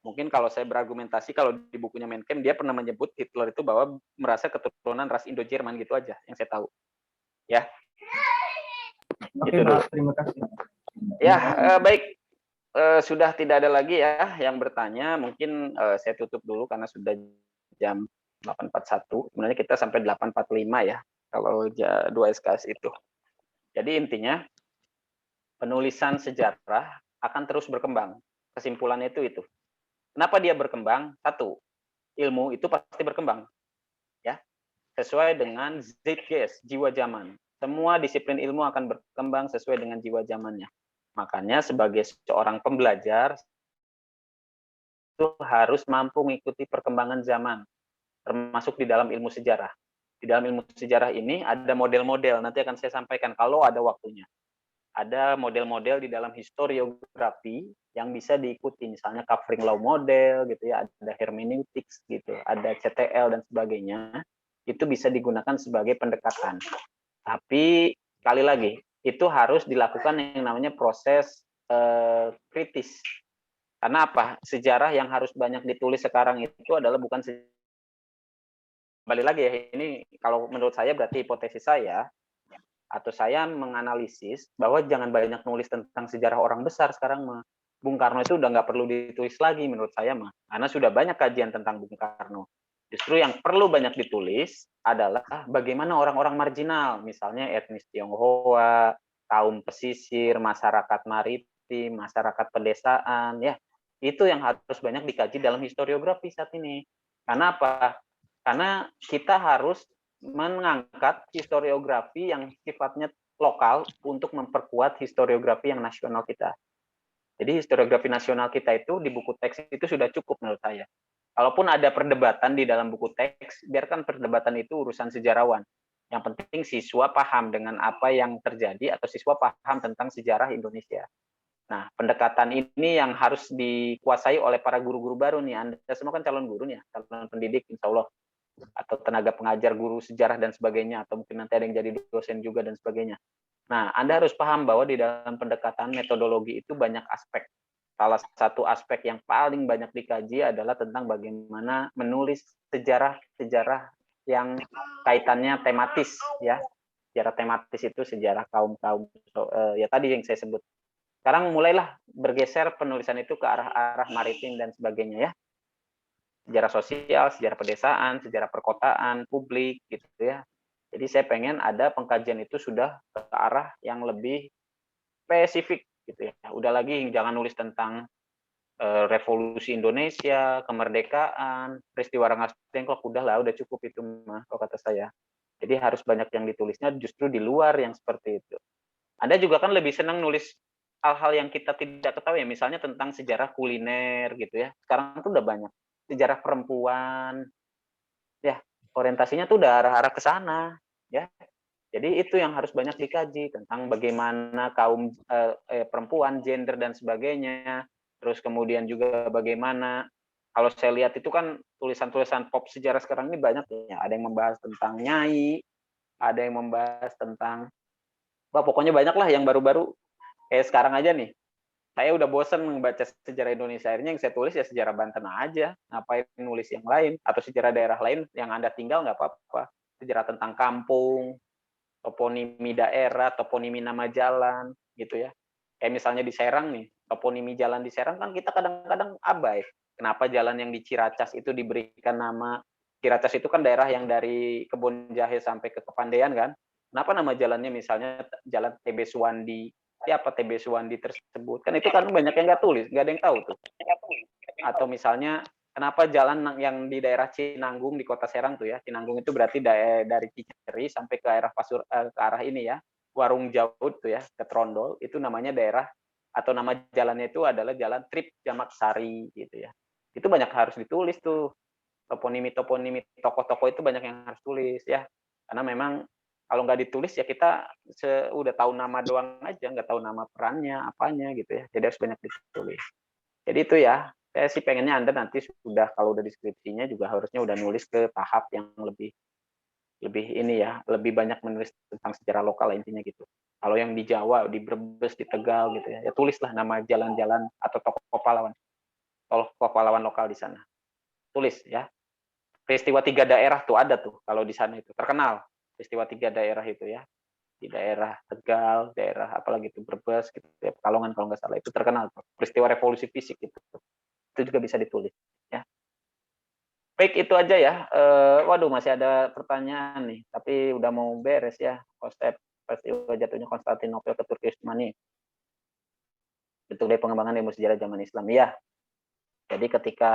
Speaker 1: Mungkin kalau saya berargumentasi, kalau di bukunya Mencken dia pernah menyebut Hitler itu bahwa merasa keturunan ras Indo-Jerman gitu aja yang saya tahu. Ya.
Speaker 6: Oke,
Speaker 1: Gitu dulu.
Speaker 6: terima kasih.
Speaker 1: Ya, baik. Sudah tidak ada lagi ya yang bertanya, mungkin saya tutup dulu karena sudah jam 8.41. Sebenarnya kita sampai 8.45 ya kalau 2 SKS itu. Jadi intinya penulisan sejarah akan terus berkembang. Kesimpulannya itu. Kenapa dia berkembang? Satu, ilmu itu pasti berkembang. Ya. Sesuai dengan Zeitgeist, jiwa zaman. Semua disiplin ilmu akan berkembang sesuai dengan jiwa zamannya. Makanya sebagai seorang pembelajar itu harus mampu mengikuti perkembangan zaman, termasuk di dalam ilmu sejarah. Di dalam ilmu sejarah ini ada model-model, nanti akan saya sampaikan kalau ada waktunya. Ada model-model di dalam historiografi yang bisa diikuti, misalnya covering law model gitu ya, ada hermeneutics gitu, ada CTL dan sebagainya. Itu bisa digunakan sebagai pendekatan. Tapi sekali lagi, itu harus dilakukan yang namanya proses kritis. Karena apa? Sejarah yang harus banyak ditulis sekarang itu adalah bukan kembali lagi ya, ini kalau menurut saya berarti hipotesis saya, atau saya menganalisis bahwa jangan banyak nulis tentang sejarah orang besar sekarang mah. Bung Karno itu udah nggak perlu ditulis lagi menurut saya mah, karena sudah banyak kajian tentang Bung Karno. Justru yang perlu banyak ditulis adalah bagaimana orang-orang marginal, misalnya etnis Tionghoa, kaum pesisir, masyarakat maritim, masyarakat pedesaan, ya itu yang harus banyak dikaji dalam historiografi saat ini. Karena apa? Karena kita harus mengangkat historiografi yang sifatnya lokal untuk memperkuat historiografi yang nasional kita. Jadi historiografi nasional kita itu di buku teks itu sudah cukup menurut saya. Kalaupun ada perdebatan di dalam buku teks, biarkan perdebatan itu urusan sejarawan. Yang penting siswa paham dengan apa yang terjadi atau siswa paham tentang sejarah Indonesia. Nah, pendekatan ini yang harus dikuasai oleh para guru-guru baru nih. Anda semua kan calon guru nih, calon pendidik insya Allah. Atau tenaga pengajar, guru sejarah dan sebagainya. Atau mungkin nanti ada yang jadi dosen juga dan sebagainya. Nah, Anda harus paham bahwa di dalam pendekatan metodologi itu banyak aspek. Salah satu aspek yang paling banyak dikaji adalah tentang bagaimana menulis sejarah-sejarah yang kaitannya tematis ya. Sejarah tematis itu sejarah kaum-kaum ya tadi yang saya sebut. Sekarang mulailah bergeser penulisan itu ke arah maritim dan sebagainya ya. Sejarah sosial, sejarah pedesaan, sejarah perkotaan, publik gitu ya. Jadi saya pengen ada pengkajian itu sudah ke arah yang lebih spesifik gitu ya. Udah lagi jangan nulis tentang revolusi Indonesia, kemerdekaan, peristiwa Rengas Dengklok, udah cukup itu mah kalau kata saya. Jadi harus banyak yang ditulisnya justru di luar yang seperti itu. Anda juga kan lebih senang nulis hal-hal yang kita tidak ketahui ya, misalnya tentang sejarah kuliner gitu ya. Sekarang itu udah banyak. Sejarah perempuan, ya orientasinya tuh udah arah-arah ke sana, ya. Jadi itu yang harus banyak dikaji tentang bagaimana kaum perempuan, gender dan sebagainya. Terus kemudian juga bagaimana kalau saya lihat itu kan tulisan-tulisan pop sejarah sekarang ini banyak ya. Ada yang membahas tentang Nyai, ada yang membahas tentang pokoknya banyak lah yang baru-baru. Kayak sekarang aja nih, saya udah bosen membaca sejarah Indonesia, akhirnya yang saya tulis ya sejarah Banten aja, ngapain nulis yang lain, atau sejarah daerah lain yang Anda tinggal nggak apa-apa, sejarah tentang kampung, toponimi daerah, toponimi nama jalan, gitu ya. Kayak misalnya di Serang nih, toponimi jalan di Serang kan kita kadang-kadang abai. Kenapa jalan yang di Ciracas itu diberikan nama, Ciracas itu kan daerah yang dari Kebon Jahe sampai ke Kepandean kan, kenapa nama jalannya misalnya Jalan TB Suwandi, siapa TB Suwandi tersebut, kan itu kan banyak yang nggak tulis, nggak ada yang tahu tuh. Atau misalnya kenapa jalan yang di daerah Cinanggung di kota Serang tuh ya, Cinanggung itu berarti dari Ciceri sampai ke arah ke arah ini ya, Warung Jaut tuh ya, ke Trondol, itu namanya daerah atau nama jalannya itu adalah Jalan Trip Jamak Sari gitu ya. Itu banyak harus ditulis tuh, toponimi tokoh-tokoh itu banyak yang harus tulis ya, karena memang kalau nggak ditulis ya kita udah tahu nama doang aja, nggak tahu nama perannya apanya gitu ya, jadi harus banyak ditulis. Jadi itu ya, saya sih pengennya Anda nanti sudah kalau udah deskripsinya juga harusnya udah nulis ke tahap yang lebih ini ya, lebih banyak menulis tentang sejarah lokal intinya gitu. Kalau yang di Jawa, di Brebes, di Tegal gitu ya, ya tulislah nama jalan-jalan atau tokoh pahlawan lokal di sana. Tulis ya. Peristiwa 3 daerah tuh ada tuh kalau di sana itu terkenal. Peristiwa 3 daerah itu ya. Di daerah Tegal, daerah apalagi itu Brebes gitu ya, Pekalongan kalau nggak salah itu terkenal tuh. Peristiwa revolusi fisik itu. Itu juga bisa ditulis ya. Baik, itu aja ya. Waduh, masih ada pertanyaan nih, tapi udah mau beres ya. Konsep peristiwa jatuhnya Konstantinopel ke Turki Utsmani. Bentuk dari pengembangan ilmu sejarah zaman Islam. Iya. Jadi ketika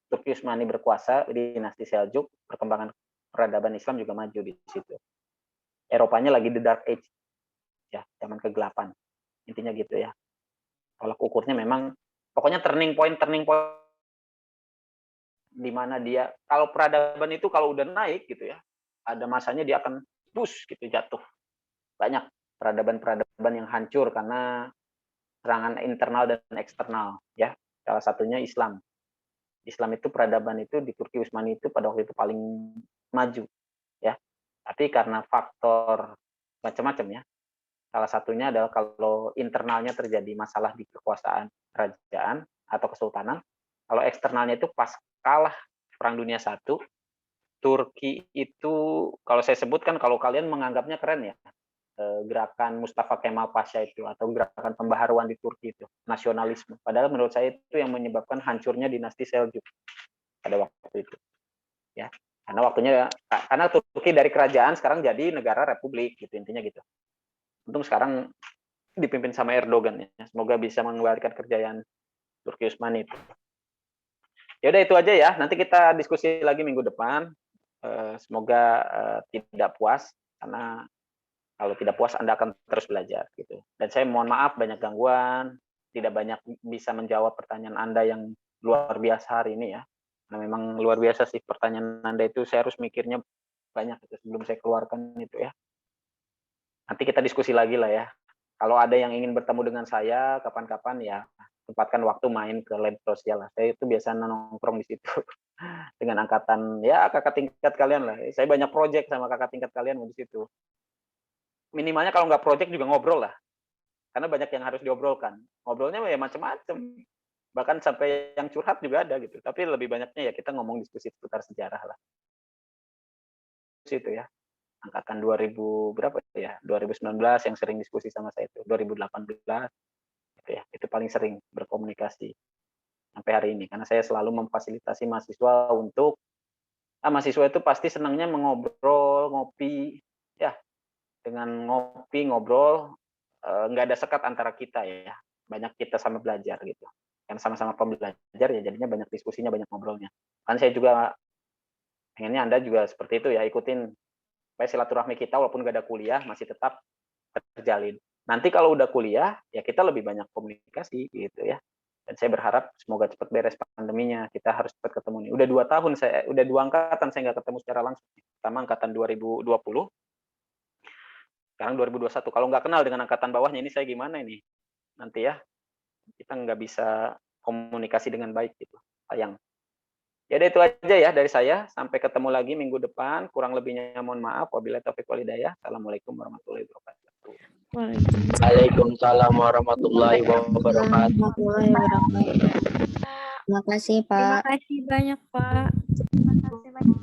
Speaker 1: Turki Utsmani berkuasa, dinasti Seljuk, perkembangan peradaban Islam juga maju di situ. Eropanya lagi the Dark Age, ya, zaman kegelapan. Intinya gitu ya. Tolak ukurnya memang, pokoknya turning point di mana dia, kalau peradaban itu kalau udah naik gitu ya, ada masanya dia akan push gitu jatuh. Banyak peradaban-peradaban yang hancur karena serangan internal dan eksternal ya. Salah satunya Islam. Islam itu peradaban itu di Turki Utsmani itu pada waktu itu paling maju ya. Tapi karena faktor macam-macam ya. Salah satunya adalah kalau internalnya terjadi masalah di kekuasaan kerajaan atau kesultanan, kalau eksternalnya itu pas kalah Perang Dunia I, Turki itu kalau saya sebutkan, kalau kalian menganggapnya keren ya, gerakan Mustafa Kemal Pasha itu atau gerakan pembaharuan di Turki itu, nasionalisme. Padahal menurut saya itu yang menyebabkan hancurnya dinasti Seljuk pada waktu itu. Ya, karena Turki dari kerajaan sekarang jadi negara republik gitu, intinya gitu. Untung sekarang dipimpin sama Erdogan ya. Semoga bisa mengembalikan kejayaan Turki Utsmani itu. Ya udah itu aja ya. Nanti kita diskusi lagi minggu depan. Semoga tidak puas, karena kalau tidak puas Anda akan terus belajar gitu. Dan saya mohon maaf banyak gangguan, tidak banyak bisa menjawab pertanyaan Anda yang luar biasa hari ini ya. Nah, memang luar biasa sih pertanyaan Anda itu, saya harus mikirnya banyak gitu sebelum saya keluarkan itu ya. Nanti kita diskusi lagi lah ya. Kalau ada yang ingin bertemu dengan saya kapan-kapan ya tempatkan waktu main ke lab sosial lah. Saya itu biasa nongkrong di situ dengan angkatan ya kakak tingkat kalian lah. Saya banyak project sama kakak tingkat kalian di situ. Minimalnya kalau nggak project juga ngobrol lah. Karena banyak yang harus diobrolkan. Ngobrolnya ya macam-macam. Bahkan sampai yang curhat juga ada gitu. Tapi lebih banyaknya ya kita ngomong diskusi seputar sejarah lah. Situ ya. Angkatan 2000 berapa ya? 2019 yang sering diskusi sama saya itu, 2018 gitu ya. Itu paling sering berkomunikasi sampai hari ini karena saya selalu memfasilitasi mahasiswa untuk mahasiswa itu pasti senangnya mengobrol, ngopi ya. Dengan ngopi, ngobrol nggak ada sekat antara kita ya. Banyak kita sama belajar gitu. Kan sama-sama pembelajar ya jadinya banyak diskusinya, banyak ngobrolnya. Kan saya juga pengennya Anda juga seperti itu ya, ikutin supaya silaturahmi kita walaupun nggak ada kuliah masih tetap terjalin. Nanti kalau udah kuliah ya kita lebih banyak komunikasi gitu ya. Dan saya berharap semoga cepat beres pandeminya. Kita harus cepat ketemu nih. Udah 2 tahun udah 2 angkatan saya nggak ketemu secara langsung. Pertama angkatan 2020, sekarang 2021. Kalau nggak kenal dengan angkatan bawahnya ini saya gimana ini? Nanti ya, kita nggak bisa komunikasi dengan baik gitu. Sayang. Ya udah itu aja ya dari saya. Sampai ketemu lagi minggu depan. Kurang lebihnya mohon maaf. Wabillahi taufiq wal hidayah. Assalamualaikum warahmatullahi wabarakatuh.
Speaker 6: Waalaikumsalam warahmatullahi wabarakatuh.
Speaker 9: Terima kasih, Pak.
Speaker 3: Terima kasih banyak, Pak.
Speaker 5: Terima kasih banyak.